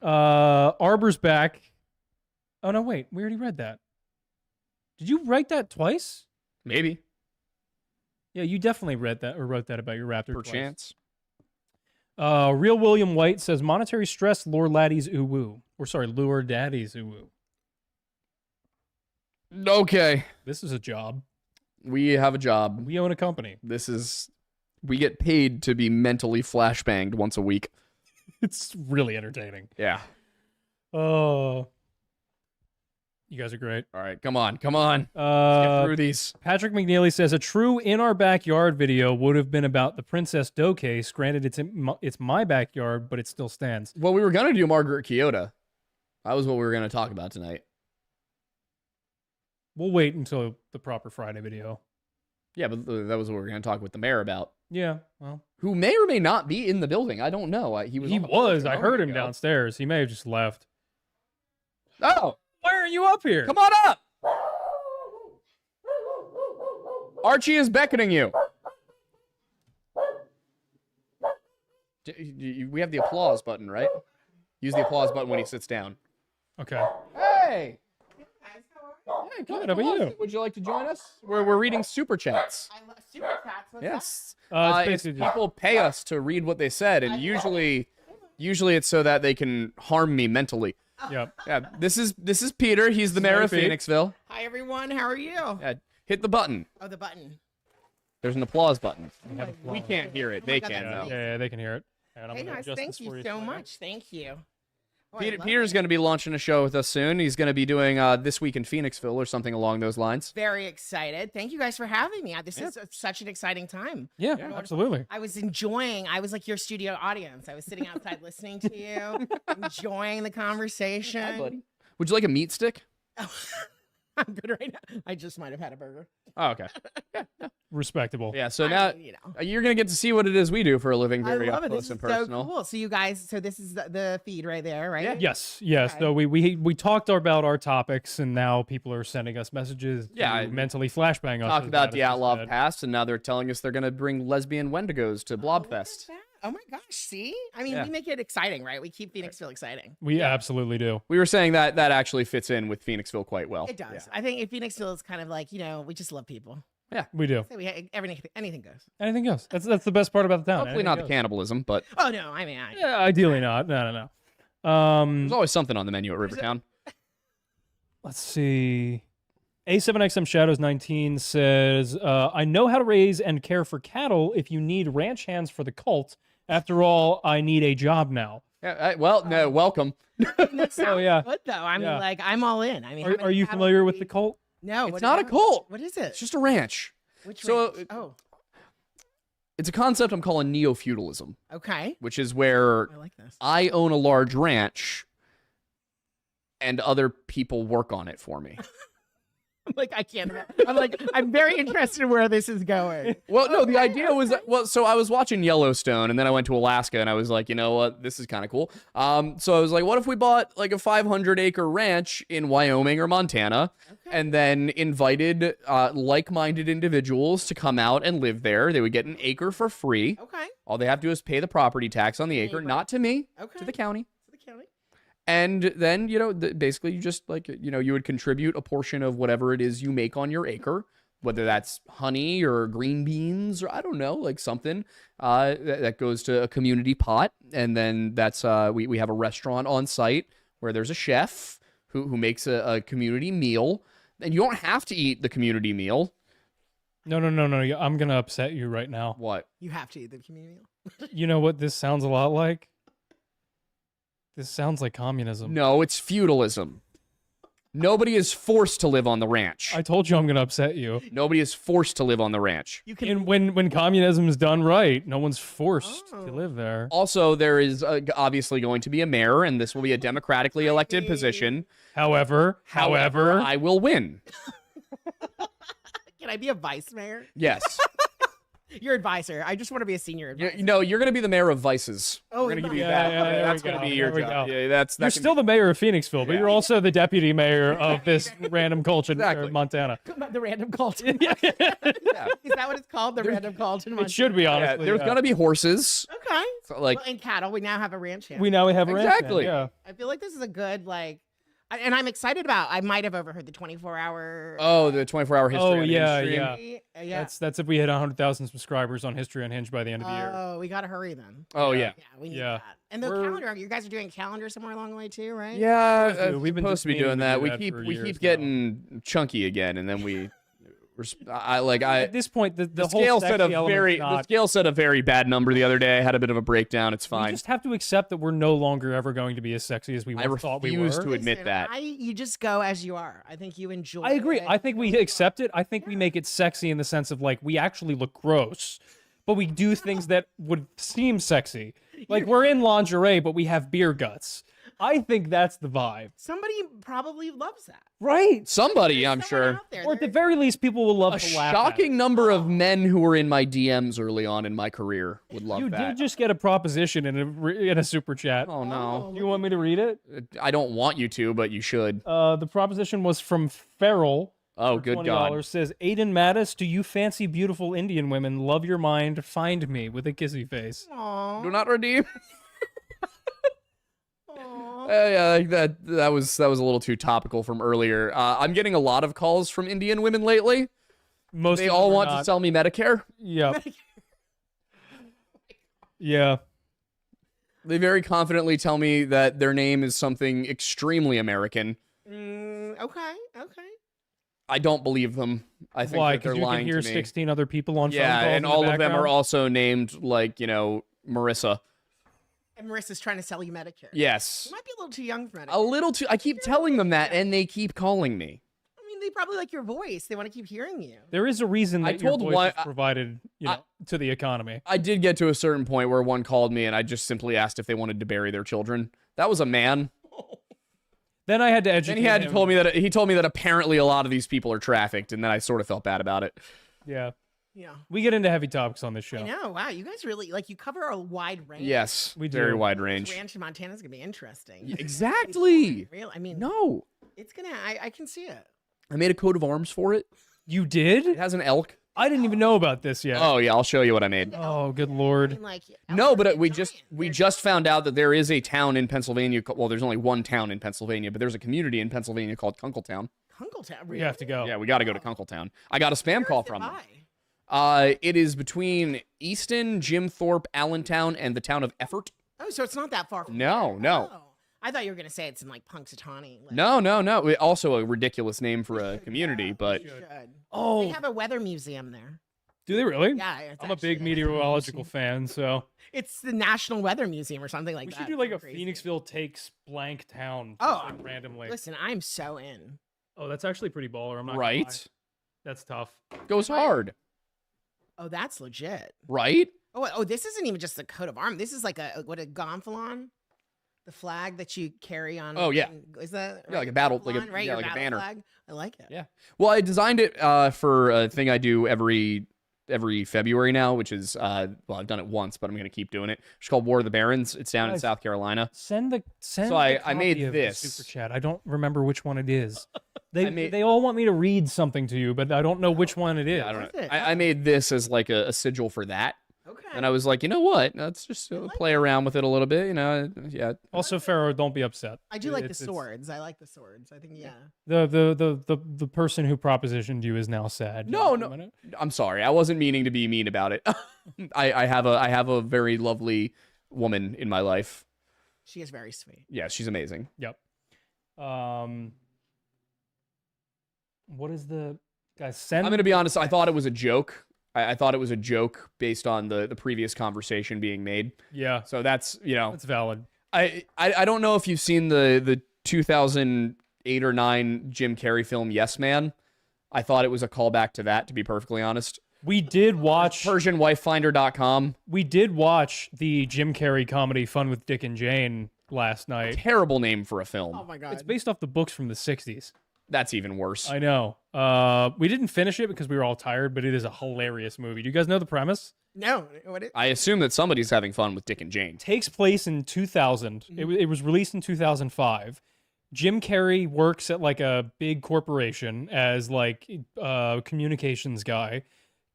Arbor's back. Oh no, wait. We already read that. Did you write that twice? Maybe. Yeah, you definitely read that or wrote that about your Raptor twice. Perchance. Real William White says monetary stress lure laddies ooh woo. Or sorry, lure daddies ooh woo. Okay. This is a job. We have a job. We own a company. We get paid to be mentally flashbanged once a week. It's really entertaining. Yeah. Oh. You guys are great. All right, come on. Let's get through these. Patrick McNeely says a true in our backyard video would have been about the Princess Dough case. Granted, it's my backyard, but it still stands. Well, we were going to do Margaret Kyoto. That was what we were going to talk about tonight. We'll wait until the proper Friday video. Yeah, but that was what we were going to talk with the mayor about. Yeah, well, Who may or may not be in the building. I don't know. He was. he on the was. porch a I heard moment him ago. downstairs. He may have just left. Oh, Why are you up here? come on up. Archie is beckoning you. We have the applause button, right? Use the applause button when he sits down. Okay. Hey. Hey, Good, how about you? Would you like to join us? We're reading super chats. I love super chats. What's Yes. It's It's basically just- people pay us to read what they said, and usually it's so that they can harm me mentally. Yep. Yeah, this is Peter. He's the mayor of Pete. Phoenixville. Hi everyone, how are you? Yeah, hit the button. Oh, the button. There's an applause button. have a We applause. can't hear it. Oh my They God, can that's though. Yeah, they can hear it. And I'm Hey gonna guys, adjust thank this for you you so later. much. Thank you. Oh, I Peter, love Peter's it. going to be launching a show with us soon. He's going to be doing This Week in Phoenixville or something along those lines. Very excited. Thank you guys for having me. This is such an exciting time. Yeah, absolutely. I was like your studio audience. I was sitting outside listening to you, enjoying the conversation. Hi, buddy. Would you like a meat stick? I'm good right now. I just might have had a burger. Oh, okay. Respectable. Yeah, so now You know. you're going to get to see what it is we do for a living, I very love up it. close This is and so personal. cool. So you guys, this is the feed right there, right? Yeah. Yes. Okay. So we talked about our topics, and now people are sending us messages. Yeah, to I mentally flashbang us. Talked as about Madison the Outlaw said. Past, and now they're telling us they're going to bring lesbian Wendigos to Blobfest. Look at Oh my gosh, see? I mean, Yeah. we make it exciting, right? We keep Phoenixville exciting. We absolutely do. We were saying that actually fits in with Phoenixville quite well. It does. I think Phoenixville is kind of like, we just love people. We do. So anything goes. Anything goes. That's the best part about the town. Hopefully not the cannibalism, but Oh no, I mean, Yeah, ideally not. No. there's always something on the menu at Rivertown. Let's see. A7XM Shadows 19 says, I know how to raise and care for cattle if you need ranch hands for the cult. After all, I need a job now. Yeah, no, welcome. that sounds yeah. good though. I mean, Yeah. like I'm all in. I mean, how Are many you cattle familiar do with we- the cult? No, It's not a cult. What is it? It's just a ranch. Which so- ranch? Oh, It's a concept I'm calling neo-feudalism, okay. which is where I like this. I own a large ranch and other people work on it for me. I'm like, I can't. I'm like, I'm very interested in where this is going. Well, no, the idea was that, so I was watching Yellowstone and then I went to Alaska and I was like, you know what, this is kind of cool. So I was like, what if we bought like a 500-acre ranch in Wyoming or Montana and then invited like-minded individuals to come out and live there? They would get an acre for free. Okay. All they have to do is pay the property tax on the acre, Neighbor. not to me, Okay. to the county. To the county. And then, basically you just like, you would contribute a portion of whatever it is you make on your acre, whether that's honey or green beans or I don't know, like something that goes to a community pot. And then that's, we have a restaurant on site where there's a chef who makes a community meal. And you don't have to eat the community meal. No. I'm going to upset you right now. What? You have to eat the community meal. You know what this sounds a lot like? This sounds like communism. No, it's feudalism. Nobody is forced to live on the ranch. I told you I'm going to upset you. Nobody is forced to live on the ranch. You can. And when communism is done right, no one's forced Oh. to live there. Also, there is obviously going to be a mayor, and this will be a democratically elected position. However, I will win. Can I be a vice mayor? Yes. Your advisor. I just want to be a senior advisor. You're going to be the mayor of Vices. Oh, We're going to give you yeah, that. yeah, there That's we going to go. be your There we job. go. Yeah, that You're can still the mayor of Phoenixville, but Yeah. you're also the deputy mayor of this random culture, Exactly. Montana. The random Colton. Yeah. Is that what it's called? The random Colton. It should be, Yeah, honestly. there's yeah. going to be horses. Okay. So, like, Well, and cattle. We now have a ranch hand. We now have a ranch hand, Exactly. yeah. I feel like this is a good and I'm excited about. I might have overheard the 24-hour. oh, the 24-hour history. Oh, on yeah, Hinge stream. yeah. Yeah. That's if we hit 100,000 subscribers on History Unhinged by the end of the year. Oh, we gotta hurry then. Oh, yeah. Yeah, we need Yeah. that. And the We're- calendar. You guys are doing a calendar somewhere along the way too, right? Yeah, We've been supposed to be meaning doing to that. do We that keep for we years keep now. getting chunky again, and then At this point, the the whole scale said a sexy element's very not, the scale said a very bad number the other day. I had a bit of a breakdown. It's we fine. just have to accept that we're no longer ever going to be as sexy as we I once thought we were. refuse to admit Listen, that. you just go as you are. I think you enjoy. I agree. it. I think we accept it. I think we make it sexy in the sense of like we actually look gross, but we do things that would seem sexy. Like we're in lingerie, but we have beer guts. I think that's the vibe, Somebody probably loves that. right? Somebody, I'm Someone sure. out there, Or at the there- very least, people will love A to laugh. shocking number of men who were in my DMs early on in my career would love You that. did just get a proposition in a super chat. Oh no, Do you want me to read it? I don't want you to, but you should. The proposition was from Farrell. Oh, for good $20. God. Says Aiden Mattis, do you fancy beautiful Indian women? Love your mind. Find me with a kissy face. Aw, Do not redeem. aw. Yeah, that was a little too topical from earlier. I'm getting a lot of calls from Indian women lately. Most They of all them are want to not. sell me Medicare. Yeah. Yeah. They very confidently tell me that their name is something extremely American. Okay. I don't believe them. I think Why? that they're Because you can lying hear to me. 16 other people on phone Yeah, calls and in the all of them are background? also named like, Marissa. And Marissa's trying to sell you Medicare. Yes. You might be a little too young for Medicare. A little too. I keep telling them that, and they keep calling me. I mean, they probably like your voice. They want to keep hearing you. There is a reason I that your told voice one- is provided, to the economy. I did get to a certain point where one called me, and I just simply asked if they wanted to bury their children. That was a man. Then I had to educate And he had him. told me that apparently a lot of these people are trafficked, and then I sort of felt bad about it. Yeah. Yeah. We get into heavy topics on this show. I know. Wow. You guys really you cover a wide range. Yes, We very do. wide This range. ranch in Montana is gonna be interesting. Exactly. Real. I mean, No, it's gonna. I can see it. I made a coat of arms for it. You did? It has an elk. I didn't even know about this yet. Oh yeah, I'll show you what I made. Oh, good I lord. mean, like, No, but elephants we are just giant. we They're just found out that there is a town in Pennsylvania. Well, there's only one town in Pennsylvania, but there's a community in Pennsylvania called Kunkletown. Kunkletown. We have to go. Yeah, we got to go to Kunkletown. I got a spam Where call is it from them. by? It is between Easton, Jim Thorpe, Allentown, and the town of Effort. Oh, so it's not that far from No, there. no. Oh. I thought you were gonna say it's in like Punxsutawney. Like, No. Also a ridiculous name for a community, but you should. They Oh, have a weather museum there. do they really? Yeah, it's I'm a actually big a- meteorological fan, so It's the National Weather Museum or something like we that. should do like a Crazy. Phoenixville takes blank town. Oh, just, like, randomly. Listen, I'm so in. Oh, that's actually pretty baller. I'm not gonna lie. right? That's tough. Goes hard, Oh, that's legit. right? Oh, this isn't even just a coat of arms. This is like a gonfalon, the flag that you carry on. Oh, yeah. Is that Yeah, like a battle- like a- gonfalon, right? yeah, Your like a battle banner. Flag? I like it. Yeah. Well, I designed it for a thing I do every February now, which is well, I've done it once, but I'm gonna keep doing it. It's called War of the Barons. It's down in Guys, South Carolina. Send. So the I made copy of the this. super chat. I don't remember which one it is. They made- they all want me to read something to you, but I don't know which one it is. I don't What's know. it? I made this as like a sigil for that, Okay. and I was like, you know what? Let's just play around with it a little bit. You know, yeah. Also, Pharaoh, don't be upset. I do like the It's- swords. I like the swords. I think yeah. The person who propositioned you is now sad. No, You no. know? I'm sorry. I wasn't meaning to be mean about it. I have a very lovely woman in my life. She is very sweet. Yeah, she's amazing. Yep. What is the guys send? I'm gonna be honest. I thought it was a joke. I thought it was a joke based on the previous conversation being made. Yeah, So that's that's valid. I don't know if you've seen the 2008 or 9 Jim Carrey film Yes Man. I thought it was a callback to that, to be perfectly honest. We did watch. PersianWifeFinder.com. We did watch the Jim Carrey comedy Fun with Dick and Jane last night. Terrible name for a film. Oh my god. It's based off the books from the 60s. That's even worse. I know. We didn't finish it because we were all tired, but it is a hilarious movie. Do you guys know the premise? No. What it? I assume that somebody's having fun with Dick and Jane. Takes place in 2000. It was released in 2005. Jim Carrey works at like a big corporation as like communications guy.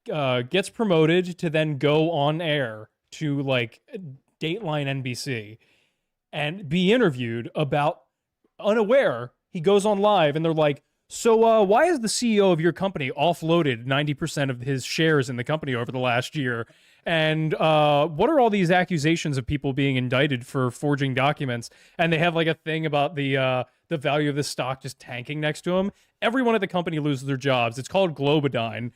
Gets promoted to then go on air to like Dateline NBC and be interviewed about unaware. He goes on live and they're like, so why has the CEO of your company offloaded 90% of his shares in the company over the last year? And what are all these accusations of people being indicted for forging documents? And they have like a thing about the value of the stock just tanking next to him. Everyone at the company loses their jobs. It's called Globodyne.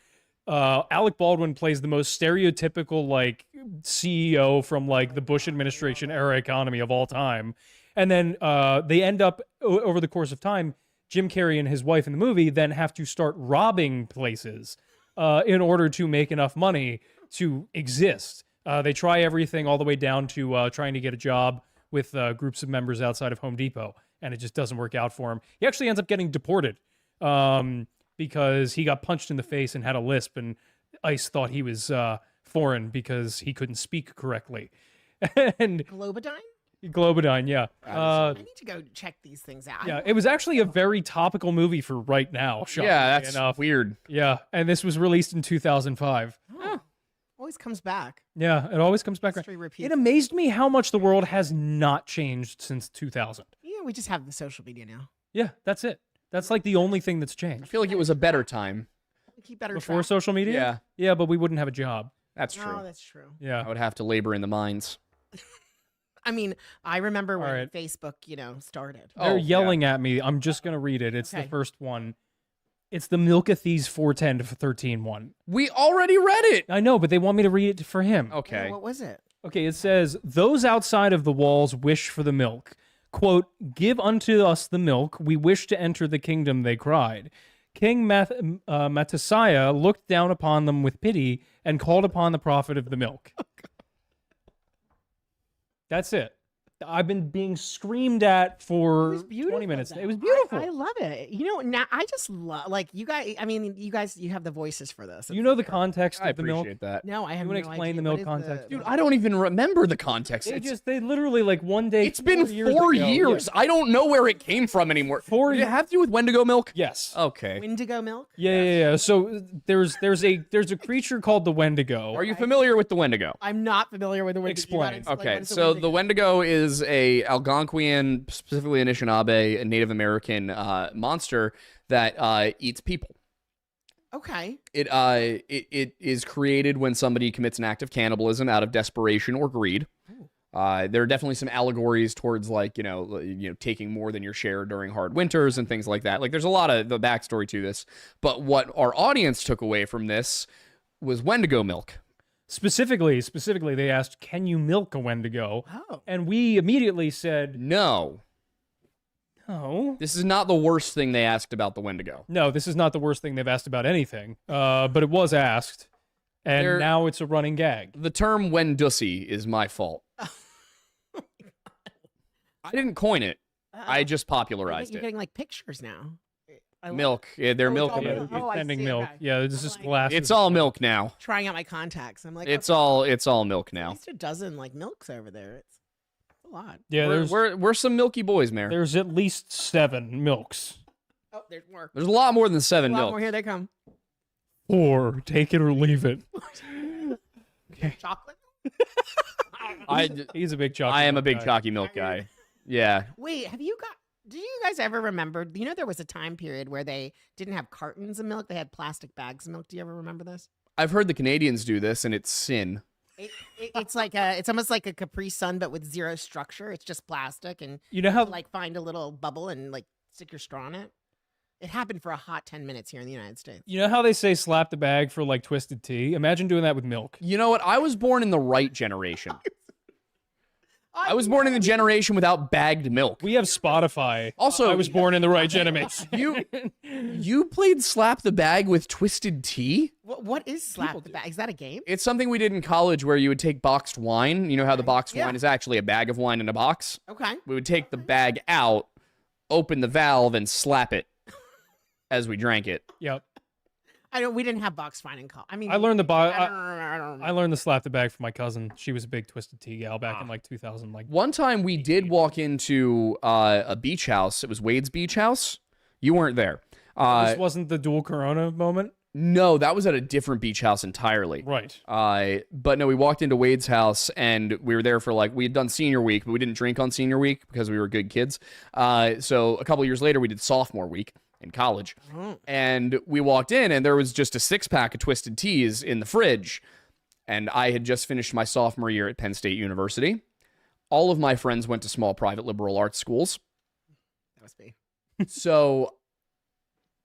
Alec Baldwin plays the most stereotypical like CEO from like the Bush administration era economy of all time. And then they end up over the course of time, Jim Carrey and his wife in the movie then have to start robbing places in order to make enough money to exist. They try everything all the way down to trying to get a job with groups of members outside of Home Depot, and it just doesn't work out for him. He actually ends up getting deported because he got punched in the face and had a lisp, and ICE thought he was foreign because he couldn't speak correctly. And Globodyne? Globodyne, yeah. I need to go check these things out. Yeah, it was actually a very topical movie for right now. Yeah, that's enough. weird. Yeah, and this was released in 2005. Oh, always comes back. Yeah, it always comes back. History repeats. It amazed me how much the world has not changed since 2000. Yeah, we just have the social media now. Yeah, that's it. That's like the only thing that's I changed. feel like it was a better time. We keep better Before track. social media? Yeah, Yeah, but we wouldn't have a job. that's true. Oh, that's true. Yeah. I would have to labor in the mines. I mean, I remember when right. Facebook, started. Oh, They're yeah. yelling at me. I'm just going to read it. It's the Okay. first one. It's the Milkathese 410 to 13 one. We already read it. I know, but they want me to read it for him. Okay. What was it? Okay, it says, those outside of the walls wish for the milk. Quote, give unto us the milk. We wish to enter the kingdom, they cried. King Matasiah looked down upon them with pity and called upon the prophet of the milk. That's it. I've been being screamed at It for was beautiful, 20 minutes. though. It was beautiful. I love it. You know, now I just love like you guys. I mean, you guys, you have the voices for this. You know the context I of the milk? appreciate that. No, I have wanna no explain idea. the milk What is context? Dude, I don't even remember the context. They literally like one day. It's been 4 ago- years. I don't know where it came from anymore. 4 Did it have to do with Wendigo milk? Yes. Okay. Wendigo milk. Yeah. So there's a creature called the Wendigo. Are you familiar with the Wendigo? I'm not familiar with the Wendigo. You gotta Explain. explain Okay, what is so the Wendigo is a Algonquian, specifically Anishinaabe, a Native American monster that eats people. Okay. It is created when somebody commits an act of cannibalism out of desperation or greed. There are definitely some allegories towards like taking more than your share during hard winters and things like that. Like there's a lot of the backstory to this, but what our audience took away from this was Wendigo milk. Specifically, they asked, "Can you milk a Wendigo?" Oh. And we immediately said, No, "No, this is not the worst thing they asked about the Wendigo. no, this is not the worst thing they've asked about anything." But it was asked, and There- now it's a running gag. The term Wendussy is my fault. I didn't coin it. I just popularized You're it. getting like pictures now. I love Milk. Yeah, they're Oh, it's milk. all Yeah, milk. you're Oh, I sending see, milk. okay. Yeah, this is Like- glasses. It's all milk now. trying out my contacts. I'm like, It's okay, all milk at now. least a dozen like milks over there. It's a lot. Yeah, We're some milky boys, Mayor. there's at least 7 milks. Oh, there's more. There's a lot more than A 7 lot milk. more. Here they come. Or take it or leave it. Chocolate. He's a big chocolate. I am a milk big guy. chalky milk guy. Yeah. Wait, have you got? Did you guys ever remember? You know, there was a time period where they didn't have cartons of milk; they had plastic bags of milk. Do you ever remember this? I've heard the Canadians do this, and it's sin. It's like it's almost like a Capri Sun, but with zero structure. It's just plastic, and You know how like find a little bubble and like stick your straw in it. It happened for a hot 10 minutes here in the United States. they say slap the bag for like twisted tea? Imagine doing that with milk. You know what? I was born in the right generation. I was born in the generation without bagged milk. We have Spotify. Also, I was born in the right generation. You played slap the bag with twisted tea? What is slap the bag? Is that a game? It's something we did in college where you would take boxed wine. You know how the boxed Yeah. wine is actually a bag of wine in a box? Okay. We would take the bag out, open the valve, and slap it as we drank it. Yep. We didn't have box fine in college. I mean, I learned the I don't know. I learned the slap the bag from my cousin. She was a big twisted tea gal back in like 2000. Like One time we did walk into a beach house. It was Wade's beach house. You weren't there. this wasn't the dual Corona moment, No, that was at a different beach house entirely. right? But no, we walked into Wade's house and we were there for like, we had done senior week, but we didn't drink on senior week because we were good kids. So a couple years later, we did sophomore week in college. And we walked in and there was just a 6-pack of Twisted Teas in the fridge. And I had just finished my sophomore year at Penn State University. All of my friends went to small private liberal arts schools. That must be. So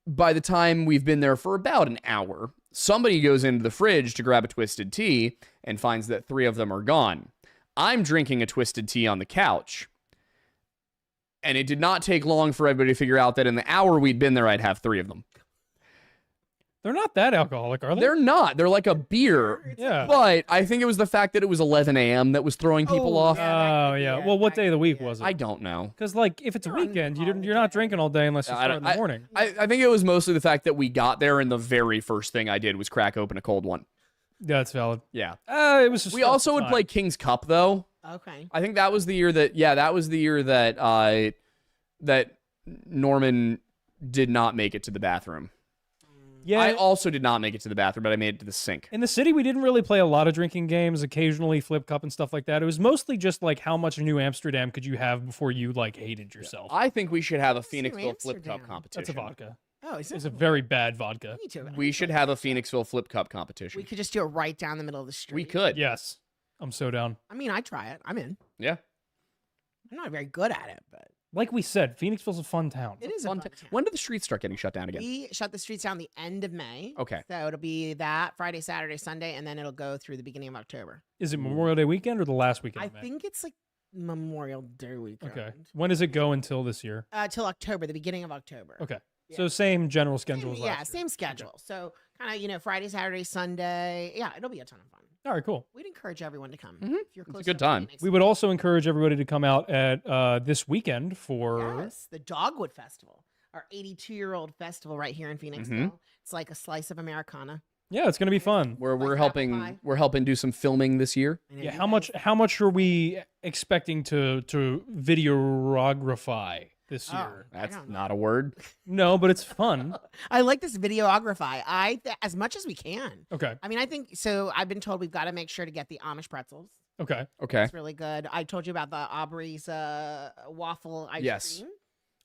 by the time we've been there for about an hour, somebody goes into the fridge to grab a Twisted Tea and finds that 3 of them are gone. I'm drinking a Twisted Tea on the couch. And it did not take long for everybody to figure out that in the hour we'd been there, I'd have 3 of them. They're not that alcoholic, are they? They're not. They're like a beer. Yeah. But I think it was the fact that it was 11 a.m. that was throwing people off. yeah, that Oh could be yeah. it. Well, what That day of the could be week it. was I it? don't know. Because like if it's a You're on weekend, you're holiday. not drinking all day unless you I start don't- in the morning. I think it was mostly the fact that we got there and the very first thing I did was crack open a cold one. Yeah, that's valid. Yeah. It was. Just We also would play King's Cup, though. Okay. I think that was the year that that Norman did not make it to the bathroom. Yeah. I also did not make it to the bathroom, but I made it to the sink. In the city, we didn't really play a lot of drinking games. Occasionally, flip cup and stuff like that. It was mostly just like how much New Amsterdam could you have before you like hated yourself. I think we should have a New Phoenixville Flip Cup Amsterdam? competition. That's a vodka. Oh, is It's it? a very bad vodka. Me too. We should have a Phoenixville Flip Cup competition. We could just do it right down the middle of the street. We could. Yes, I'm so down. I mean, I'd try it. I'm in. Yeah. I'm not very good at it, but Like we said, Phoenixville's a fun town. it is a Fun fun t- town. When do the streets start getting shut down again? We shut the streets down the end of May. Okay. So it'll be that Friday, Saturday, Sunday, and then it'll go through the beginning of October. Is it Memorial Day weekend or the last weekend? I of May? think it's like Memorial Day weekend. Okay. When does it go until this year? Till October, the beginning of October. Okay. Yeah. So same general schedule as Yeah, last year. same schedule. So kind of, Friday, Saturday, Sunday. Yeah, it'll be a ton of fun. All right, cool. We'd encourage everyone to come. Mhm. If you're It's a close good enough to time. Phoenix. We would also encourage everybody to come out at this weekend for Yes, the Dogwood Festival, our 82-year-old festival right here in Phoenixville. Mm-hmm. It's like a slice of Americana. yeah, it's gonna be fun. Where Like we're apple pie. helping do some filming this year. I know Yeah, you how much are we expecting to videography this Oh. year? I That's don't know. not a word. No, but it's fun. I like this videography. As much as we can. Okay, I mean, I think so. I've been told we've got to make sure to get the Amish pretzels. okay. Okay. It's really good. I told you about the Aubrey's waffle ice Yes. cream.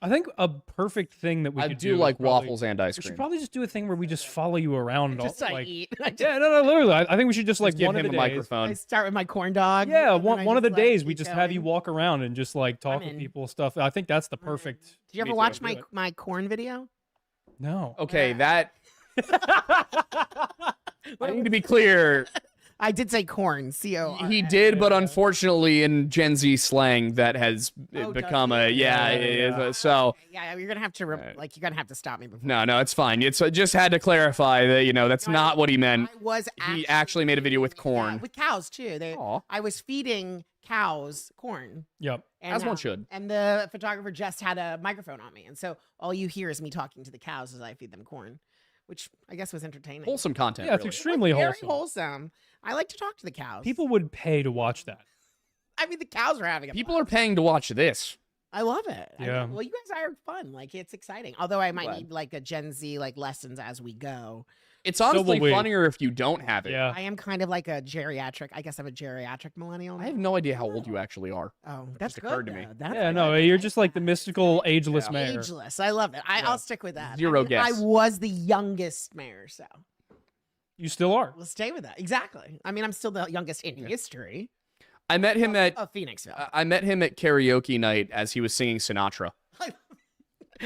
I think a perfect thing that we I could do is like probably- waffles and ice We should cream. probably just do a thing where we just follow you around. Just all, I like, eat. yeah, no, literally. I think we should just like Give one of him the a days. microphone. I start with my corn dog. Yeah, and then I one of the just let days it we keep just have you going. walk around and just like talk I'm with in. people stuff. I think that's the I'm in. perfect. Did you Me ever too. watch Do my it. my corn video? No. Okay, Yeah. that I need to be clear. I did say corn. C-O-R-N. He did, but Yeah. unfortunately, in Gen Z slang, that has Oh, become does a it? yeah. Yeah, it is, yeah. so Yeah, you're gonna have to Right. you're gonna have to stop me before. no, it's fine. It's I just had to clarify that that's No, not what he meant. I was. He actually made a video with corn. with cows too. Aw. I was feeding cows corn. Yep. And, As one should. And the photographer just had a microphone on me, and so all you hear is me talking to the cows as I feed them corn, which I guess was entertaining. Wholesome content. Yeah, it's really. extremely Very wholesome. wholesome. I like to talk to the cows. People would pay to watch that. I mean, the cows are having a People blast. are paying to watch this. I love it. I mean, Yeah. well, you guys are fun. Like it's exciting. Although I might Glad. need like a Gen Z like lessons as we go. It's So will honestly we. funnier if you don't have it. Yeah. I am kind of like a geriatric. I guess I'm a geriatric millennial. I have no idea how old you actually are. Oh, that's just occurred good, to me. though. That's Yeah, good. no, you're just like the mystical ageless Yeah. mayor. Ageless. I love it. Yeah. I'll stick with that. Zero I guess. was the youngest mayor, so You still are. we'll stay with that. Exactly. I mean, I'm still the youngest in history I met him at of Phoenixville. I met him at karaoke night as he was singing Sinatra.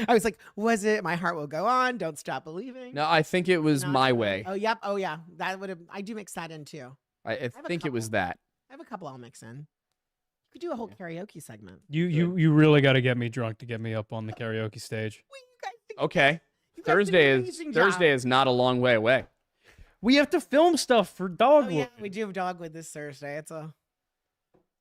I was like, was it "My Heart Will Go On"? Don't stop believing. No, I think it was Not My really. Way. Oh, yep. Oh, yeah. That would have. I do mix that in too. I have a think it was couple. that. I have a couple I'll mix in. You could do a whole karaoke segment. You really got to get me drunk to get me up on the karaoke stage. Wait, you guys think Okay. you guys did an amazing job. Thursday is not a long way away. We have to film stuff for Oh Dogwood. yeah, we do have Dogwood this Thursday. It's a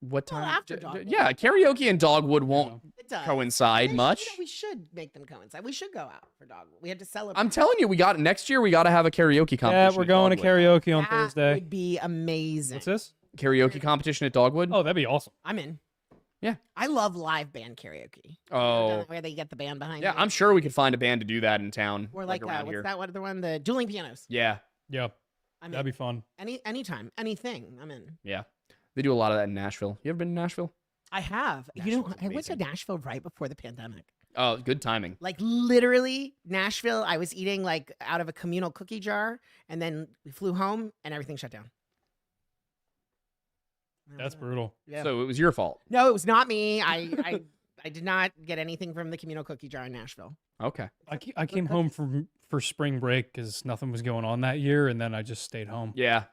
What Well, time? after Dogwood. Yeah, karaoke and Dogwood won't it does. coincide You much. know, we should make them coincide. We should go out for Dogwood. We had to celebrate. I'm telling you, next year we got to have a karaoke competition. Yeah, we're at going to Dogwood. karaoke on That Thursday. would be amazing. What's this? Karaoke competition at Dogwood. Oh, that'd be awesome. I'm in. Yeah. I love live band karaoke. Oh. Where they get the band behind Yeah, you. I'm sure we could find a band to do that in town. Or like around what's here. that other one? The dueling pianos. Yeah, Yeah, I'm that'd in. be fun. Anytime, anything. I'm in. yeah. They do a lot of that in Nashville. You ever been to Nashville? I have. You know, Nashville's I went to amazing. Nashville right before the pandemic. Oh, good timing. Like literally, Nashville. I was eating like out of a communal cookie jar, and then we flew home, and everything shut down. That That's was it. brutal. Yeah. So it was your fault. No, it was not me. I did not get anything from the communal cookie jar in Nashville. Okay. I came home for spring break because nothing was going on that year, and then I just stayed home. Yeah.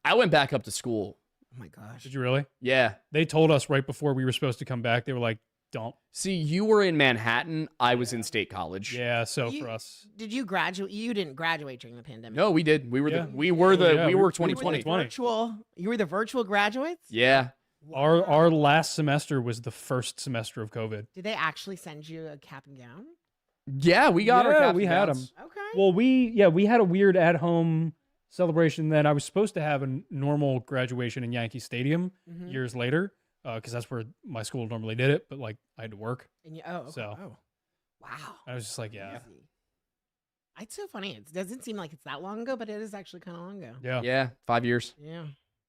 I went back up to school. Oh my gosh. Did you really? Yeah. They told us right before we were supposed to come back. They were like, "Don't." See, you were in Manhattan. I was in State College. Yeah. So You- for us, Did you graduate? You didn't graduate during the pandemic. No, we did. We were Yeah. the we were the Yeah, we we were were 2020. 2020. Virtual. You were the virtual graduates. Yeah. our last semester was the first semester of COVID. Did they actually send you a cap and gown? Yeah, we got our Yeah, cap we and had gowns. Okay. Well, we had a weird at home celebration. Then I was supposed to have a normal graduation in Yankee Stadium Mhm. years later because that's where my school normally did it. But like I had to work. And you, oh, okay. So- Oh. Wow. I was just like, yeah, Crazy. It's so funny. It doesn't seem like it's that long ago, but it is actually kind of long ago. yeah, Yeah, 5 years. Yeah.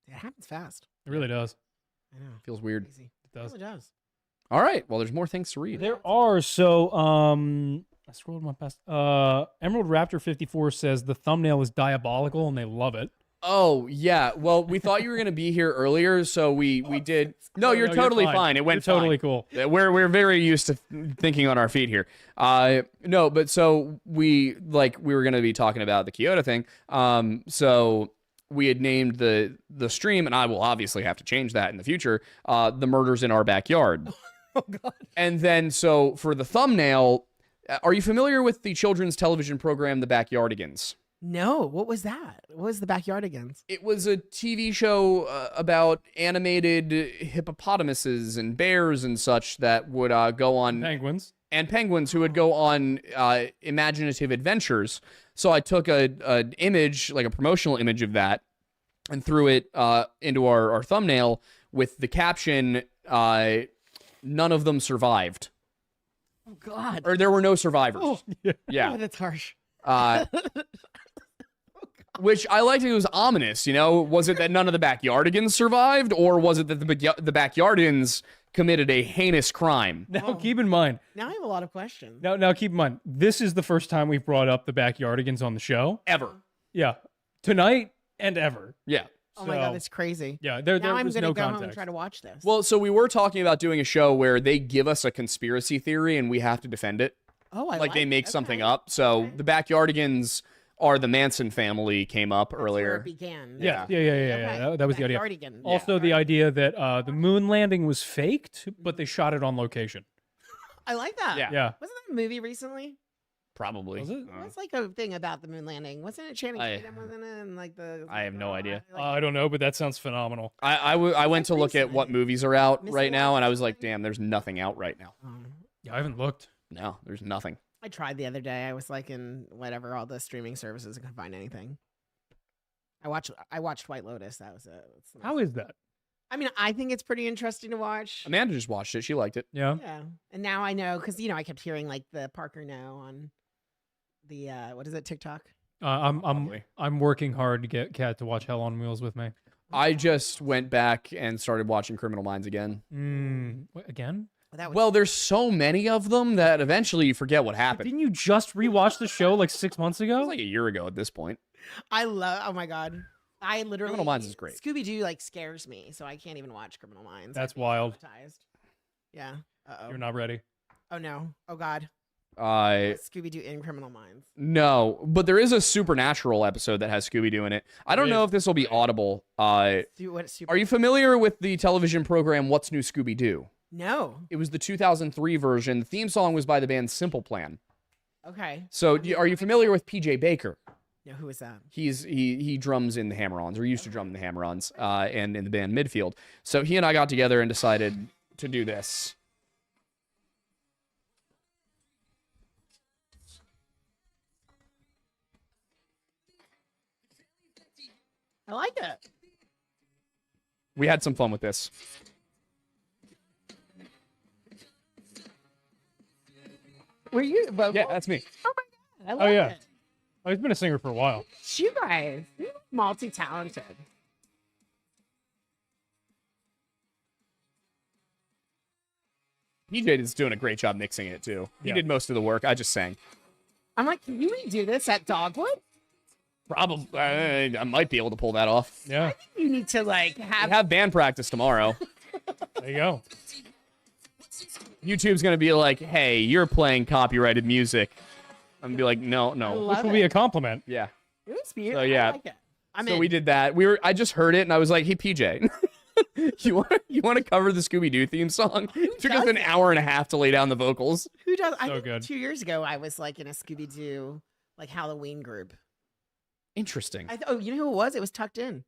It happens fast. it really does. I know. Feels weird. Crazy. It It does. really does. All right. Well, there's more things to read. There are I scrolled my past. Emerald Raptor 54 says the thumbnail is diabolical and they love it. Oh, yeah. Well, we thought you were going to be here earlier, so we did. No, you're totally fine. It went You're totally fine. cool. We're very used to thinking on our feet here. No, but so we were going to be talking about the Kyoto thing. So we had named the stream, and I will obviously have to change that in the future. The Murders in Our Backyard. Oh, God. And then so for the thumbnail, are you familiar with the children's television program The Backyardigans? No, what was that? What was the Backyardigans? It was a TV show about animated hippopotamuses and bears and such that would go on Penguins. and penguins who would go on imaginative adventures. So I took an image, like a promotional image of that, and threw it into our thumbnail with the caption, "None of them survived," Oh God. or there were no survivors. Oh, Yeah. oh, that's harsh. Which I liked. It was ominous, you know. Was it that none of the Backyardigans survived, or was it that the Backyardigans committed a heinous crime? Now, Oh. keep in mind. Now I have a lot of questions. Now, keep in mind. This is the first time we've brought up the Backyardigans on the show. Ever? Yeah, tonight and ever. Yeah. Oh my God, So, that's crazy. Yeah, there Now I'm was gonna no go home and context. try to watch this. Well, so we were talking about doing a show where they give us a conspiracy theory and we have to defend it. oh, I Like they make okay. something up. So Okay. the Backyardigans are the Manson family came up That's where earlier. it began. Yeah. Okay. That was the idea. Backyardigan. Also, the idea that the moon landing was faked, but they shot it on location. I like that. Yeah. Yeah. Wasn't that a movie recently? Probably. Was it? It was like a thing about the moon landing. Wasn't it Channing I- Tatum? Wasn't it? And like the. I have no idea. I don't know, but that sounds phenomenal. I went to look at what recently. movies are out Missing right now, and I was like, Watching? damn, there's nothing out right now. Yeah, I haven't looked. No, there's nothing. I tried the other day. I was like in whatever all the streaming services. I couldn't find anything. I watched White Lotus. That was it. How is that? I mean, I think it's pretty interesting to watch. Amanda just watched it. She liked it. Yeah. Yeah, and now I know because I kept hearing like the Parker No on the what is it TikTok? Probably. I'm working hard to get Kat to watch Hell on Wheels with me. I just went back and started watching Criminal Minds again. Again? That was, Well, there's so many of them that eventually you forget what happened. Didn't you just rewatch the show like 6 months It ago? was like a year ago at this point. I love. Oh my god, I literally Criminal Minds is great. Scooby Doo like scares me, so I can't even watch Criminal Minds. That's I get wild. traumatized. Yeah. Uh You're oh. not ready. Oh no. Oh god. I Scooby Doo in Criminal Minds. no, but there is a Supernatural episode that has Scooby Doo in it. I don't There know is. if this will be audible. What super? Are you familiar with the television program What's New Scooby Doo? No. It was the 2003 version. The theme song was by the band Simple Plan. Okay. So, are you familiar with PJ Baker? No, who is that? He drums in the Hammer-Ons, or used to drum in the Hammer-Ons, and in the band Midfield. So he and I got together and decided to do this. I like it. We had some fun with this. Were you? Vocal? Yeah, that's me. I love yeah. it. Oh, he's been a singer for a while. You guys, you're multi-talented. PJ is doing a great job mixing it too. He Yeah. did most of the work. I just sang. I'm like, can you redo this at Dogwood? Probably, I might be able to pull that off. Yeah. You need to like We have. have band practice tomorrow. There you go. YouTube's gonna be like, "Hey, you're playing copyrighted music." I'm gonna be like, "No, I no." love Which will it. be a compliment. Yeah. It was beautiful. So, yeah. I like it. I'm So in. we did that. I just heard it and I was like, "Hey, PJ, you want to cover the Scooby Doo theme song?" It took us an doesn't? hour and a half to lay down the vocals. Who does? I So think good. 2 years ago, I was like in a Scooby Doo like Halloween group. Interesting. Oh, you know who it was? It was Tucked In.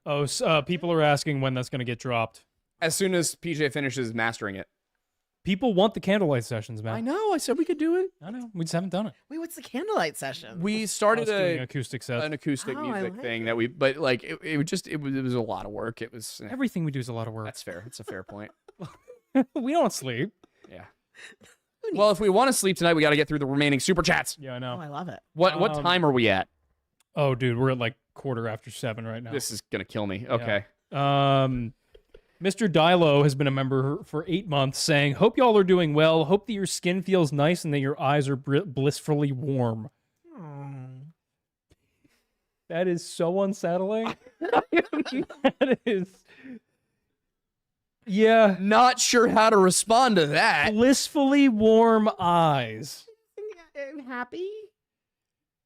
Oh, people are asking when that's going to get dropped. As soon as PJ finishes mastering it. People want the candlelight sessions, man. I know. I said we could do it. I know. We just haven't done it. Wait, what's the candlelight session? We Us started doing acoustic sets. an acoustic Oh, I music like thing it. that we, but like it was a lot of work. It was. Everything we do is a lot of work. That's fair. It's a fair point. We don't sleep. Yeah. Who needs- Well, if we want to sleep tonight, we got to get through the remaining super chats. Yeah, I oh, know. I love it. What time are we at? Oh, dude, we're at like 7:15 right now. This is gonna kill me. Okay. Mr. Dilo has been a member for 8 months, saying, "Hope y'all are doing well. Hope that your skin feels nice and that your eyes are blissfully warm." That is so unsettling. That is. Yeah. Not sure how to respond to that. Blissfully warm eyes. I'm happy.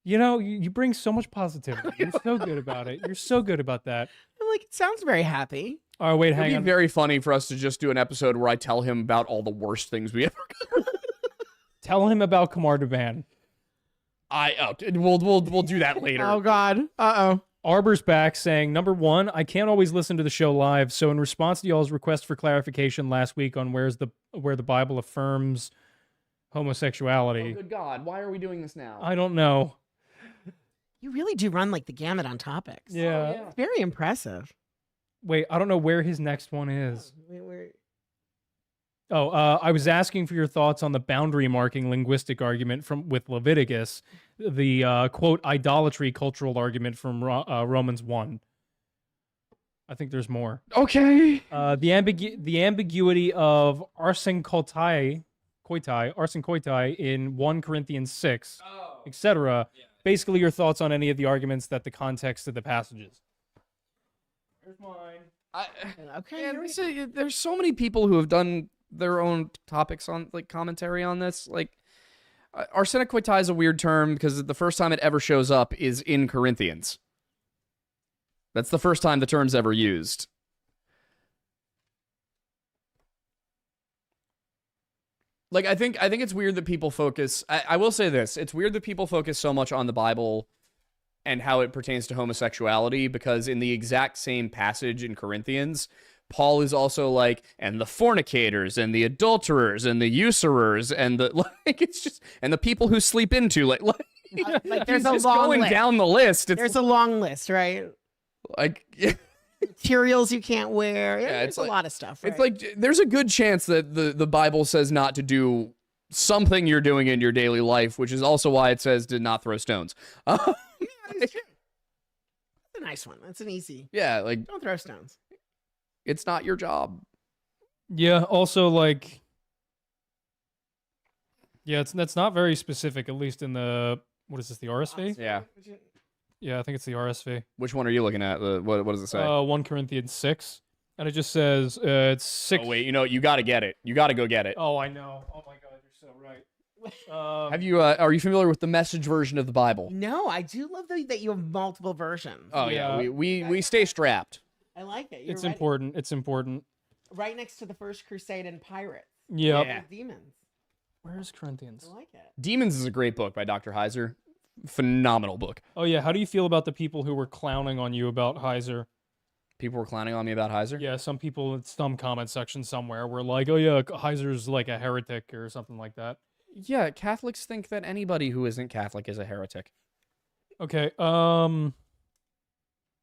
You know, you bring so much positivity. You're so good about it. You're so good about that. I'm like, it sounds very happy. All right, wait, It'd hang be on. very funny for us to just do an episode where I tell him about all the worst things we ever. Tell him about Kamar Devan. We'll do that later. Oh God. Uh-oh. Arbor's back saying, number one, I can't always listen to the show live, so in response to y'all's request for clarification last week on where the Bible affirms homosexuality. Oh, good God, why are we doing this now? I don't know. You really do run like the gamut on topics. Yeah. yeah. It's very impressive. Wait, I don't know where his next one is. We're- Oh, I was asking for your thoughts on the boundary marking linguistic argument with Leviticus, the quote idolatry cultural argument from Romans 1. I think there's more. Okay. The ambiguity of arsen koitai in 1 Corinthians 6, etc. Basically, your thoughts on any of the arguments that the context of the passages. Here's mine. Okay. Man, there's so many people who have done their own topics on like commentary on this. Like, arsenic koitai is a weird term because the first time it ever shows up is in Corinthians. That's the first time the term's ever used. Like, I think it's weird that people focus. I will say this: it's weird that people focus so much on the Bible and how it pertains to homosexuality, because in the exact same passage in Corinthians, Paul is also like, and the fornicators and the adulterers and the usurers and the like, it's just, and the people who sleep into like there's a just long going list. down the list. It's There's a long list, right? like Materials you can't wear. Yeah, There's it's a like- lot of stuff. Right? it's like there's a good chance that the Bible says not to do something you're doing in your daily life, which is also why it says to not throw stones. It's true. That's a nice one. That's an easy. Yeah, like Don't throw stones. it's not your job. Yeah, also like that's not very specific, at least in the what is this, the RSV? Yeah. Yeah, I think it's the RSV. Which one are you looking at? What does it say? 1 Corinthians 6. And it just says it's 6. Oh wait, you got to get it. You got to go get it. Oh, I know. Oh my god, you're so right. Have you? Are you familiar with the Message version of the Bible? No, I do love that you have multiple versions. Oh yeah, Yeah. we stay strapped. I like it. You're It's right, important. It's important. right next to the First Crusade and Pirates. Yep. Yeah. Demons. Where's Corinthians? I like it. Demons is a great book by Dr. Heiser. Phenomenal book. Oh yeah, how do you feel about the people who were clowning on you about Heiser? People were clowning on me about Heiser. Yeah, some people in some comment section somewhere were like, "Oh yeah, Heiser's like a heretic or something like that." Yeah, Catholics think that anybody who isn't Catholic is a heretic. Okay. I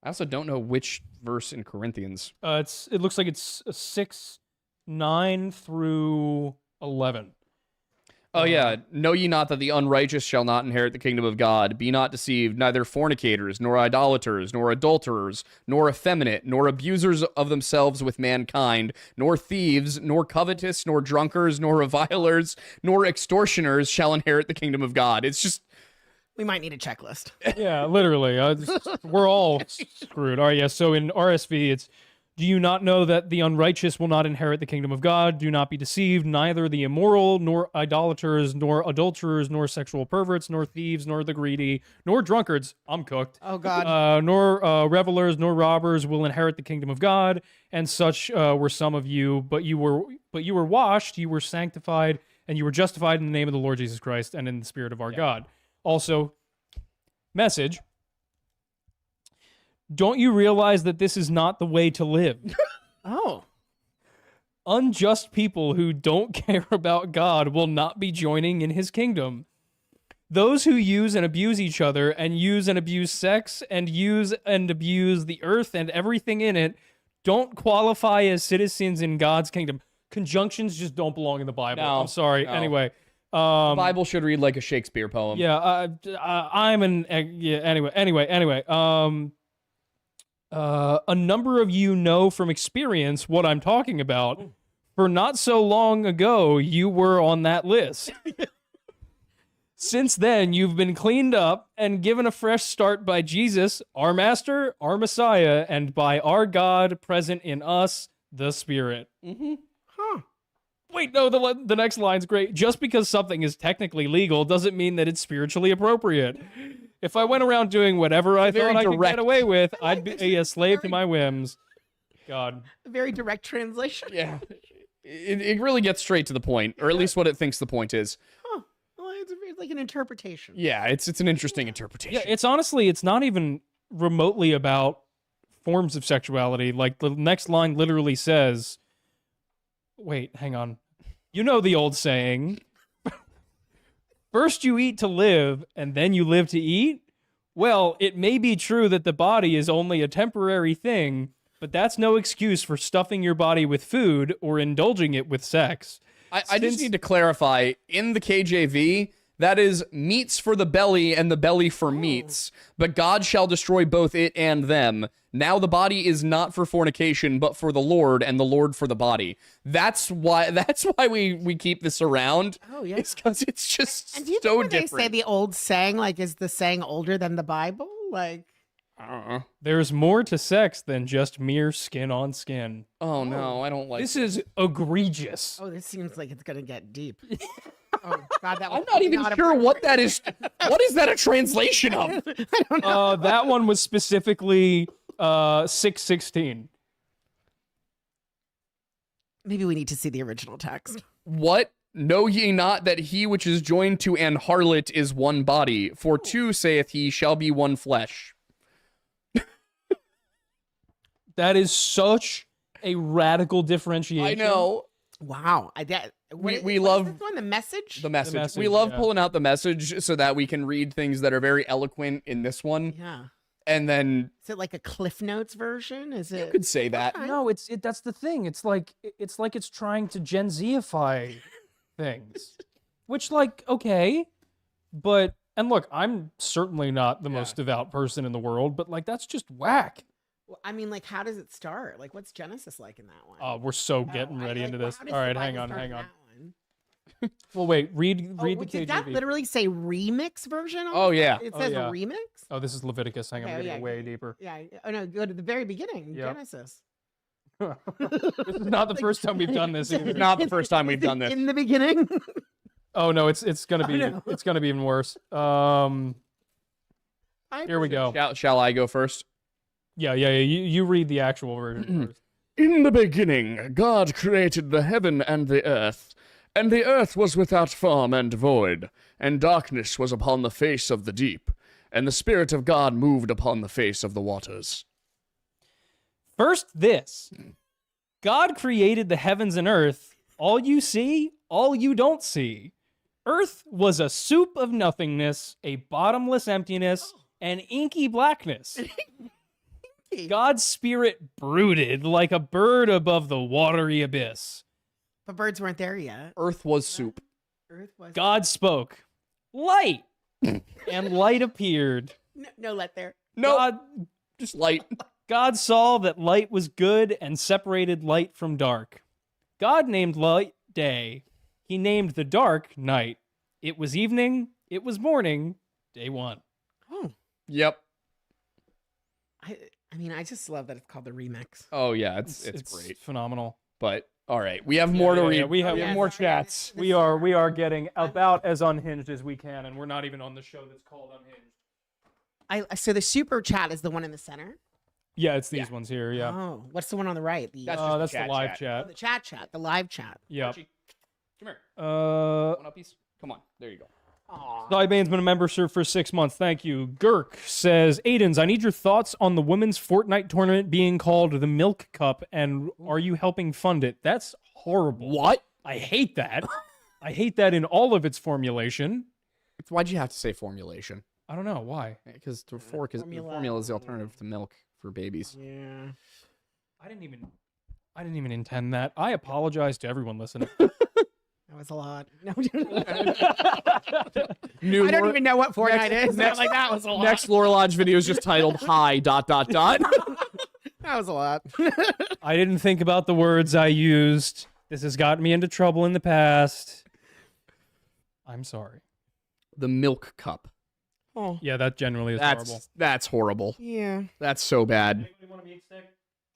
also don't know which verse in Corinthians. It looks like it's 6:9 through 11. Oh yeah, know ye not that the unrighteous shall not inherit the kingdom of God? Be not deceived, neither fornicators, nor idolaters, nor adulterers, nor effeminate, nor abusers of themselves with mankind, nor thieves, nor covetous, nor drunkards, nor revilers, nor extortioners shall inherit the kingdom of God. It's just We might need a checklist. Yeah, literally. We're all screwed. All right, yeah. So in RSV, it's, do you not know that the unrighteous will not inherit the kingdom of God? Do not be deceived. Neither the immoral, nor idolaters, nor adulterers, nor sexual perverts, nor thieves, nor the greedy, nor drunkards. I'm cooked. Oh God. Nor revelers, nor robbers will inherit the kingdom of God. And such were some of you. But you were washed, you were sanctified, and you were justified in the name of the Lord Jesus Christ and in the Spirit of our God. Also, message. Don't you realize that this is not the way to live? Oh. Unjust people who don't care about God will not be joining in his kingdom. Those who use and abuse each other and use and abuse sex and use and abuse the earth and everything in it don't qualify as citizens in God's kingdom. Conjunctions just don't belong in the Bible. No, I'm sorry. no. Anyway. the Bible should read like a Shakespeare poem. Yeah, anyway. A number of you know from experience what I'm talking about. For not so long ago, you were on that list. Since then, you've been cleaned up and given a fresh start by Jesus, our Master, our Messiah, and by our God present in us, the Spirit. Huh. Wait, no, the next line's great. Just because something is technically legal doesn't mean that it's spiritually appropriate. If I went around doing whatever I Very thought I could direct. get away with, I'd be a slave to my whims. God. A very direct translation. Yeah. It really gets straight to the point, or at least what it thinks the point is. Huh. Well, it's There's like an interpretation. Yeah, it's an interesting interpretation. Yeah, it's honestly, it's not even remotely about forms of sexuality. Like the next line literally says, wait, hang on. You know the old saying, first you eat to live and then you live to eat? Well, it may be true that the body is only a temporary thing, but that's no excuse for stuffing your body with food or indulging it with sex. I just need to clarify, in the KJV, that is meats for the belly and the belly for meats, but God shall destroy both it and them. Now the body is not for fornication, but for the Lord, and the Lord for the body. That's why we keep this around. Oh, yeah. It's because it's just And do you so think when different. they say the old saying, like, is the saying older than the Bible? Like, I don't know. There's more to sex than just mere skin on skin. Oh no, I don't like This is egregious. oh, this seems like it's gonna get deep. Oh God, that was I'm not even sure what that is. What is that a translation of? I don't know. That one was specifically 616. Maybe we need to see the original text. What? Know ye not that he which is joined to an harlot is one body? For two, saith he, shall be one flesh. That is such a radical differentiation. I know. Wow, We what is love this one, the message. the message. message, We love yeah. pulling out the message so that we can read things that are very eloquent in this one. Yeah, And then is it like a Cliff Notes version? Is you it? could say that. Okay. No, that's the thing. It's like it's trying to Gen Zify things. Which like, okay, but and look, I'm certainly not the Yeah. most devout person in the world, but like that's just whack. Well, I mean, like, how does it start? Like, what's Genesis like in that one? We're so getting Oh, ready like, into well, this. how does All the right, Bible hang on, start hang in on. that one? Well, wait, read Oh, the did that KJV. literally say remix version? Oh, yeah. It Oh, says yeah. remix. Oh, this is Leviticus. Hang on, Okay, I'm oh, getting yeah. way deeper. Yeah. Oh no, go to the very beginning. Yep. Genesis. This is not the first time we've done this. either. Not the first time we've Is it done this. In the beginning. Oh no, it's gonna be no. it's gonna be even worse. Here we go. Shall I go first? Yeah. You read the actual version first. In the beginning, God created the heaven and the earth was without form and void, and darkness was upon the face of the deep, and the Spirit of God moved upon the face of the waters. First, this God created the heavens and earth. All you see, all you don't see. Earth was a soup of nothingness, a bottomless emptiness, and inky blackness. God's spirit brooded like a bird above the watery abyss. But birds weren't there yet. Earth was soup. Earth was. God spoke, light, and light appeared. No let there. No, God, just light. God saw that light was good and separated light from dark. God named light day. He named the dark night. It was evening. It was morning. Day one. Oh, Yep. I mean, I just love that it's called the remix. Oh yeah, it's great. Phenomenal. But all right, we have more to yeah, read. yeah, we have Yeah, more sorry, chats. this- We are getting about as unhinged as we can, and we're not even on the show that's called Unhinged. So the super chat is the one in the center. Yeah, it's these ones here. Yeah. Oh, what's the one on the right? The That's just That's the chat live chat. oh, chat. the chat, the live chat. Yeah. Archie, come here. One up piece. Come on. There you go. Aw. Skybane's been a member sir, for 6 months. Thank you. Girk says, Aidens, I need your thoughts on the women's Fortnite tournament being called the Milk Cup, and are you helping fund it? That's horrible. What? I hate that. I hate that in all of its formulation. Why'd you have to say formulation? I don't know why. Because formula is the alternative to milk for babies. Yeah. I didn't even intend that. I apologize to everyone listening. That was a lot. No, New I don't Lore- even know what Fortnite is. next- Like that was a lot. Next Lore Lodge video is just titled "Hi." That was a lot. I didn't think about the words I used. This has gotten me into trouble in the past. I'm sorry. The milk cup. Oh, Yeah, that generally is horrible. That's horrible. yeah. That's so bad.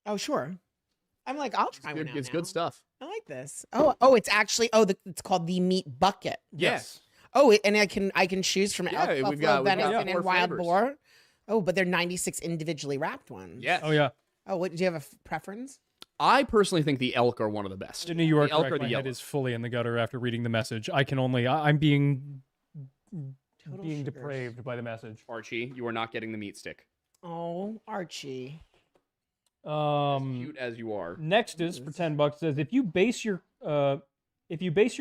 Oh, sure. I'm like, I'll try one out It's now. good stuff. I like this. It's actually it's called the meat bucket. Yes. Oh, and I can choose from Yeah, elk, we've buffalo, got venison, four and wild flavors. boar. Oh, but they're 96 individually wrapped ones. Yes. Oh yeah. Oh, what do you have a preference? I personally think the elk are one of the best. Sydney, you are The elk correct. or the My head yellow? is fully in the gutter after reading the message. I'm being Total being sugars. depraved by the message. Archie, you are not getting the meat stick. Oh, Archie. As cute as you are. Nextus for $10 says if you base your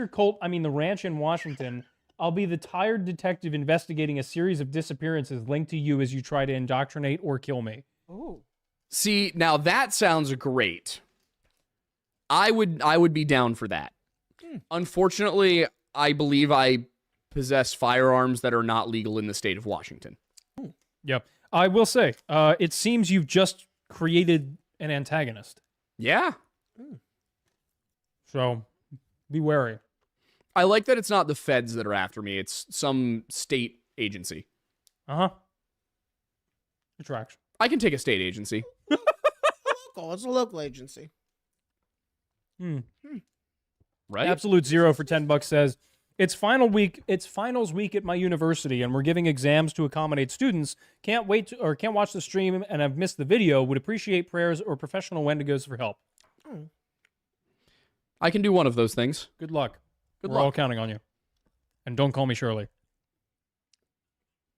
cult, I mean the ranch in Washington, I'll be the tired detective investigating a series of disappearances linked to you as you try to indoctrinate or kill me. Oh. See, now that sounds great. I would be down for that. Unfortunately, I believe I possess firearms that are not legal in the state of Washington. Yep. I will say, it seems you've just created an antagonist. Yeah. So be wary. I like that it's not the feds that are after me. It's some state agency. Uh-huh. Attraction. I can take a state agency. Local. It's a local agency. Right? Absolute Zero for $10 says, it's finals week at my university, and we're giving exams to accommodate students. Can't watch the stream, and I've missed the video. Would appreciate prayers or professional Wendigos for help. I can do one of those things. Good luck. Good We're all luck. counting on you. And don't call me Shirley.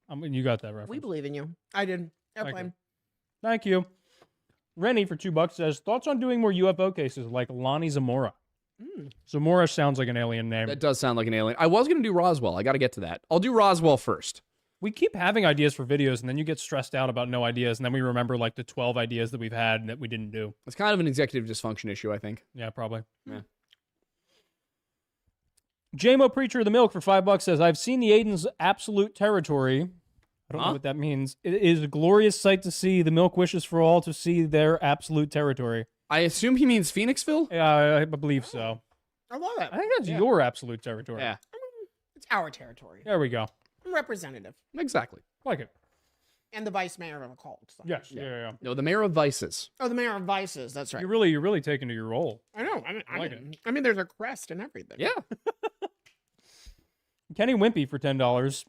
I mean, you got that reference. We believe in you. I did. Thank Airplane. you. Thank you. Rennie for $2 says, thoughts on doing more UFO cases like Lonnie Zamora? Zamora sounds like an alien name. That does sound like an alien. I was going to do Roswell. I got to get to that. I'll do Roswell first. We keep having ideas for videos, and then you get stressed out about no ideas, and then we remember like the 12 ideas that we've had that we didn't do. It's kind of an executive dysfunction issue, I think. Yeah, probably. Yeah. JMO Preacher of the Milk for $5 says, I've seen the Aiden's absolute territory. I don't know Huh? what that means. It is a glorious sight to see. The Milk wishes for all to see their absolute territory. I assume he means Phoenixville? Yeah, I believe so. I love it. I think that's your absolute territory. Yeah, It's our territory. There we go. I'm representative. exactly. Like it. And the vice mayor of a cult. So. Yes. Yeah. No, the mayor of vices. Oh, the mayor of vices. That's right. You're really taking to your role. I know. like it. I mean, there's a crest and everything. Yeah. Kenny Wimpy for $10.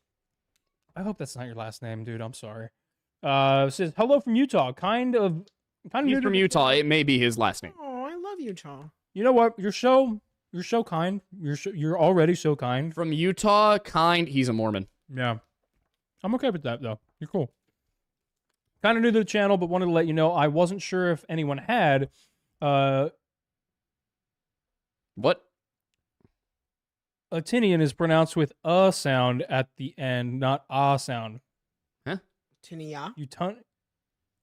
I hope that's not your last name, dude. I'm sorry. Says hello from Utah. Kind of He's new from to- Utah. It may be his last name. Oh, I love Utah. You know what? You're so kind. You're already so kind. From Utah, kind. He's a Mormon. Yeah. I'm okay with that though. You're cool. Kind of new to the channel, but wanted to let you know I wasn't sure if anyone had. What? Latinian is pronounced with a sound at the end, not a sound. Tinia.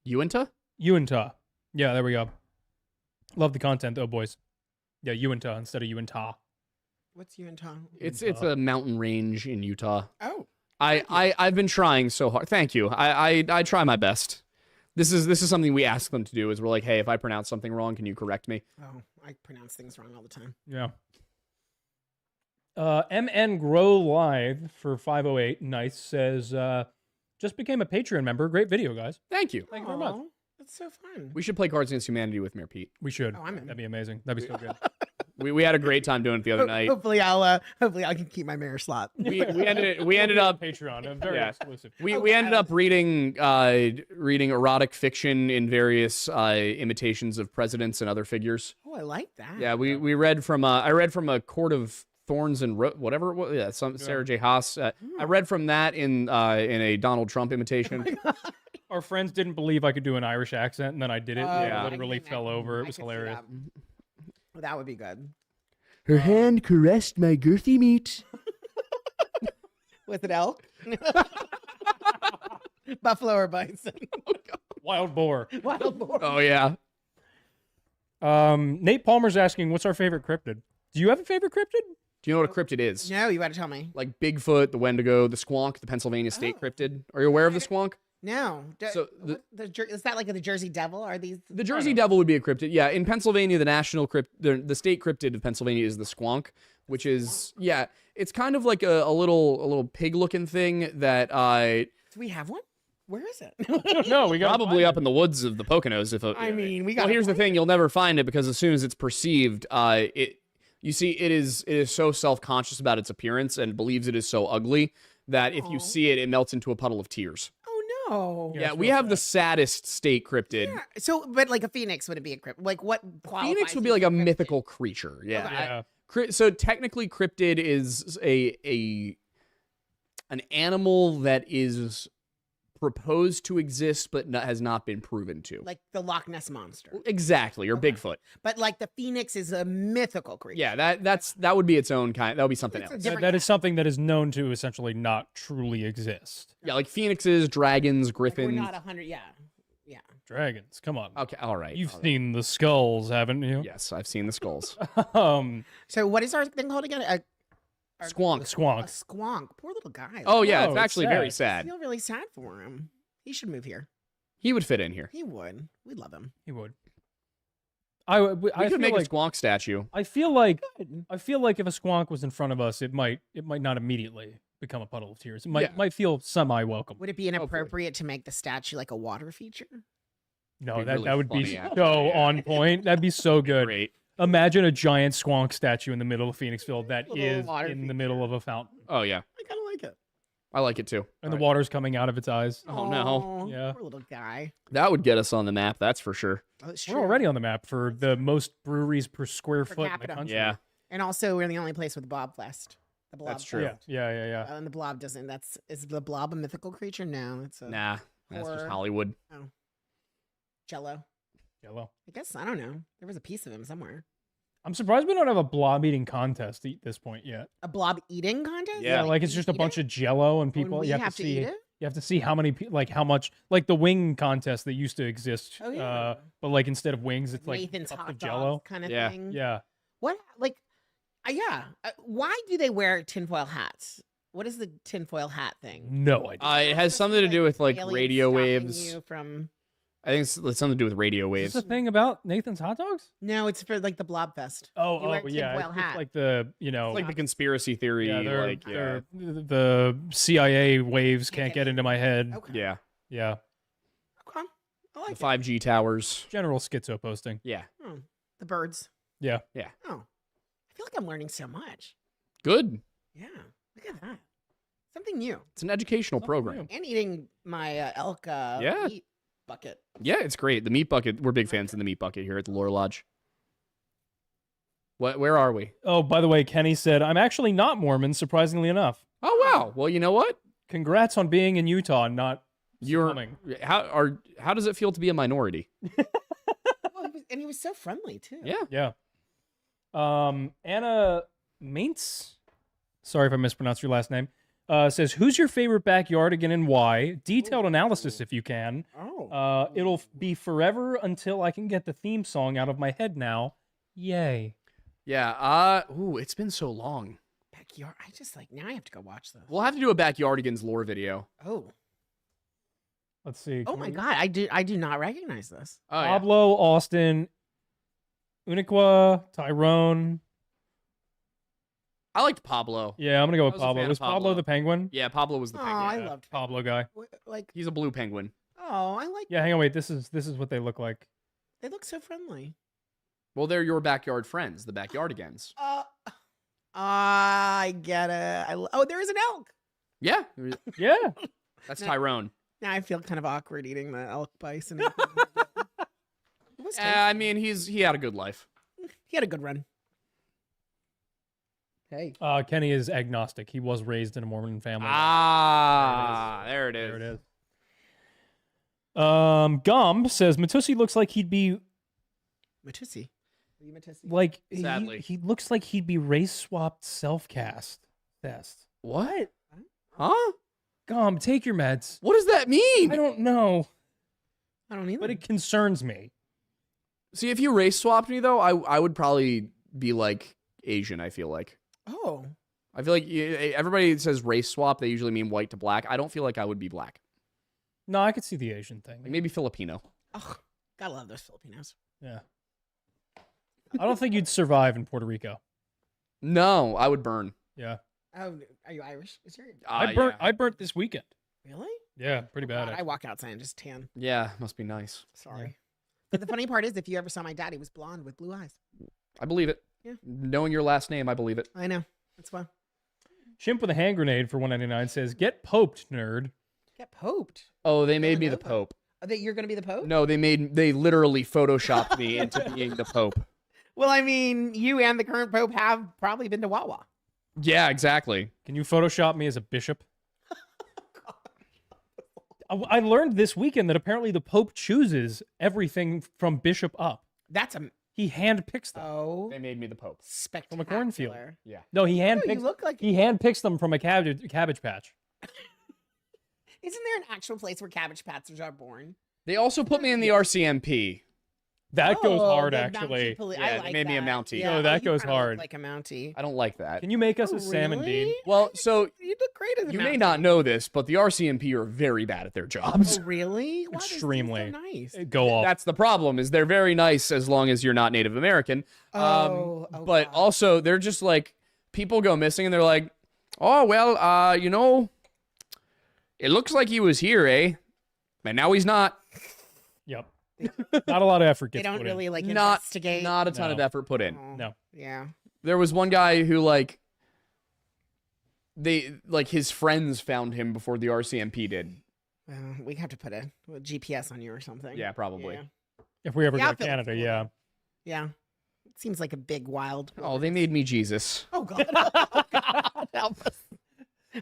Uinta? Uinta. Yeah, there we go. Love the content though, boys. Yeah, Uinta instead of Uinta. What's Utah? It's a mountain range in Utah. Oh. I've been trying so hard. Thank you. I try my best. This is something we ask them to do. Is we're like, hey, if I pronounce something wrong, can you correct me? Oh, I pronounce things wrong all the time. Yeah. MN Grow Live for 508 Nice says, just became a Patreon member. Great video, guys. Thank you. Thank you very much. Aw, That's so fun. We should play Cards Against Humanity with Mayor Pete. We should. Oh, I'm in. That'd be amazing. That'd be so good. We had a great time doing it the other night. Hopefully I can keep my mayor slot. We ended up Patreon. Very Yeah. exclusive. we ended up reading erotic fiction in various imitations of presidents and other figures. Oh, I like that. Yeah, we read from I read from a Court of Thorns and whatever it was. Yeah, Sarah J. Haas. I read from that in a Donald Trump imitation. Our friends didn't believe I could do an Irish accent, and then I did it. Oh, and Yeah. it literally I fell can- over. It I was can see hilarious. That. That would be good. Her hand caressed my girthy meat. Was it elk? Buffalo or bison? Wild boar. Wild boar. Oh yeah. Nate Palmer's asking, what's our favorite cryptid? Do you have a favorite cryptid? Do you know what a cryptid is? No, you got to tell me. Like Bigfoot, the Wendigo, the Squonk, the Pennsylvania State Oh. cryptid. Are you aware of the Squonk? No. So Is that like the Jersey Devil? Are these? The Jersey Devil would be a cryptid. Yeah, in Pennsylvania, the national the state cryptid of Pennsylvania is the Squonk, which is it's kind of like a little pig-looking thing that Do we have one? Where is it? No, we got probably up in the woods of the Poconos. I mean, we got. Well, here's the thing: you'll never find it because as soon as it's perceived, you see, it is so self-conscious about its appearance and believes it is so ugly that if you Aw. see it, it melts into a puddle of tears. Oh no. Yeah, Yeah, it's we real have the sad. saddest state cryptid. Yeah. So, but like a phoenix, would it be a cryptid? Like what? Phoenix qualifies would be as like a cryptid? mythical creature. Yeah. Okay. Yeah. So technically, cryptid is an animal that is proposed to exist but has not been proven to. Like the Loch Ness monster. Exactly, or Okay. Bigfoot. But like the phoenix is a mythical creature. Yeah, that would be its own kind. That would be something It's a else. different That is cat. something that is known to essentially not truly exist. Yeah, like phoenixes, dragons, Like, griffins. we're not 100. Yeah. Yeah. Dragons, come on. Okay, all right. You've all right. seen the skulls, haven't you? Yes, I've seen the skulls. So what is our thing called again? Squonk. A Squonk. squonk. Poor little guy. Oh yeah, Oh, it's it's actually sad. very I sad. feel really sad for him. He should move here. He would fit in here. He would. We love him. He would. We feel could make like a squonk statue. I feel like if a squonk was in front of us, it might not immediately become a puddle of tears. It Yeah. might feel semi welcome. Would it be inappropriate to make the statue like a water feature? No, Be that really would be funny, actually. so on point. That'd be so good. Great. Imagine a giant squonk statue in the middle of Phoenixville that Little is water in the feature. middle of a fountain, Oh yeah, I kind of like it. I like it too. and the All right. water's coming out of its eyes. Oh, no. Aw, Yeah. Poor little guy. That would get us on the map. That's for sure. Oh, it's We're true. already on the map for the most breweries per square Per foot in the capita. country. Yeah, And also, we're the only place with Blobfest. The Blob That's true. Yeah, yeah. And the blob doesn't. Is the blob a mythical creature? No, it's a nah, that's just Or- Hollywood. Jello. Yellow. I guess I don't know. There was a piece of him somewhere. I'm surprised we don't have a blob eating contest at this point yet. A blob eating contest? Yeah, Like it's just a bunch of Jello and people. We You have have to see. eat it. You have to see how many, like how much, like the wing contest that used to exist. Oh yeah. But like instead of wings, it's like Nathan's cups hot of dog Jello. kind of Yeah. thing. Yeah. What like? Yeah. Why do they wear tinfoil hats? What is the tinfoil hat thing? No idea. It has something to do with like aliens radio stopping waves. you from I think it's something to do with radio Is waves. this the thing about Nathan's hot dogs? no, it's for like the Blobfest. Oh, You wear a yeah. tinfoil It's hat. like the It's like the conspiracy theory. yeah, yeah, the CIA waves can't get into my head. Okay. yeah. Yeah. Okay. I like The it. 5G towers. General schizo posting. Yeah, Oh, the birds. Yeah. Oh, I feel like I'm learning so much. good. Yeah. Look at that. Something new. It's an educational Something program. new. And eating my elk Yeah. meat bucket. Yeah, it's great. The meat bucket. We're big fans of the meat bucket here at the Lore Lodge. Where are we? Oh, by the way, Kenny said, I'm actually not Mormon, surprisingly enough. Oh wow. Well, you know what? Congrats on being in Utah and not You're succumbing. how does it feel to be a minority? Oh, he was so friendly too. Yeah. Yeah. Anna Maintz, sorry if I mispronounced your last name, says, who's your favorite backyardigan and why? Detailed analysis if you can. Oh. It'll be forever until I can get the theme song out of my head now. Yay. Yeah. Ooh, it's been so long. Backyard. I just like now I have to go watch this. We'll have to do a Backyardigans lore video. Oh. Let's see. Oh can my we- god. I do not recognize this. Oh yeah. Pablo, Austin, Uniqua, Tyrone. I liked Pablo. Yeah, I'm going to go with I was a Pablo. fan of Was Pablo Pablo. the penguin? Yeah, Pablo was the Oh, penguin. I Yeah, loved Pablo guy. like. He's a blue penguin. Oh, I like. Yeah, hang on, wait. This is what they look like. They look so friendly. Well, they're your backyard friends, the Backyardigans. I get it. Oh, there is an elk. Yeah, Yeah. that's No. Tyrone. Now I feel kind of awkward eating the elk bison. It was I tasty. mean, he had a good life. He had a good run. Hey. Kenny is agnostic. He was raised in a Mormon family. There it is. There it is. Gumb says Matusi looks like he'd be Matusi. Are you Matusi? like Sadly. he looks like he'd be race swapped self-cast. Test. What? Huh? Gumb, take your meds. What does that mean? I don't know, I don't either. but it concerns me. See, if you race swapped me though, I would probably be like Asian. I feel like. Oh. I feel like everybody says race swap. They usually mean white to black. I don't feel like I would be black. No, I could see the Asian thing. Like maybe Filipino. Oh, gotta love those Filipinos. Yeah. I don't think you'd survive in Puerto Rico. No, I would burn. Yeah. Oh, are you Irish? Is your I burnt this weekend. really? Yeah, pretty bad. God, I actually. walk outside and just tan. Yeah, must be nice. Sorry. But the funny part is, if you ever saw my dad, he was blonde with blue eyes. I believe it. Yeah. Knowing your last name, I believe it. I know. That's fun. Chimp with a hand grenade for 199 says, "Get poped, nerd." Get poped. Oh, they made me the Villanova. Pope. Oh, that you're gonna be the pope? No, they literally photoshopped me into being the Pope. Well, I mean, you and the current pope have probably been to Wawa. Yeah, exactly. Can you Photoshop me as a bishop? I learned this weekend that apparently the Pope chooses everything from bishop up. That's a He handpicks them. oh They made me the Pope. spectacular. cornfield. Yeah. No, he Oh, handpicks. you look like. He handpicks them from a cabbage patch. Isn't there an actual place where Cabbage Patches are born? They also put me in the RCMP. That goes Oh, hard, the actually. Mountie Yeah, I they like made me a that. Mountie. Yeah, No, that you goes kinda look hard. like a Mountie. I don't like that. Can you make us Oh, a salmon really? bean? Well, so You look great as a you Mountie. may not know this, but the RCMP are very bad at their jobs. Oh, really? Why does it seem so Extremely. nice. Go off. That's the problem. Is they're very nice as long as you're not Native American. Oh, but God. also they're just like people go missing and they're like, oh well, you know, it looks like he was here, eh? And now he's not. Yep. Not a lot of effort They gets don't put really like Not investigate. not a ton No. of effort put in. Oh, No. Yeah. There was one guy who like his friends found him before the RCMP did. Well, we have to put a GPS on you or something. Yeah, probably. Yeah. in. If we ever Yeah, I go to feel Canada, like- yeah. Yeah. It seems like a big wild. Oh, they made me Jesus. Oh God. Oh God. Help us.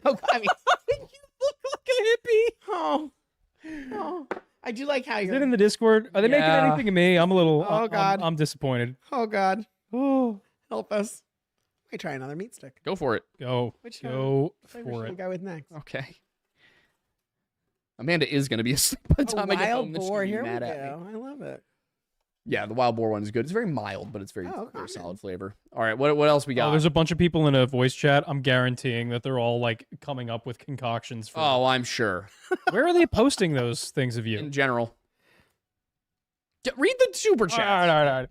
Oh God. I mean, you look like a hippie. Oh. Oh. I do like how Is you're. it in the Discord? Are they making Yeah. anything of me? I'm a little. Oh, I'm- God. I'm disappointed. Oh God. Oh, Help us. Let me try another meat stick. Go for it. go What flavor for should we it. go with next? Okay. Amanda is gonna be asleep by the A time I get wild home. She's boar. gonna be Here we mad at me. go. I love it. Yeah, the wild boar one is good. It's very mild, but it's very, Oh, okay. very solid flavor. All right, what else we Oh, got? there's a bunch of people in a voice chat. I'm guaranteeing that they're all like coming up with concoctions for. Oh, I'm sure. Where are they posting those things of you? In general, read the super chat. All right.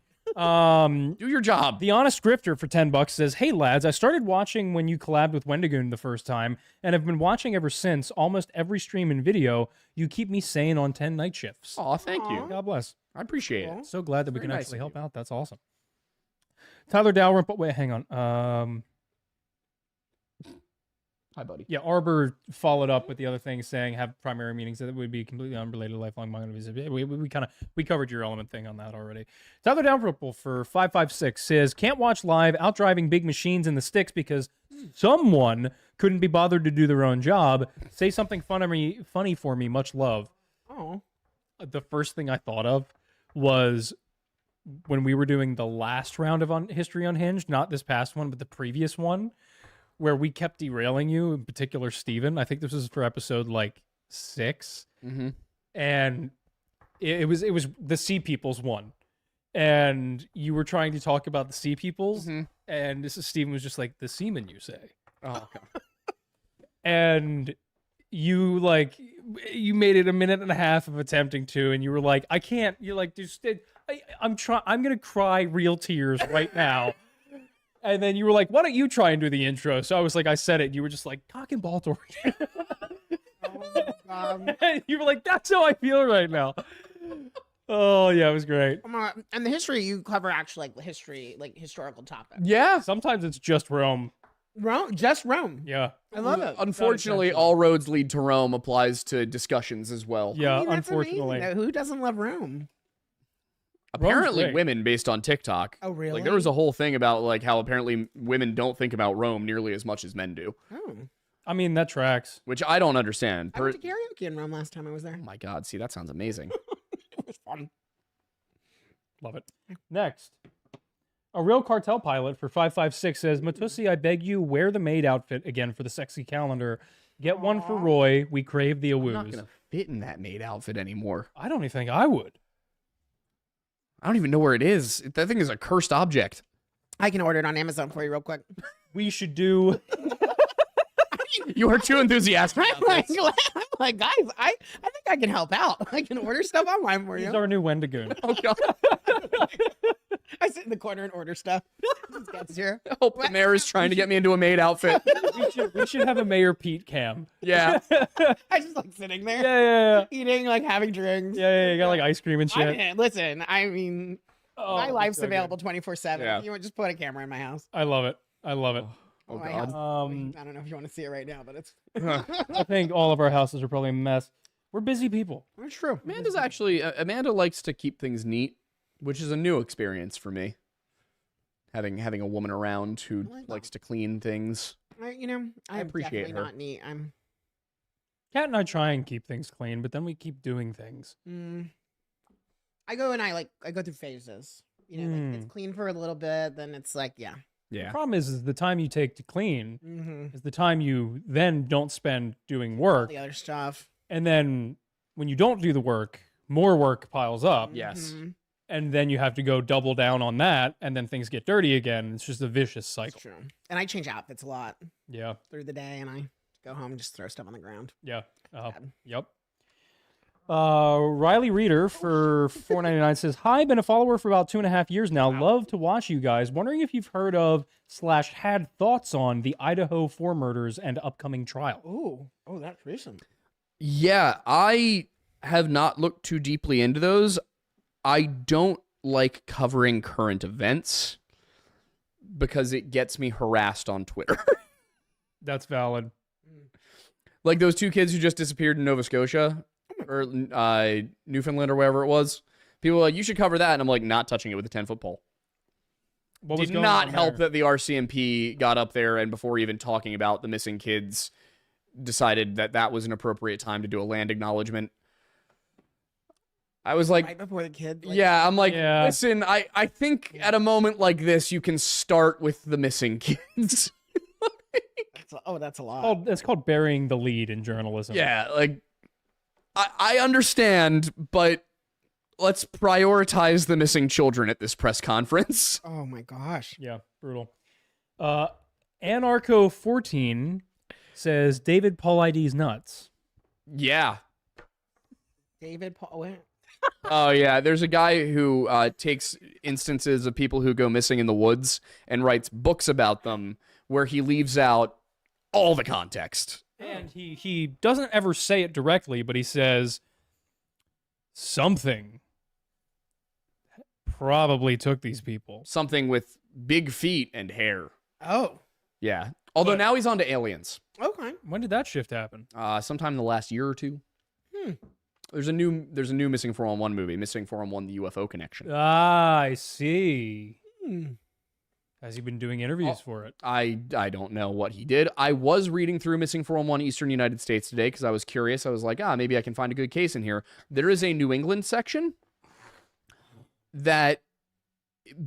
Do your job. The Honest Grifter for $10 says, "Hey lads, I started watching when you collabed with Wendigoon the first time, and have been watching ever since. Almost every stream and video. You keep me sane on 10 night shifts. Oh, thank Aw. you. God bless. I appreciate Cool. it. So glad that we Very can nice actually of help you. out. That's awesome." Tyler Dalrymple. Wait, hang on. Hi, buddy. Yeah, Arbor followed up with the other thing saying have primary meanings that would be completely unrelated to lifelong monogamy. We covered your element thing on that already. Tyler Dalrymple for 556 says can't watch live out driving big machines in the sticks because someone couldn't be bothered to do their own job. Say something funny for me. Much love. Oh. The first thing I thought of was when we were doing the last round of History Unhinged, not this past one, but the previous one, where we kept derailing you, in particular, Steven. I think this was for episode like 6. Mm-hmm. And it was the Sea Peoples one. And you were trying to talk about the Sea Peoples, Mhm. and this is Steven was just like, the seamen, you say. Oh, okay. And you made it a minute and a half of attempting to, and you were like, I can't. You're like, I'm gonna cry real tears right now. And then you were like, why don't you try and do the intro? So I was like, I said it. And you were just like, cock and ball torch. And you were like, that's how I feel right now. Oh yeah, it was great. And the history you cover actually like history, like historical topics. Yeah. Sometimes it's just Rome. Rome, just Rome. Yeah. I love it. Unfortunately, essentially. all roads lead to Rome applies to discussions as well. Yeah, I mean, that's unfortunately. amazing, though. Who doesn't love Rome? Apparently, great. women based on TikTok. Oh, really? Like there was a whole thing about like how apparently women don't think about Rome nearly as much as men do, Oh, I mean, that tracks. which I don't understand. I went to karaoke in Rome last time I was there. Oh my god, see that sounds amazing. It was fun. Love it. Next. A real cartel pilot for 556 says, Matusi, I beg you, wear the maid outfit again for the sexy calendar. Get one for Aw. Roy. We crave the I'm not awoos. gonna fit in that maid outfit anymore. I don't even think I would. I don't even know where it is. That thing is a cursed object. I can order it on Amazon for you real quick. We should do. You are too enthusiastic. I'm about this. like, guys, I think I can help out. I can order stuff online for He's you. our new Wendigoon. Oh god. I sit in the corner and order stuff. Just gets here. I hope the mayor is trying to get me into a maid outfit. we should have a Mayor Pete cam. Yeah. I just like sitting there, Yeah. eating, like having drinks. Yeah, you got like ice cream and I shit. mean, listen, I mean, Oh, my life's so good. available 24/7. Yeah. You want just put a camera in my house. I love it. I love it. Oh My god. house- I don't know if you want to see it right now, but it's I think all of our houses are probably a mess. We're busy people. it's true. Amanda's actually Amanda likes to keep things neat, which is a new experience for me. Having a woman around who I like likes to clean things. I I appreciate definitely her. not neat. Kat and I try and keep things clean, but then we keep doing things. I go through phases. You know, like it's clean for a little bit, then it's like, yeah. The problem is the time you take to clean Mm-hmm. is the time you then don't spend doing work. The other stuff. And then when you don't do the work, more work piles up. Yes. Mhm. And then you have to go double down on that. And then things get dirty again. It's just a vicious It's cycle. true. And I change outfits a lot Yeah. through the day, and I go home and just throw stuff on the ground. Yeah. Bad. Yep. Riley Reader for $4.99 says, "Hi, been a follower for about 2.5 years now. Love to watch you guys. Wondering if you've heard of / had thoughts on the Idaho 4 murders and upcoming trial." Oh, that's recent. Yeah, I have not looked too deeply into those. I don't like covering current events because it gets me harassed on Twitter. That's valid. Like those 2 kids who just disappeared in Nova Scotia or Newfoundland or wherever it was. People were like, you should cover that. And I'm like, not touching it with a 10-foot pole. What was Did going not on help there? that the RCMP got up there and before even talking about the missing kids, decided that that was an appropriate time to do a land acknowledgement. I was like, Right before the kid. yeah, I'm like, Yeah. listen, I think at a moment like this, you can start with the missing kids. That's a lot. It's called burying the lead in journalism. Yeah, like, I understand, but let's prioritize the missing children at this press conference. Oh my gosh. Yeah, brutal. Anarcho14 says, David Paulides nuts. Yeah. David Paul. Where? Oh, yeah. There's a guy who takes instances of people who go missing in the woods and writes books about them where he leaves out all the context. And he doesn't ever say it directly, but he says something probably took these people. Something with big feet and hair. Oh. Yeah. Although But- now he's on to aliens. Okay. When did that shift happen? Sometime in the last year or two. There's a new Missing 411 movie, Missing 411: The UFO Connection. Ah, I see. Hmm. Has he been doing interviews for it? I don't know what he did. I was reading through Missing 411 Eastern United States today because I was curious. I was like, maybe I can find a good case in here. There is a New England section that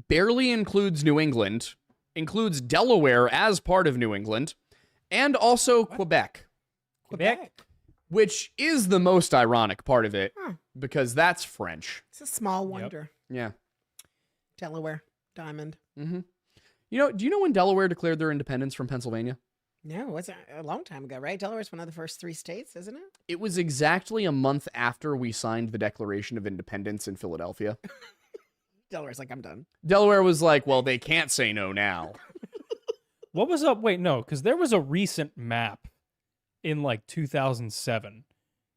barely includes New England, includes Delaware as part of New England, and also Quebec, Quebec. which is the most ironic part of it Huh. because that's French. It's a small wonder. Yeah. Delaware. Diamond. Mm-hmm. Do you know when Delaware declared their independence from Pennsylvania? No, it's a long time ago, right? Delaware's one of the first 3 states, isn't it? It was exactly a month after we signed the Declaration of Independence in Philadelphia. Delaware's like, I'm done. Delaware was like, well, they can't say no now. What was up? Wait, no, because there was a recent map in like 2007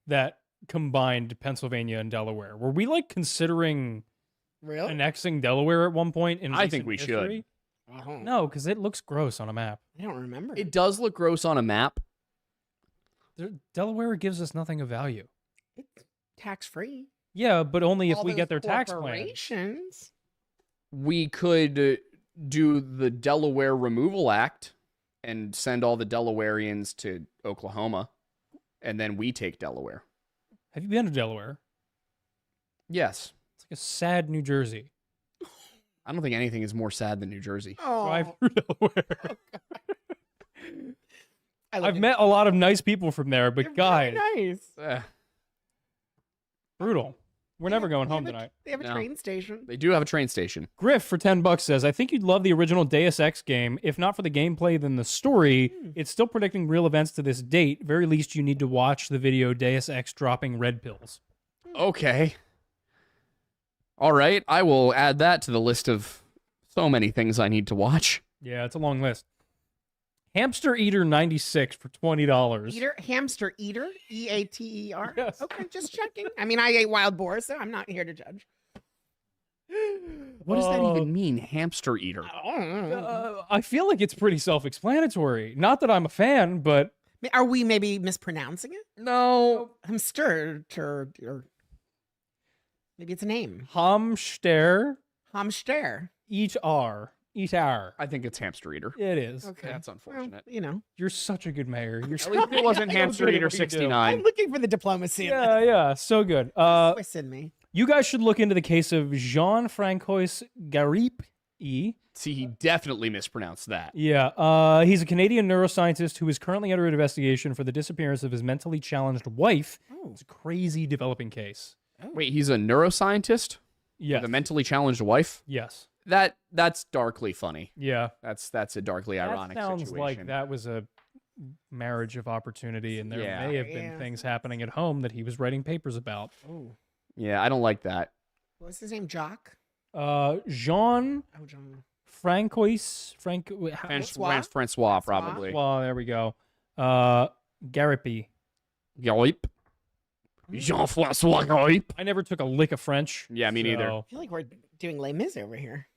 that combined Pennsylvania and Delaware. Were we like considering Really? annexing Delaware at one point in I think recent we should. history? No, because it looks gross on a map. I don't remember. It does look gross on a map. Delaware gives us nothing of value. It's tax free. Yeah, but only if we get their tax plan. corporations. We could do the Delaware Removal Act and send all the Delawareans to Oklahoma, and then we take Delaware. Have you been to Delaware? Yes. It's like a sad New Jersey. I don't think anything is more sad than New Jersey. Drive Oh, through Delaware. I've met met a lot of nice people from there, but guys, nice. brutal. We're never going They home have a- tonight. They have a No. train station. They do have a train station. Griff for $10 says, I think you'd love the original Deus Ex game. If not for the gameplay, then the story. It's still predicting real events to this date. Very least, you need to watch the video Deus Ex dropping red pills. Okay. All right. I will add that to the list of so many things I need to watch. Yeah, it's a long list. Hamster Eater 96 for $20. Hamster eater, EATER. Yes. Okay, just checking. I mean, I ate wild boar, so I'm not here to judge. What does that Uh, even mean, hamster eater? I feel like it's pretty self-explanatory. Not that I'm a fan, but Are we maybe mispronouncing it? No. Hamster, or maybe it's a name. Hamster Hamster. Eater eater. I think it's hamster eater. It is. Okay. That's unfortunate. Well, You're such a good mayor. You're At least it wasn't so hamster good at eater what you do. 69. I'm looking for the diplomacy. Yeah, so good. Swiss in me. You guys should look into the case of Jean-Francois Garipe. See, he definitely mispronounced that. Yeah, he's a Canadian neuroscientist who is currently under investigation for the disappearance of his mentally challenged wife. Oh. It's a crazy developing case. Wait, he's a neuroscientist Yes. with a mentally challenged wife? Yes. That's darkly funny. Yeah. That's a darkly ironic That sounds situation. like that was a marriage of opportunity, and there Yeah. may have been Yeah. things happening at home that he was writing papers about. Oh. Yeah, I don't like that. What's his name? Jock? Jean Oh, John. Francois Francois? Francois, probably. Well, there we go. Garipe. Garipe. Jean-Francois Garipe. I never took a lick of French. Yeah, me neither. so- I feel like we're doing Les Mis over here.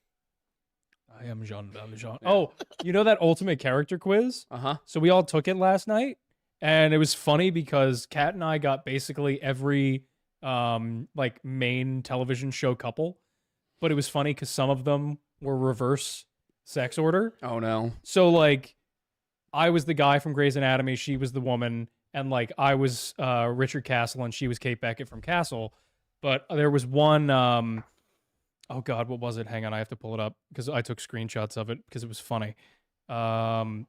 I am Jean Valjean. Oh, you know that ultimate character quiz? Uh-huh. So we all took it last night, and it was funny because Kat and I got basically every like main television show couple, but it was funny because some of them were reverse sex order. Oh, no. So like, I was the guy from Grey's Anatomy, she was the woman, and like I was Richard Castle and she was Kate Beckett from Castle. But there was one. Oh God, what was it? Hang on, I have to pull it up because I took screenshots of it because it was funny. Hang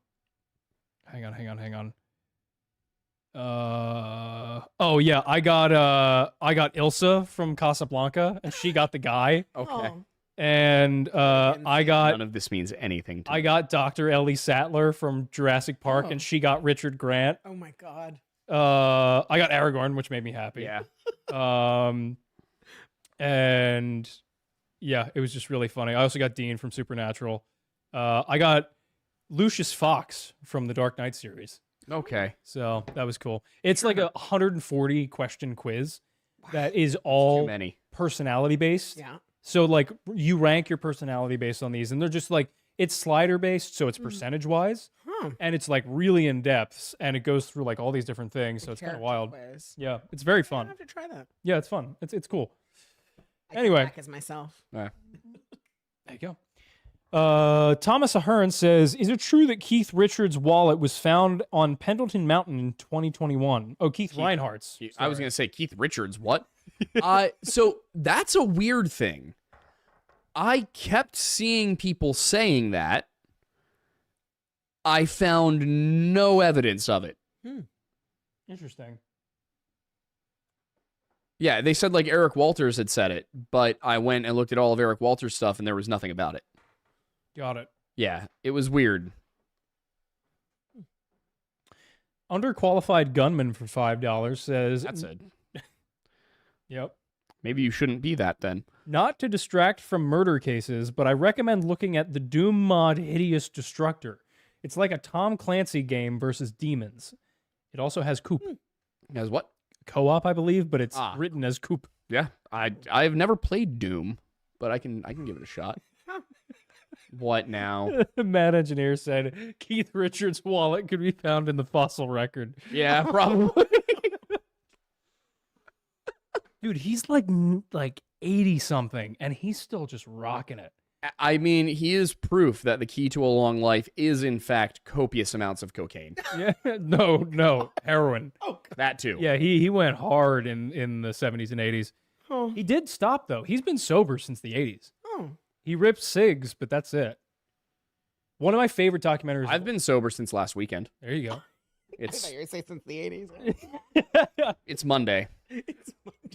on. Oh yeah, I got Ilsa from Casablanca, and she got the guy, Okay. Oh. and I got None of this means anything to I me. got Dr. Ellie Sattler from Jurassic Park, Oh. and she got Richard Grant. Oh my God. I got Aragorn, which made me happy. Yeah. And yeah, it was just really funny. I also got Dean from Supernatural. I got Lucius Fox from the Dark Knight series. Okay. So that was cool. It's like a 140 question quiz that is Too all many. personality based. Yeah. So like you rank your personality based on these, and they're just like it's slider based, so it's percentage wise, Huh. and it's like really in depth, and it goes through like all these different things. So it's kind of Character wild. quiz. Yeah, it's very I fun. have to try that. Yeah, it's fun. It's cool. I come Anyway. back as myself. There you go. Thomas Ahern says, "Is it true that Keith Richards' wallet was found on Pendleton Mountain in 2021?" Oh, Keith Reinhardt's. I was Sorry. going to say Keith Richards. What? So that's a weird thing. I kept seeing people saying that. I found no evidence of it. Interesting. Yeah, they said like Eric Walters had said it, but I went and looked at all of Eric Walters' stuff and there was nothing about it. Got it. Yeah, it was weird. Underqualified gunman for $5 says, That's it. Yep. Maybe you shouldn't be that then. Not to distract from murder cases, but I recommend looking at the Doom mod Hideous Destructor. It's like a Tom Clancy game versus demons. It also has Coop. As what? Co-op, I believe, but it's Ah. written as Coop. Yeah, I've never played Doom, but I can give it a shot. What now? Mad Engineer said Keith Richards' wallet could be found in the fossil record. Yeah, probably. Dude, he's like 80 something, and he's still just rocking it. I mean, he is proof that the key to a long life is, in fact, copious amounts of cocaine. Yeah, no, heroin. Oh. That too. Yeah, he went hard in the 70s and 80s. Oh. He did stop though. He's been sober since the 80s. Oh. He ripped cigs, but that's it. One of my favorite documentaries. I've been sober since last weekend. There you go. I It's thought you were saying since the 80s. it's Monday.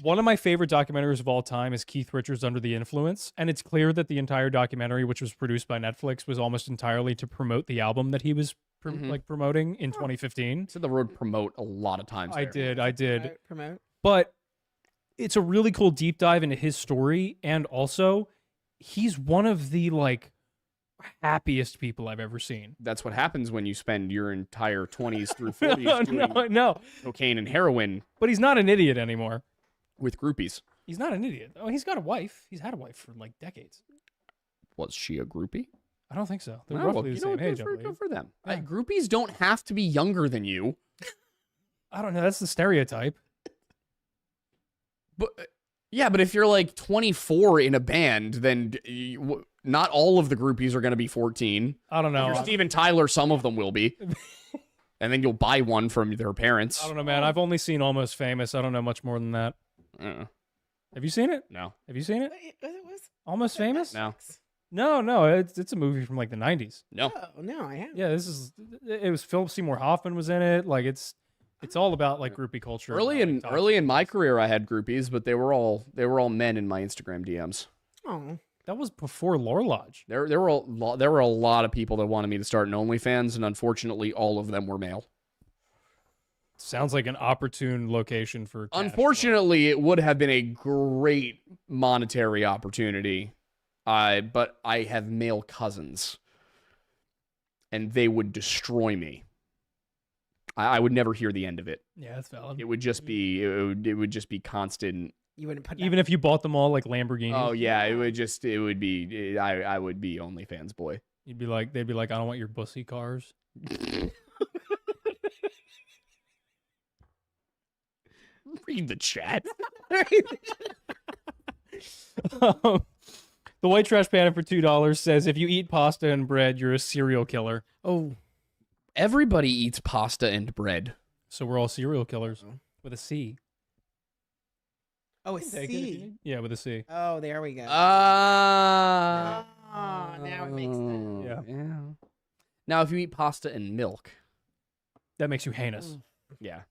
One of my favorite documentaries of all time is Keith Richards Under the Influence, and it's clear that the entire documentary, which was produced by Netflix, was almost entirely to promote the album that he was promoting in 2015. Said the word promote a lot of times. I there. did. Promote. But it's a really cool deep dive into his story, and also he's one of the happiest people I've ever seen. That's what happens when you spend your entire 20s through 40s doing no, cocaine and heroin but he's not an idiot anymore. with groupies. He's not an idiot. Oh, he's got a wife. He's had a wife for decades. Was she a groupie? I don't think so. They're No, well, roughly the you know same what, age, I good believe. for them. Yeah. Groupies don't have to be younger than you. I don't know. That's the stereotype. But Yeah, but if you're like 24 in a band, then not all of the groupies are going to be 14. I don't If know. you're Steven Tyler, some of them will be. And then you'll buy one from their parents. I don't know, man. I've only seen Almost Famous. I don't know much more than that. Have you seen it? No. Have you seen it? It was Almost Famous? No. No. It's a movie from like the 90s. No. Oh no, I haven't. Yeah, it was Philip Seymour Hoffman was in it. Like it's all about like groupie culture. Early in my career, I had groupies, but they were all men in my Instagram DMs. Oh, That was before Lore Lodge. There were a lot of people that wanted me to start an OnlyFans, and unfortunately, all of them were male. Sounds like an opportune location for cash flow. Unfortunately, it would have been a great monetary opportunity, but I have male cousins, and they would destroy me. I would never hear the end of it. Yeah, that's valid. It would just be it would just be constant. you wouldn't put Even if you bought them all like Lamborghinis. Oh yeah, it would be. I would be OnlyFans boy. they'd be like, I don't want your bussy cars. Read the chat. The White Trash Panda for $2 says, if you eat pasta and bread, you're a serial killer. Oh, Everybody eats pasta and bread. So we're all serial killers with a C. oh, a Take it if you C. need. Yeah, with a C. Oh, there we go. Ah. Oh, now it makes sense. Yeah. Now, if you eat pasta and milk, That makes you heinous. yeah.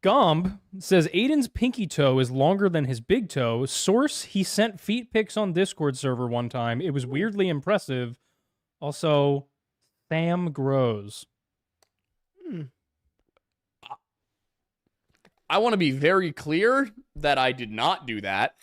Gomb says Aiden's pinky toe is longer than his big toe. Source, he sent feet pics on Discord server one time. It was weirdly impressive. Also, Sam grows. I want to be very clear that I did not do that.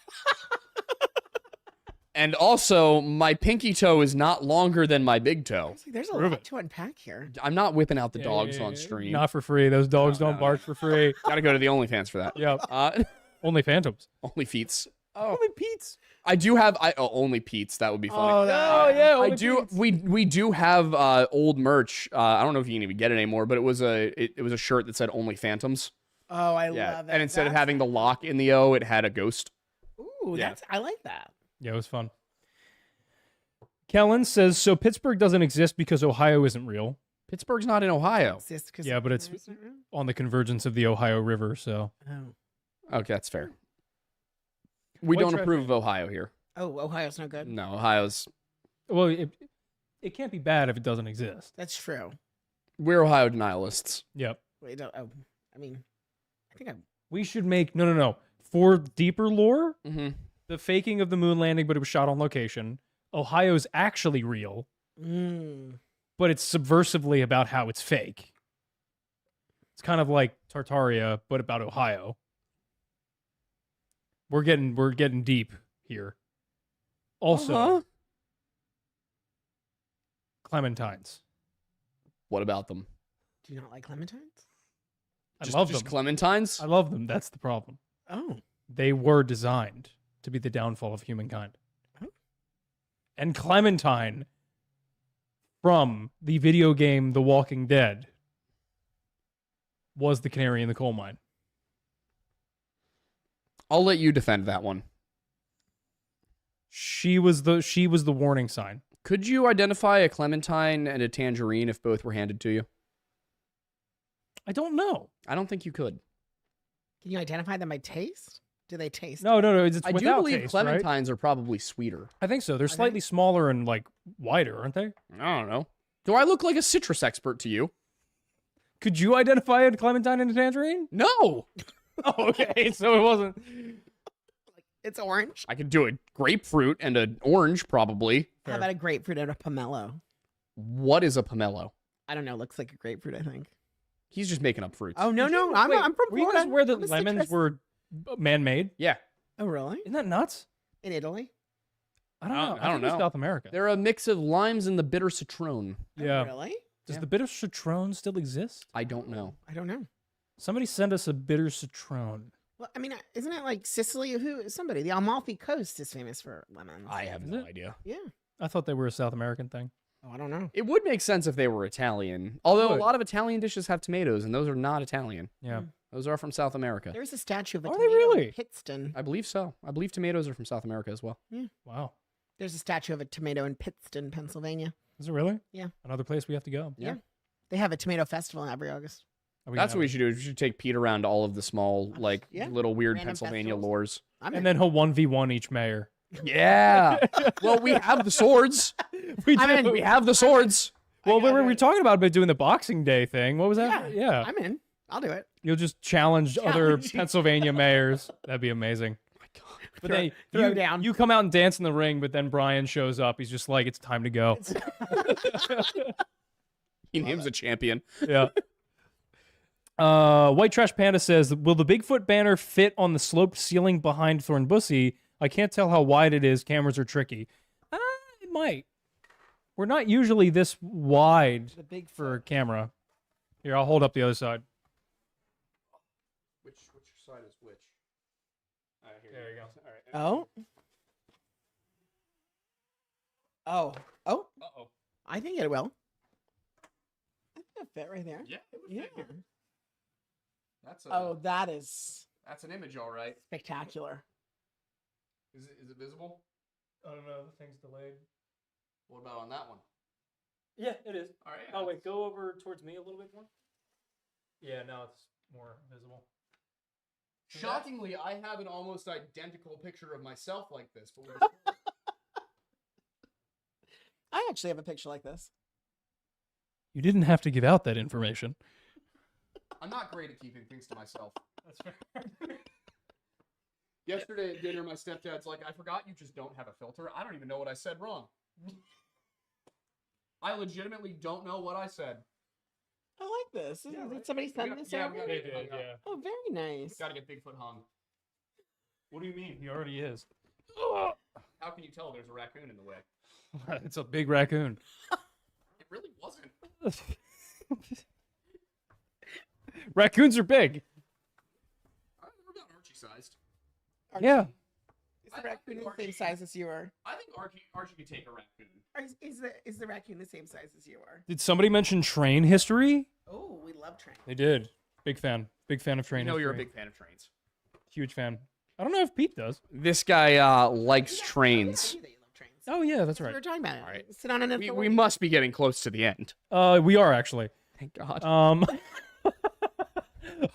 And also, my pinky toe is not longer than my big toe. There's a Prove lot it. to unpack here. I'm not whipping out the Yeah, dogs yeah, on yeah. stream. Not for free. Those dogs No, don't no, bark for free. Gotta go to the OnlyFans for that. Yep. Only Phantoms. Only Feets. Oh, Only Pete's. I do have. Only Pete's. That would be funny. yeah. I do. We do have old merch. I don't know if you can even get it anymore, but it was a shirt that said "Only Phantoms." oh, I Yeah, love that. and instead of That's- having the lock in the O, it had a ghost. ooh, Yeah. I like that. Yeah, it was fun. Kellen says, so Pittsburgh doesn't exist because Ohio isn't real Pittsburgh's not in Ohio. It's just 'cause Yeah, but it's- it's not real? on the convergence of the Ohio River, so. Oh, Okay, that's fair. We White don't trash approve of Ohio here. oh, Ohio's no good. No, Ohio's. Well, it can't be bad if it doesn't exist. That's true. We're Ohio denialists. Yep. Wait, no, oh, I mean, I think I. We should make, no. For deeper lore, Mm-hmm. the faking of the moon landing, but it was shot on location. Ohio's actually real, but it's subversively about how it's fake. It's kind of like Tartaria, but about Ohio. We're getting deep here. Also, Clementines. What about them? Do you not like clementines? I Just, love just them. clementines? I love them. That's the problem. Oh, They were designed to be the downfall of humankind. Oh. And Clementine from the video game The Walking Dead was the canary in the coal mine. I'll let you defend that one. She was the warning sign. Could you identify a clementine and a tangerine if both were handed to you? I don't know. I don't think you could. can you identify them by taste? Do they taste? No. It's I do without believe taste, right? clementines are probably sweeter. I think so. They're Are they? slightly smaller and like wider, aren't they? I don't know. Do I look like a citrus expert to you? Could you identify a clementine and a tangerine? No. Oh, okay. So it wasn't. It's orange. I could do a grapefruit and an orange, probably. How Fair. about a grapefruit and a pomelo? What is a pomelo? I don't know. Looks like a grapefruit, I think. He's just making up fruits. Oh no, no, Wait, I'm from were you Florida. guys where the I'm a lemons citrus. were man-made? Yeah. Oh really? Isn't that nuts? In Italy? I don't I know. don't I think it was know. South America. They're a mix of limes and the bitter citron. Yeah. Oh, really? Does Yeah. the bitter citron still exist? I don't know. I don't know. Somebody send us a bitter citron. Well, I mean, isn't it like Sicily? Somebody? The Amalfi Coast is famous for lemons. I have Is no it? idea. Yeah. I thought they were a South American thing. Oh, I don't know. It would make sense if they were Italian. Although a Would. lot of Italian dishes have tomatoes, and those are not Italian. Yeah. Those are from South America. There's a statue of a Are they tomato really? in Pittston. I believe so. I believe tomatoes are from South America as well. Wow. There's a statue of a tomato in Pittston, Pennsylvania. Is it really? Yeah. Another place we have to go. Yeah. They have a tomato festival every August. Are we That's gonna what we should do. We should take Pete around to all of the small, like, Yeah. little weird Random Pennsylvania festivals. lores. I'm And in. then he'll 1v1 each mayor. Yeah. Well, we have the swords. We I'm do. in. We have the swords. Well, we I were got it. talking about doing the Boxing Day thing. What was that? Yeah. I'm in. I'll do it. You'll just challenge other Challenge. Pennsylvania mayors. That'd be amazing. But then throw you, down. you come out and dance in the ring, but then Brian shows up. He's just like, it's time to go. He names a champion. Yeah. White Trash Panda says, will the Bigfoot banner fit on the sloped ceiling behind Thornbussy? I can't tell how wide it is. Cameras are tricky. It might. We're not usually this wide The big for a camera. Here, I'll hold up the other side. Which side is which? There you go. Oh. Oh. Oh. Uh-oh. I think it will. I think it'll fit right there. Yeah, it would Yeah. fit here. That's Oh, that is that's an image, all right. spectacular. Is it visible? I don't know. The thing's delayed. What about on that one? Yeah, it is. All right. Oh, wait. Go over towards me a little bit more. Yeah, now it's more visible. Shockingly, I have an almost identical picture of myself like this, but with a I actually have a picture like this. You didn't have to give out that information. I'm not great at keeping things to myself. That's fair. Yesterday at dinner, my stepdad's like, I forgot you just don't have a filter. I don't even know what I said wrong. I legitimately don't know what I said. I like this. Yeah, Did right. somebody We send got- this yeah, over? we got it. yeah. Oh, very nice. Gotta get Bigfoot hung. What do you mean? He already is. How can you tell there's a raccoon in the way? It's a big raccoon. It really wasn't. Raccoons are big. I've never got Archie sized. Yeah. Is the raccoon the same size as you are? I think Archie could take a raccoon. Or is the raccoon the same size as you are? Did somebody mention train history? Oh, we love trains. They did. Big fan. Big fan of I train know you're a history. big fan of trains. Huge fan. I don't know if Pete does. This guy likes I trains. knew that you love trains. Oh, yeah, that's We right. were talking about it. All right. Sit on an We must be getting close to the end. We are actually. Thank God.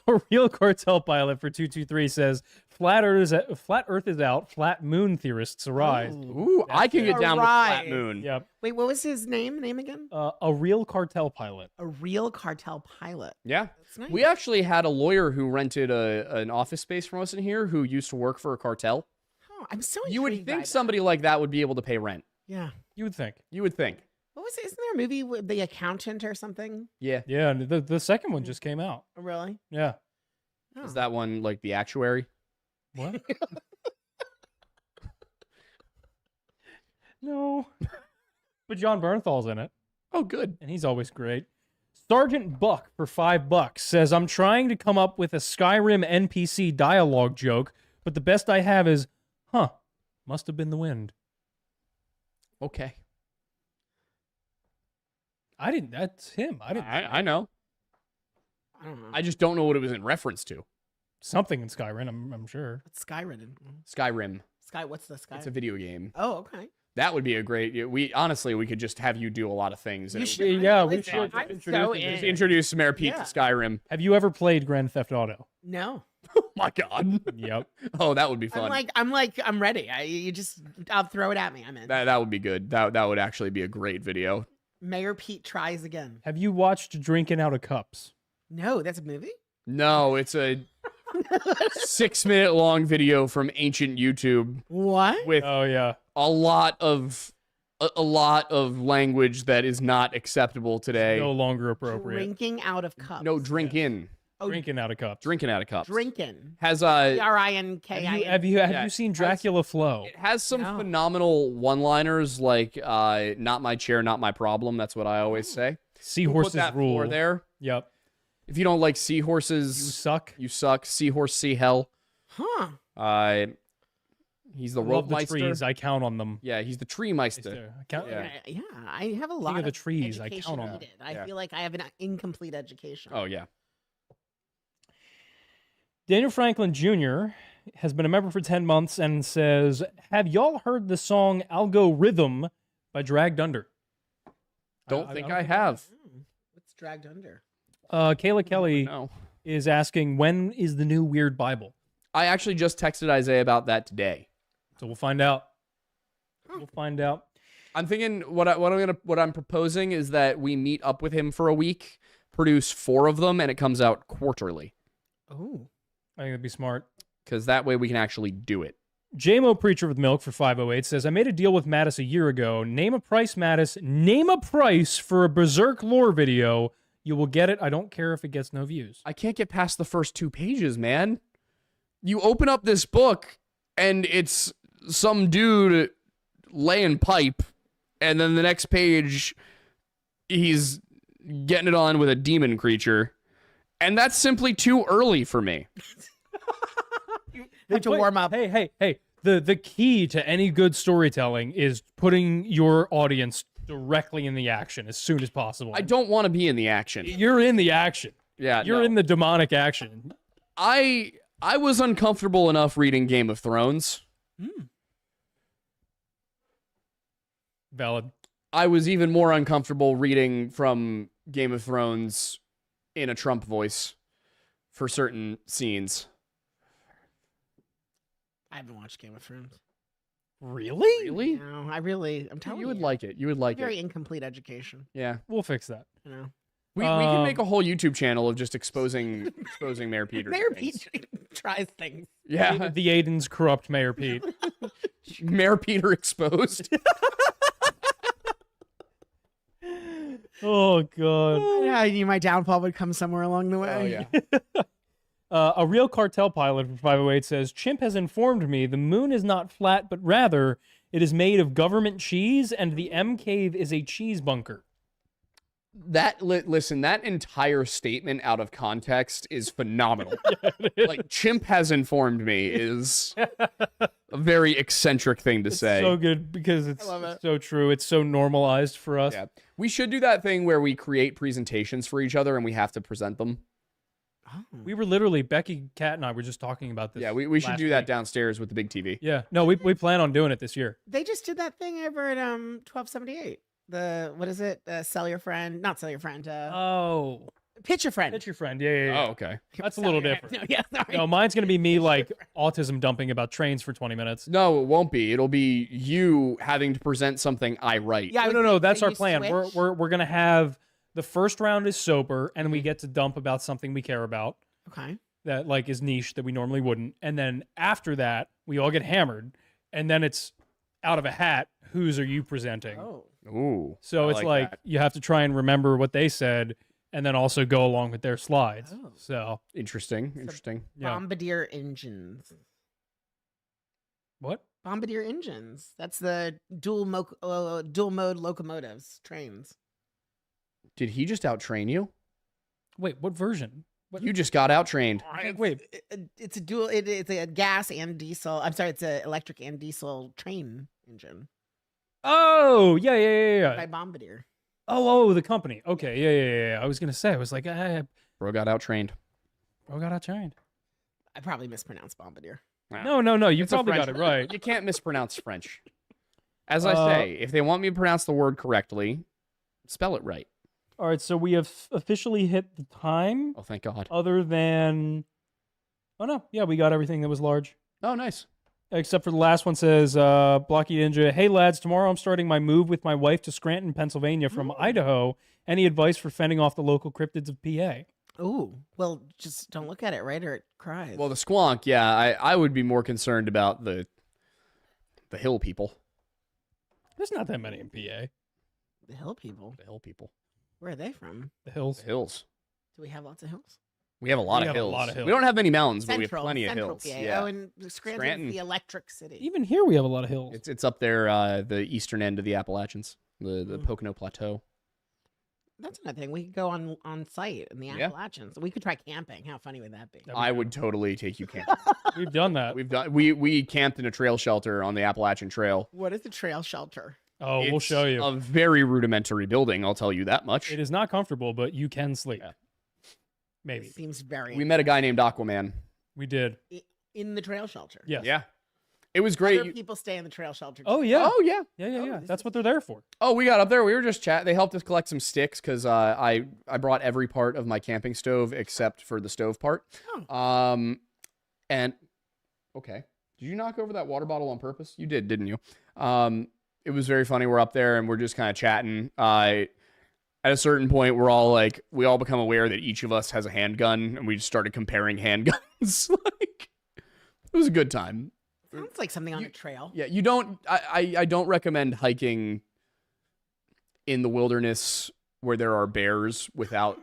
A real cartel pilot for 223 says, Flat Earth is out, flat moon theorists arise. Ooh, I can get down with Alright. Flat Moon. Yep. Wait, what was his name again? A real cartel pilot. A real cartel pilot. Yeah. That's nice. We actually had a lawyer who rented an office space from us in here who used to work for a cartel. Oh, I'm so You would intrigued by think that. somebody like that would be able to pay rent. Yeah. You would think. You would think. What was it? Isn't there a movie with the accountant or something? Yeah. Yeah, and the second one just came out. Oh, really? Yeah. Oh. Is that one like the actuary? What? No. But John Bernthal's in it, Oh, good. and he's always great. Sergeant Buck for $5 says, I'm trying to come up with a Skyrim NPC dialogue joke, but the best I have is, must have been the wind. Okay. That's him. I didn't. I know. I don't know. I just don't know what it was in reference to. Something in Skyrim, I'm sure. What's Skyrim? Skyrim. What's the Sky? It's a video game. Oh, okay. That would be a great. We honestly, we could just have you do a lot of things. and You it should. would- Yeah, we Listen, should I'm introduce so him. Just in. introduce Mayor Pete Yeah. to Skyrim. Have you ever played Grand Theft Auto? No. Oh my God. Yep. Oh, that would be fun. I'm ready. I'll throw it at me. I'm in. That would be good. That would actually be a great video. Mayor Pete tries again. Have you watched Drinking Out of Cups? No, that's a movie? No, it's a 6-minute long video from ancient YouTube What? with Oh, yeah. a lot of language that is not acceptable today. No longer appropriate. Drinking out of cups. No, drinking Drinking Out of Cups. out of cups. Drinking. Has Drinkin. Have Yeah, you seen Dracula Flow? it has some No. phenomenal one-liners like "Not my chair, not my problem." That's what I always say. Who put Seahorses that rule. floor there. Yep. If you don't like You seahorses, suck. you suck. Seahorse, see hell. Huh. He's the I rope love the meister. trees. I count on them. Yeah, he's the tree meister. I count- Yeah. Yeah, I have a lot of the trees, I education count on them. needed. I Yeah. feel like I have an incomplete education. Oh yeah. Daniel Franklin Jr. has been a member for 10 months and says, have y'all heard the song Algorithm by Dragged Under? Don't think I have. What's Dragged Under? Kayla Kelly No. is asking, when is the new Weird Bible? I actually just texted Isaiah about that today. So we'll find out. We'll find out. I'm thinking what I'm proposing is that we meet up with him for a week, produce 4 of them, and it comes out quarterly. Oh. I think that'd be smart. Because that way we can actually do it. JMO Preacher with Milk for 508 says, I made a deal with Mattis a year ago. Name a price, Mattis. Name a price for a Berserk lore video. You will get it. I don't care if it gets no views. I can't get past the first 2 pages, man. You open up this book, and it's some dude laying pipe, and then the next page, he's getting it on with a demon creature. And that's simply too early for me. Have to warm up. Hey. The key to any good storytelling is putting your audience directly in the action as soon as possible. I don't want to be in the action. You're in the action. Yeah, You're no. in the demonic action. I was uncomfortable enough reading Game of Thrones. Valid. I was even more uncomfortable reading from Game of Thrones in a Trump voice for certain scenes. I haven't watched Game of Thrones. Really? Really? No, I'm telling you. You would like it. You would like Very it. incomplete education, We'll fix that. you know. We can make a whole YouTube channel of just exposing Mayor Peter. to Mayor things. Pete tries things. Yeah. The Aiden's corrupt Mayor Pete. Mayor Peter exposed. Oh, God. Yeah, I knew my downfall would come somewhere along the way. Oh yeah. A real cartel pilot from 508 says, Chimp has informed me the moon is not flat, but rather it is made of government cheese, and the M cave is a cheese bunker. Listen, that entire statement out of context is phenomenal. Like, Chimp has informed me is a very eccentric thing to say. So good because it's love it. so true. It's so normalized for us. Yeah. We should do that thing where we create presentations for each other and we have to present them. Oh. We were literally, Becky, Kat, and I were just talking about this. Yeah, we should last do that week. downstairs with the big TV. Yeah. No, we plan on doing it this year. They just did that thing over at 1278. The what is it? Not sell your friend. Oh. Pitch your friend. That's your friend. Yeah. Oh, okay. That's a Sell little your different. friend. No, yeah, sorry. No, mine's going to be me like autism dumping about trains for 20 minutes. No, it won't be. It'll be you having to present something I write. Yeah, I No, was no, thinking, that's so our you plan. switch? We're going to have the first round is sober and we get to dump about something we care about Okay. that like is niche that we normally wouldn't. And then after that, we all get hammered and then it's out of a hat. Whose are you presenting? Oh. Ooh. So I it's like that. you have to try and remember what they said and then also go along with their slides. Oh. So, Interesting. Interesting. yeah. Bombardier engines. What? Bombardier engines. That's the dual mode locomotives, trains. Did he just out-train you? Wait, what version? What? You just got out-trained. Wait. It's a dual. It's a gas and diesel. I'm sorry. It's a electric and diesel train engine Oh, yeah. by Bombardier. Oh, the company. Okay, yeah. I was gonna say, I was like, Bro got out-trained. bro got outtrained. I probably mispronounced Bombardier. No, you It's a probably got French it right. You can't mispronounce French. As I Uh, say, if they want me to pronounce the word correctly, spell it right. All right, so we have officially hit the time. Oh, thank God. Other than, oh no, yeah, we got everything that was large. Oh, nice. Except for the last one says, Blocky Ninja, hey lads, tomorrow I'm starting my move with my wife to Scranton, Pennsylvania from Idaho. Any advice for fending off the local cryptids of PA? Oh, well, just don't look at it, right, or it cries. Well, the squonk, yeah, I would be more concerned about the hill people. There's not that many in PA. the hill people. The hill people. Where are they from? The hills. The hills. Do we have lots of hills? We have a lot We of have a hills. lot of hills. We don't have many mountains, but we have Central, plenty of Central hills. PA. Yeah. Oh, and Scranton's Scranton. the electric city. Even here we have a lot of hills. It's up there, the eastern end of the Appalachians, the Pocono Plateau. That's another thing. We could go on site in the Yeah. Appalachians. We could try camping. How funny would that be? That'd be I good. would totally take you camping. We've done that. We camped in a trail shelter on the Appalachian Trail. What is the trail shelter? Oh, we'll It's show you. A very rudimentary building, I'll tell you that much. It is not comfortable, but you can sleep. Yeah. Maybe. It seems very. We met a guy named Aquaman. We did. in the trail shelter. Yes. Yeah. It was great. Other people stay in the trail shelter. Oh too. yeah. Oh, yeah. Yeah. this That's is- what they're there for. Oh, we got up there. We were just chatting. They helped us collect some sticks because I brought every part of my camping stove except for the stove part. And okay, did you knock over that water bottle on purpose? You did, didn't you? It was very funny. We're up there and we're just kind of chatting. At a certain point, we all become aware that each of us has a handgun, and we just started comparing handguns. Like, it was a good time. Sounds like something on a trail. Yeah, you don't. I don't recommend hiking in the wilderness where there are bears without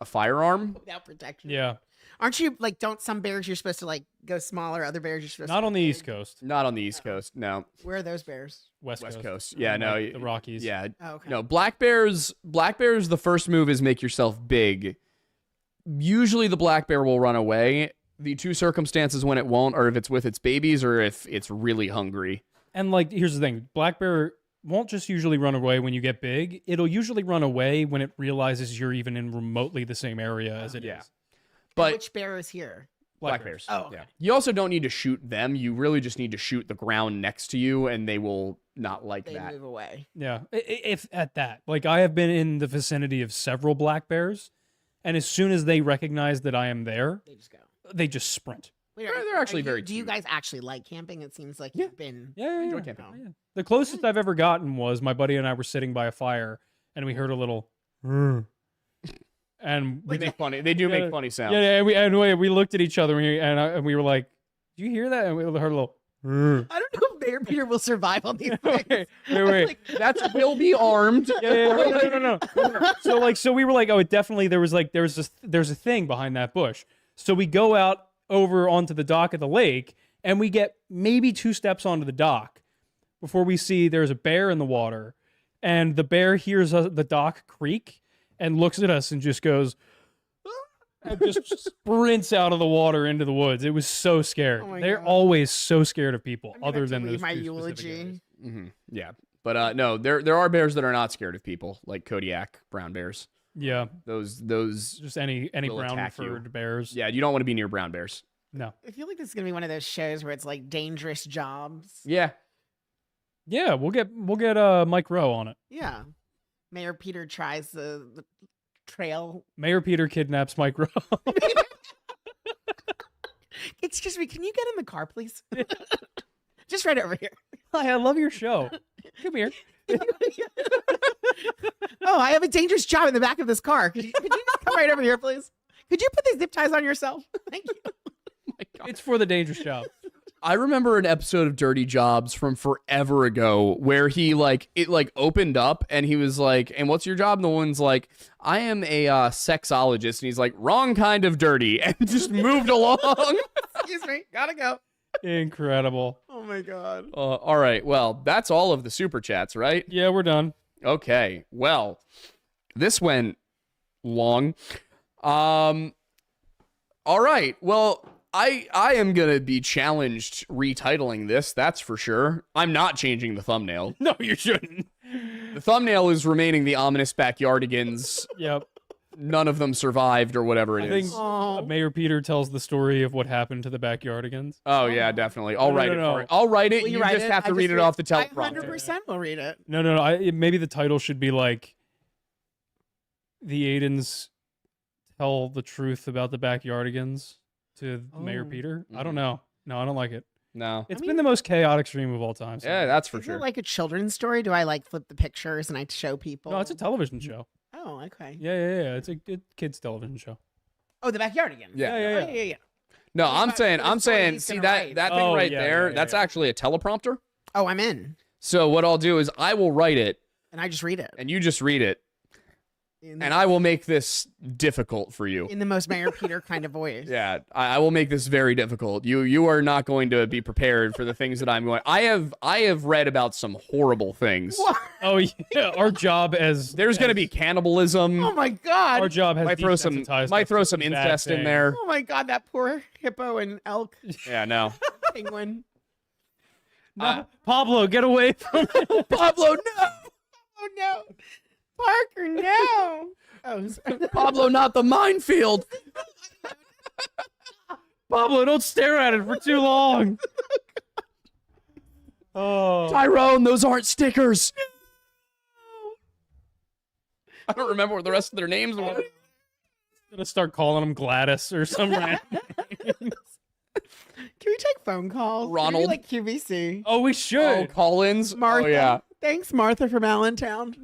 a firearm. Without protection. Yeah. Aren't you like? Don't some bears you're supposed to like go smaller? Other bears you're supposed Not to on the go East big? Coast. Not on the East Coast. No, Where are those bears? West West Coast. Coast. Yeah, Like no, the Rockies. yeah, Oh, okay. no. Black bears. The first move is make yourself big. Usually, the black bear will run away. The two circumstances when it won't are if it's with its babies or if it's really hungry. And like, here's the thing: black bear won't just usually run away when you get big. It'll usually run away when it realizes you're even in remotely the same area as it is. Yeah. And But which bear is here? black bears. Oh, okay. Yeah. You also don't need to shoot them. You really just need to shoot the ground next to you, and they will not like They that. move away. Yeah, if at that. Like, I have been in the vicinity of several black bears, and as soon as they recognize that I am there, They just go. they just sprint. Wait, They're actually very Do you cute. guys actually like camping? It seems like you've been. Yeah, enjoy yeah. camping. Oh, yeah. The closest I've ever gotten was my buddy and I were sitting by a fire, and we heard a little, and They make funny. They do Yeah, make funny sounds. yeah, and we looked at each other and we were like, "Do you hear that?" And we heard a little. I don't know if Bear Peter will survive on these things. Wait. That's will be armed. Yeah, no. So we were like, oh, it definitely there's a thing behind that bush. So we go out over onto the dock of the lake, and we get maybe 2 steps onto the dock before we see there's a bear in the water, and the bear hears the dock creak and looks at us and just goes. And just sprints out of the water into the woods. It was so scared. Oh my They're God. always so scared of people, I'm gonna other have to than read those my two specific areas. eulogy. Yeah, but no, there are bears that are not scared of people, like Kodiak brown bears. Yeah, Those just any will brown attack you. furred bears. yeah, you don't want to be near brown bears. No. I feel like this is gonna be one of those shows where it's like dangerous jobs. Yeah, Yeah, we'll get Mike Rowe on it. Yeah. Mayor Peter tries the trail. Mayor Peter kidnaps Mike Rowe. Excuse me, can you get in the car, please? Just right over here. Hi, I love your show. Come here. Oh, I have a dangerous job in the back of this car. Could you just come right over here, please? Could you put the zip ties on yourself? Thank you. It's for the dangerous job. I remember an episode of Dirty Jobs from forever ago where he it opened up and he was like, "And what's your job?" And the woman's like, "I am a sexologist," and he's like, "Wrong kind of dirty," and just moved along. Excuse me, gotta go. Incredible. Oh my god. All right, well, that's all of the super chats, right? Yeah, we're done. Okay, well, this went long. All right, well, I am gonna be challenged retitling this. That's for sure. I'm not changing the thumbnail. No, you shouldn't. The thumbnail is remaining the ominous backyardigans. Yep. None of them survived or whatever it I is. think Oh. Mayor Peter tells the story of what happened to the backyardigans. Oh yeah, definitely. I'll No, write no, it no. for you. I'll write it. Will You write just it? have to I read it off the I teleprompter. 100% will read it. No. Maybe the title should be like, "The Aidens tell the truth about the backyardigans to Mayor Oh. Peter." I Mhm. don't know. No, I don't like it. No. It's mean- been the most chaotic stream of all time. so- Yeah, that's for Is sure. it like a children's story? Do I like flip the pictures and I show people? No, it's a television show. Oh, okay. Yeah. It's a kids television show. Oh, the backyardigans. Yeah. Yeah. Oh, yeah. No, What I'm about saying, the I'm story saying, he's see gonna that write? that thing Oh, right yeah, there, yeah, that's yeah. actually a teleprompter. Oh, I'm in. So what I'll do is I will write it And I just read it. and you just read it, In and I will make this difficult for you. in the most Mayor Peter kind of voice. Yeah, I will make this very difficult. You are not going to be prepared for the things that I'm going. I have read about some horrible things. What? Oh yeah, our job as There's going to be cannibalism. Oh my god. our job has Might throw some desensitized might us throw to some bad incest in things. there. Oh my god, that poor hippo and elk Yeah, no. penguin. No, Pablo, get away from it. Pablo, no. Oh no. Parker, no. Oh, sorry. Pablo, not the minefield. Pablo, don't stare at it for too long. Oh. Tyrone, those aren't stickers. I don't remember what the rest of their names were. I'm gonna start calling him Gladys or something. Can we take phone calls? Ronald. Maybe like QVC. Oh, we Oh, should. Collins. Martha. Oh, yeah. Thanks, Martha from Allentown.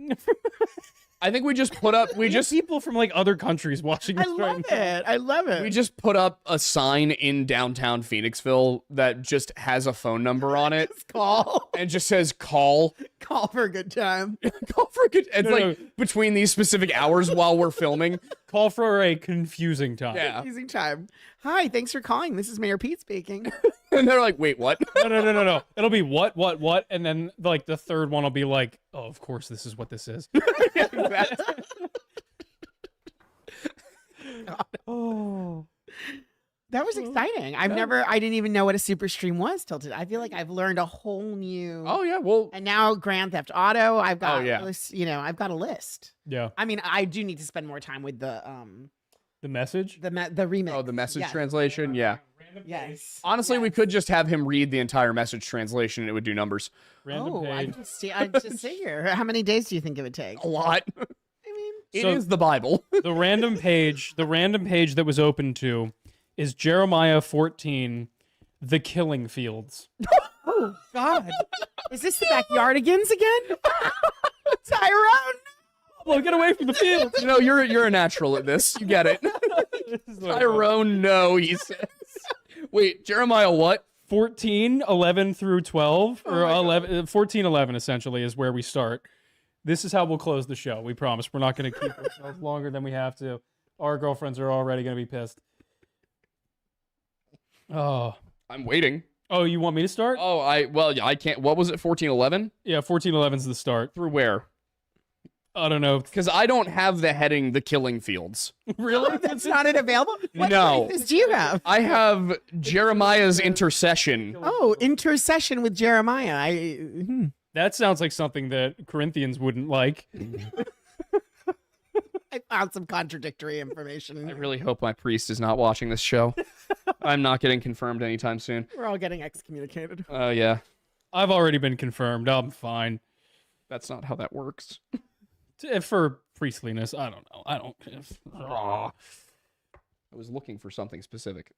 I think we just put up. We just people from like other countries watching I this love right now. it. I love it. We just put up a sign in downtown Phoenixville that just has a phone number on it Just call. and just says call. Call for a good time. Call for a good. It's No, like no. between these specific hours while we're filming. Call for a confusing time. Yeah. Using time. Hi, thanks for calling. This is Mayor Pete speaking. And they're like, wait, what? No. It'll be what, and then like the third one will be like, oh, of course, this is what this is. Oh. That was exciting. I didn't even know what a super stream was till today. I feel like I've learned a whole new. Oh yeah, well, And now Grand Theft Auto. I've got, yeah. I've got a list. Yeah. I mean, I do need to spend more time with the message. the remix. oh, the message Yes. translation, yeah. Yes. Honestly, we could just have him read the entire message translation and it would do numbers. Random Oh, I page. just sit here. How many days do you think it would take? A lot. I mean, It is So- the Bible. The random page that was open to is Jeremiah 14, the killing fields. oh God, is this the backyardigans again? Tyrone. Well, get away from the fields. You know, you're a natural at this. You get it. Tyrone, no, he says. Wait, Jeremiah what? 14, 11 through 12, or my God. 11, 14, 11 essentially is where we start. This is how we'll close the show. We promise. We're not going to keep ourselves longer than we have to. Our girlfriends are already going to be pissed. Oh. I'm waiting. Oh, you want me to start? Oh, I can't. What was it? 1411? Yeah, 1411 is the start. Through where? I don't know. Because I don't have the heading "The Killing Fields." Really? That's not it available. What No. places do you have? I have Jeremiah's intercession. Oh, intercession with Jeremiah. That sounds like something that Corinthians wouldn't like. I found some contradictory information. I really hope my priest is not watching this show. I'm not getting confirmed anytime soon. We're all getting excommunicated. Oh, yeah. I've already been confirmed. I'm fine. That's not how that works. For priestliness, I don't know. I don't. I was looking for something specific.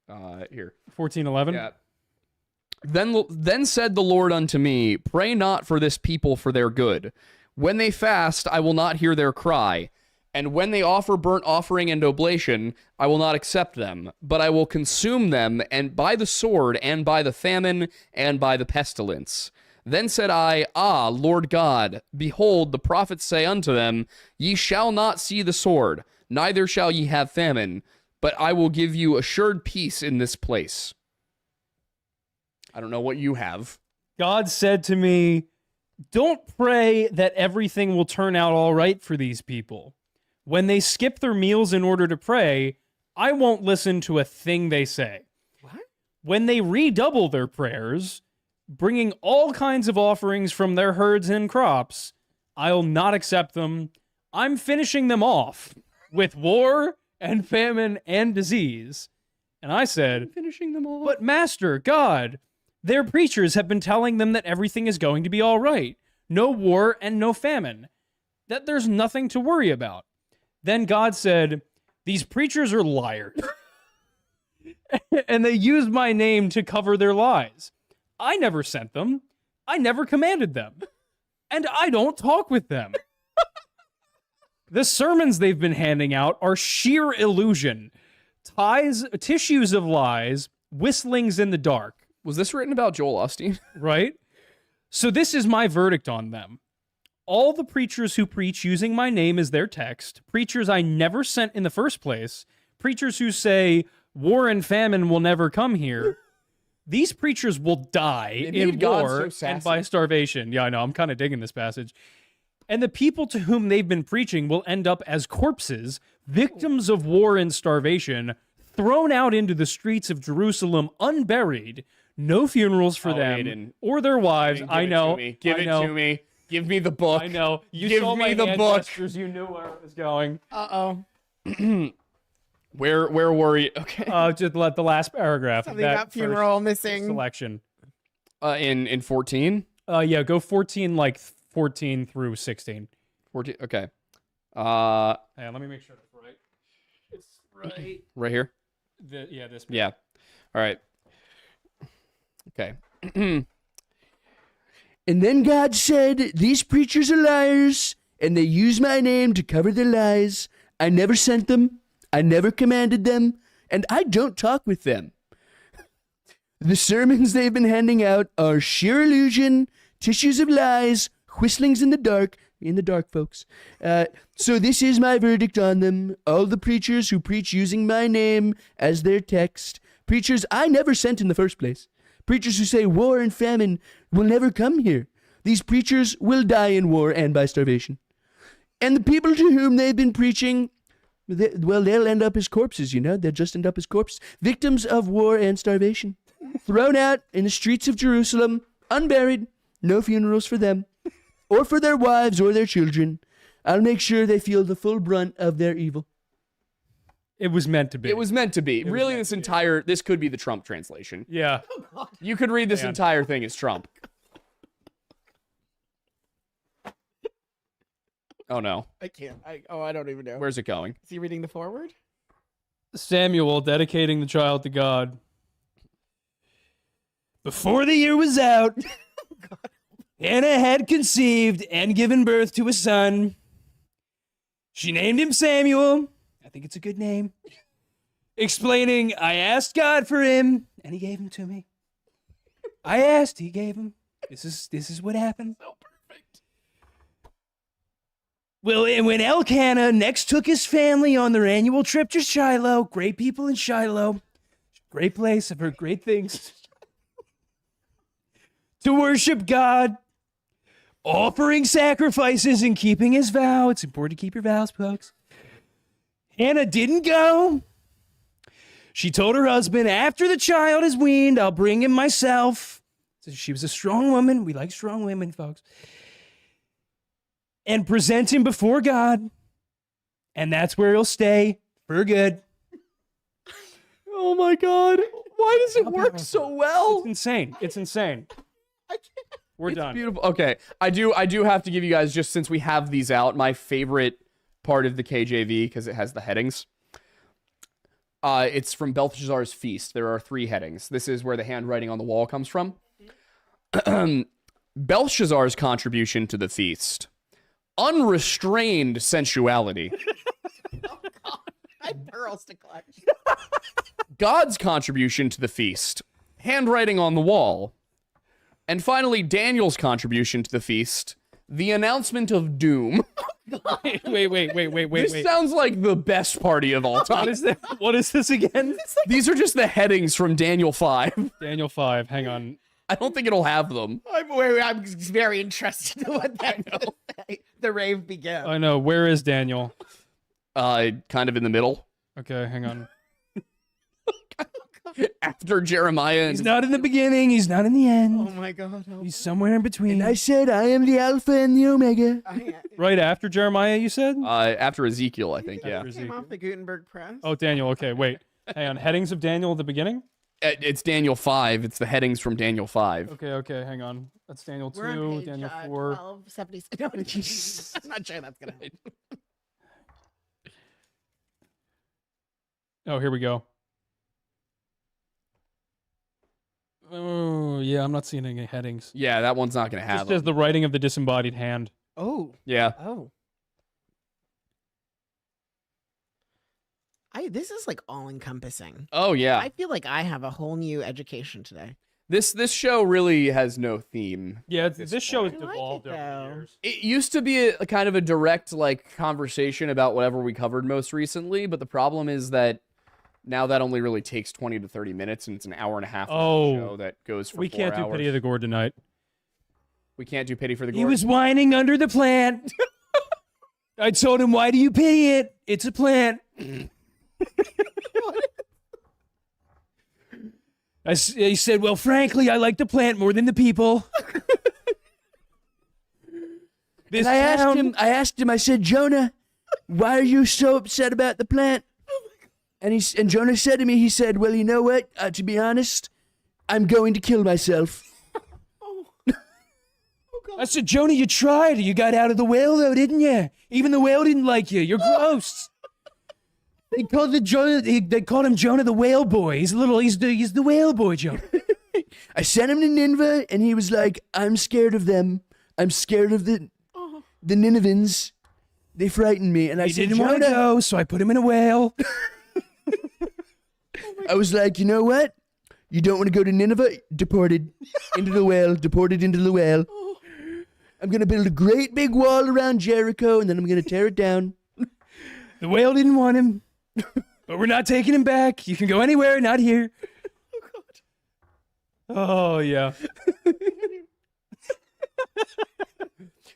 Here. 1411? Yeah. Then said the Lord unto me, pray not for this people for their good. When they fast, I will not hear their cry. And when they offer burnt offering and oblation, I will not accept them, but I will consume them, and by the sword, and by the famine, and by the pestilence. Then said I, Ah, Lord God, behold, the prophets say unto them, Ye shall not see the sword, neither shall ye have famine, but I will give you assured peace in this place. I don't know what you have. God said to me, don't pray that everything will turn out all right for these people. When they skip their meals in order to pray, I won't listen to a thing they say. What? When they redouble their prayers, bringing all kinds of offerings from their herds and crops, I'll not accept them. I'm finishing them off with war and famine and disease. And I said, Finishing them all. but Master, God, their preachers have been telling them that everything is going to be all right. No war and no famine. That there's nothing to worry about. Then God said, these preachers are liars. And they used my name to cover their lies. I never sent them. I never commanded them. And I don't talk with them. The sermons they've been handing out are sheer illusion. Tissues of lies, whistlings in the dark. Was this written about Joel Osteen? Right? So this is my verdict on them. All the preachers who preach using my name as their text, preachers I never sent in the first place, preachers who say war and famine will never come here, these preachers will die in made God war so and sassy. by starvation. Yeah, I know. I'm kind of digging this passage. And the people to whom they've been preaching will end up as corpses, victims of war and starvation, thrown out into the streets of Jerusalem unburied. No funerals for Oh, them Aiden. or their wives. Give I it know. to me. Give I it know. to me. Give me the book. I know. You Give saw me my the hand book. gestures, you knew where it was going. Uh-oh. Where were you? Okay. Just let the last paragraph. Something that about funeral first missing. selection. In 14? Yeah, go 14, like 14 through 16. 14. Okay. Hey, let me make sure that's right. It's right. Right here. This. Yeah. All right. Okay. And then God said, "These preachers are liars, and they use my name to cover their lies. I never sent them. I never commanded them, and I don't talk with them. The sermons they've been handing out are sheer illusion, tissues of lies, whistlings in the dark, folks. So this is my verdict on them. All the preachers who preach using my name as their text, preachers I never sent in the first place, preachers who say war and famine will never come here. These preachers will die in war and by starvation. And the people to whom they've been preaching, they'll end up as corpses, They'll just end up as corpses, victims of war and starvation, thrown out in the streets of Jerusalem, unburied, no funerals for them, or for their wives or their children. I'll make sure they feel the full brunt of their evil." It was meant to be. It was meant to be. was Really, meant this could be the Trump translation. Yeah. You could read this Man. entire thing as Trump. Oh no. I can't. I don't even know. Where's it going? Is he reading the forward? Samuel dedicating the child to God. Before the year was out, Hannah had conceived and given birth to a son. She named him Samuel. I think it's a good name. Explaining, "I asked God for him, and he gave him to me. I asked, he gave him. This is what happened." So perfect. Well, and when Elkanah next took his family on their annual trip to Shiloh, great people in Shiloh, great place, I've heard great things, to worship God, offering sacrifices and keeping his vow. It's important to keep your vows, folks. Hannah didn't go. She told her husband, "After the child is weaned, I'll bring him myself." So she was a strong woman. We like strong women, folks. "And present him before God. And that's where he'll stay for good." Oh my God. Why does it work so well? It's insane. It's insane. We're It's done. beautiful. Okay. I do have to give you guys, just since we have these out, my favorite part of the KJV, because it has the headings. It's from Belshazzar's Feast. There are 3 headings. This is where the handwriting on the wall comes from. Belshazzar's contribution to the feast: unrestrained sensuality. Oh God! I have pearls to clutch. God's contribution to the feast: handwriting on the wall. And finally, Daniel's contribution to the feast: the announcement of doom. Wait. This sounds like the best party of all time. What is this again? These are just the headings from Daniel 5. Daniel 5. Hang on. I don't think it'll have them. I'm very interested in what that will say. The rave began. I know. Where is Daniel? Kind of in the middle. Okay, hang on. After Jeremiah. He's not in the beginning. He's not in the Oh end. my God! help. He's somewhere in between. I said, I am the Alpha and the Omega. Right after Jeremiah, you said? After Ezekiel, I think, yeah. After Came off the Gutenberg press. Oh, Daniel. Okay, wait. Hang on. Headings of Daniel at the beginning? It's Daniel 5. It's the headings from Daniel 5. Okay. Hang on. That's Daniel 2, We're on page, Daniel 4. 1276. No, I'm not sure that's gonna happen. Oh, here we go. Oh, yeah, I'm not seeing any headings. Yeah, that one's not going to have Just as them. the writing of the disembodied hand. Oh. Yeah. Oh. This is like all encompassing. Oh, yeah. I feel like I have a whole new education today. This show really has no theme. Yeah, This this show has I like devolved it, over the though. years. It used to be a kind of a direct conversation about whatever we covered most recently, but the problem is that now that only really takes 20 to 30 minutes, and it's an hour and a half Oh. show that goes for We 4 can't hours. do Pity of the Gourd tonight. We can't do Pity for the He Gourd. was whining under the plant. I told him, "Why do you pity it? It's a plant." He said, "Well, frankly, I like the plant more than the people." This And town- I asked him, I said, "Jonah, why are you so upset about the plant?" and Jonah said to me, he said, well, you know what? To be honest, I'm going to kill myself. I said, Jonah, you tried. You got out of the whale, though, didn't you? Even the whale didn't like you. You're gross. They called him Jonah the whale boy. He's the whale boy, Jonah. I sent him to Nineveh, and he was like, I'm scared of them. I'm scared of the Ninevans. They frightened me. And I He said, didn't want to Jonah, go, so I put him in a whale. I was like, you know what? You don't want to go to Nineveh? Deported into the whale. Deported into the whale. I'm going to build a great big wall around Jericho, and then I'm going to tear it down. The whale didn't want him, but we're not taking him back. You can go anywhere, not here. Oh, yeah.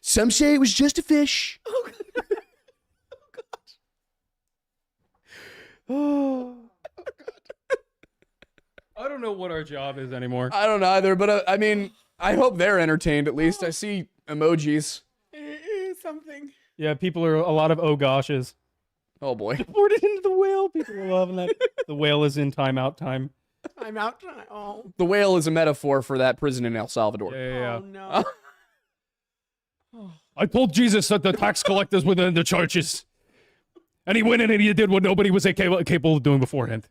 Some say it was just a fish. I don't know what our job is anymore. I don't either, but I mean, I hope they're entertained at least. I see emojis. Something. Yeah, people are a lot of oh goshes. Oh boy. Poured it into the whale. People are loving that. The whale is in timeout time. I'm out. Oh. The whale is a metaphor for that prison in El Salvador. Yeah. Oh no. I told Jesus that the tax collectors were in the churches. And he went in and he did what nobody was capable of doing beforehand.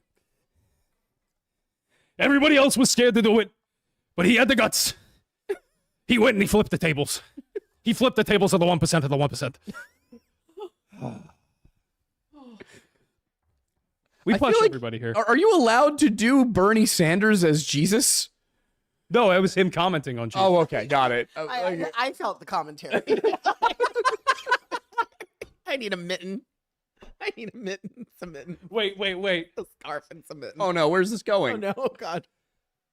Everybody else was scared to do it, but he had the guts. He went and he flipped the tables. He flipped the tables of the 1% of the 1%. We I feel punched like- everybody here. Are you allowed to do Bernie Sanders as Jesus? No, it was him commenting on Jesus. Oh, okay, got it. I felt the commentary. I need a mitten. I need a mitten. Some mitten. Wait. A scarf and some mitten. Oh no, where's this going? Oh no, oh, God.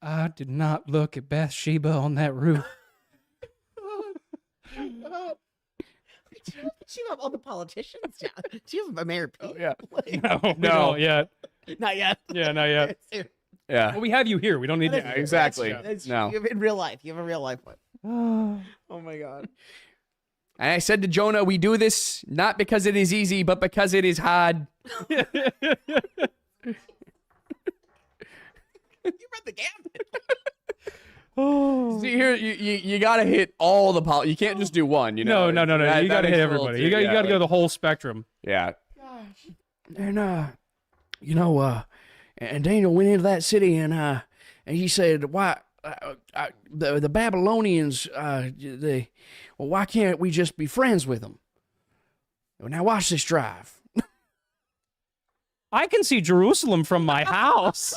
I did not look at Bathsheba on that roof. Do you have all the politicians? Yeah. Do you have Mayor Pete? Oh, yeah. Like, No, we No. don't yet. not yet. Yeah, not yet. Yeah. Well, we have you here. We don't need Yeah, you. exactly. That's No. You have in real life. You have a real life one. Oh my God. And I said to Jonah, we do this not because it is easy, but because it is hard. You read the gambit. Oh. See here, you gotta hit all the you can't just do one, you know. No. That- You that got to makes hit a little everybody. too- You got yeah, to go the whole spectrum. Yeah. Gosh. And and Daniel went into that city, and he said, why, the Babylonians, why can't we just be friends with them? Well, now watch this drive. I can see Jerusalem from my house.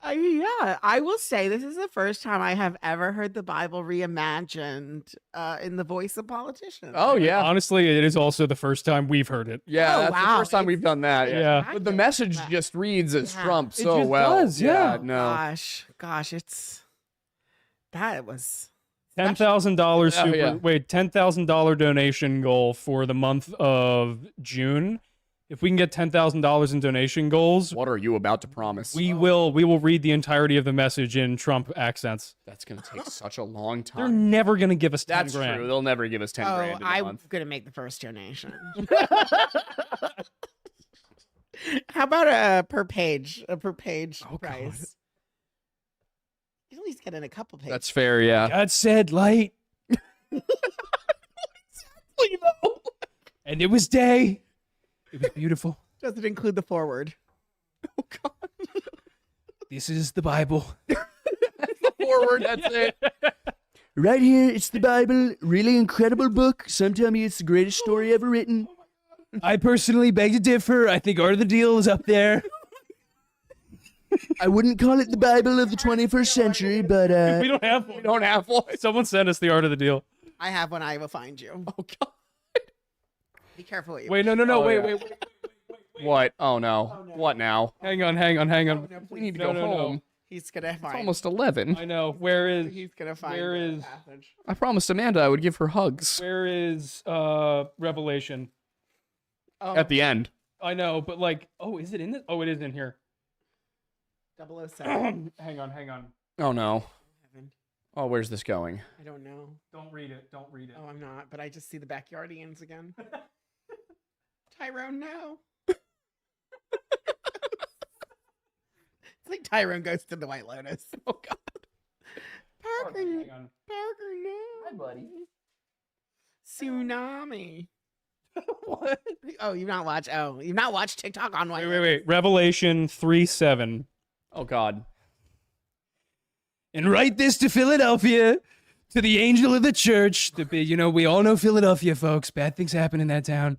I will say this is the first time I have ever heard the Bible reimagined in the voice of politicians. Oh yeah. Honestly, it is also the first time we've heard it. Yeah, Oh, that's the wow. first time we've done that. Yeah. But the message just reads as Yeah. Trump It so just well. does, yeah. No. Gosh, that was $10,000 Oh, yeah. $10,000 donation goal for the month of June. If we can get $10,000 in donation goals, What are you about to promise? we will read the entirety of the message in Trump accents. That's gonna take such a long They're time. never gonna give us 10 That's grand. true. They'll never give us 10 grand in a I'm month. gonna make the first donation. How about a per page Oh, God. price? You at least get in a couple pages. That's fair, yeah. God said light, and it was day. It was beautiful. Doesn't include the forward. Oh god. This is the Bible. Forward, that's it. Right here, it's the Bible. Really incredible book. Some tell me it's the greatest story ever written. I personally beg to differ. I think Art of the Deal is up there. I wouldn't call it the Bible of the 21st century, but We don't have We one. don't have one. Someone sent us the Art of the Deal. I have one. I will find you. Oh god. Be careful what you. Wait, no, Oh, wait, yeah. wait. What? Oh no. no. What now? Hang on. Hang on. No, We need to No, go no, no. home. He's gonna find. It's almost 11. I know. Where is He's gonna find. where the is- passage. I promised Amanda I would give her hugs Revelation? at the end. I know, but like, oh, is it in this? Oh, it is in here. 007. Hang on. Oh no. Heaven. Oh, where's this going? I don't know. Don't read it. Don't read it. Oh, I'm not. But I just see the Backyardians again. Tyrone, no. It's like Tyrone goes to the White Lotus. Oh God. Parker, Hang on. Parker, no. Hi, buddy. Tsunami. What? Oh, you've not watched TikTok on White Lotus? Wait. Revelation 3:7. Oh God. And write this to Philadelphia, to the angel of the church. We all know Philadelphia, folks. Bad things happen in that town.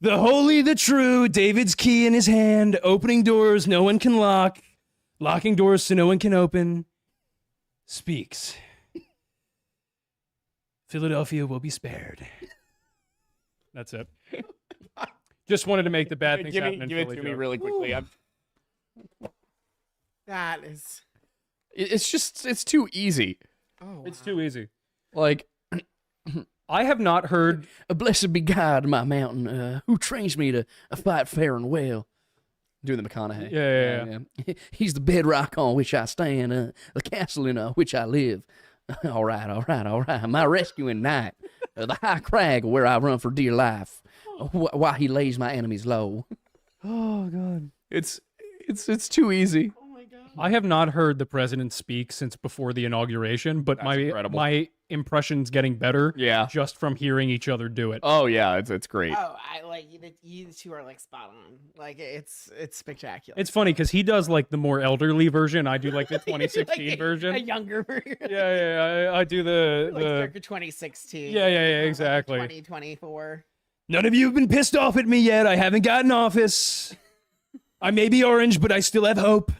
The holy, the true, David's key in his hand, opening doors no one can lock, locking doors so no one can open, speaks. Philadelphia will be spared. That's it. Just wanted to make the bad things happen in Give it Philly to me joke. really quickly. That is. It's too easy. Oh, It's wow. too easy. Like, I have not heard. Blessed be God, my mountain, who trains me to fight fair and well. doing the McConaughey. Yeah. He's the bedrock on which I stand, the castle in which I live. All right. My rescuing knight, the high crag where I run for dear life, while he lays my enemies low. Oh, God. It's too easy. Oh my god. I have not heard the president speak since before the inauguration, but That's incredible. my impression's getting better Yeah. just from hearing each other do it. Oh yeah, it's great. Oh, I like you two are like spot on. Like it's spectacular. It's funny because he does like the more elderly version. I do like the 2016 Like version. a younger version. Yeah. I do the Like circa 2016. Yeah, exactly. 2024. None of you have been pissed off at me yet. I haven't gotten office. I may be orange, but I still have hope.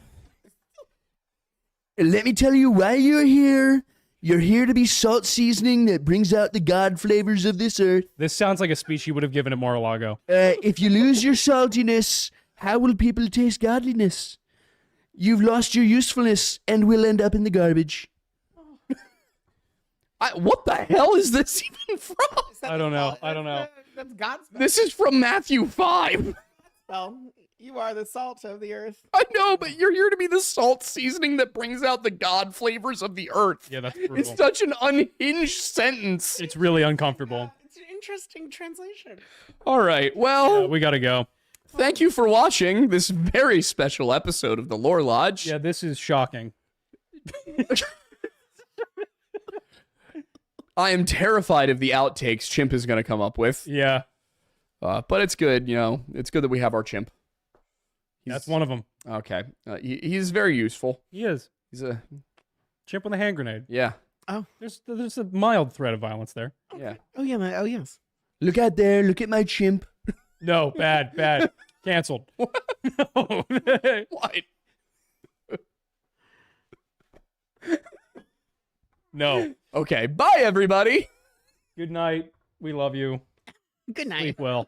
Let me tell you why you're here. You're here to be salt seasoning that brings out the God flavors of this earth. This sounds like a speech he would have given at Mar-a-Lago. If you lose your saltiness, how will people taste godliness? You've lost your usefulness and will end up in the garbage. What the hell is this even from? I don't know. That's God's spell. This is from Matthew 5. spell. You are the salt of the earth. I know, but you're here to be the salt seasoning that brings out the God flavors of the earth. Yeah, that's It's brutal. such an unhinged sentence. It's really uncomfortable. It's an interesting translation. All right, well, We gotta go. thank you for watching this very special episode of the Lore Lodge. Yeah, this is shocking. I am terrified of the outtakes Chimp is going to come up with, Yeah, but it's good, it's good that we have our Chimp. that's one of them. Okay, he's very useful. He is. He's a, Chimp with a hand grenade. yeah, There's a mild threat of violence there. yeah. Oh yeah, oh yes. Look out there. Look at my chimp. No, bad. Canceled. No. What? No. Okay, bye everybody. Good night. We love you. Good night. Sleep well.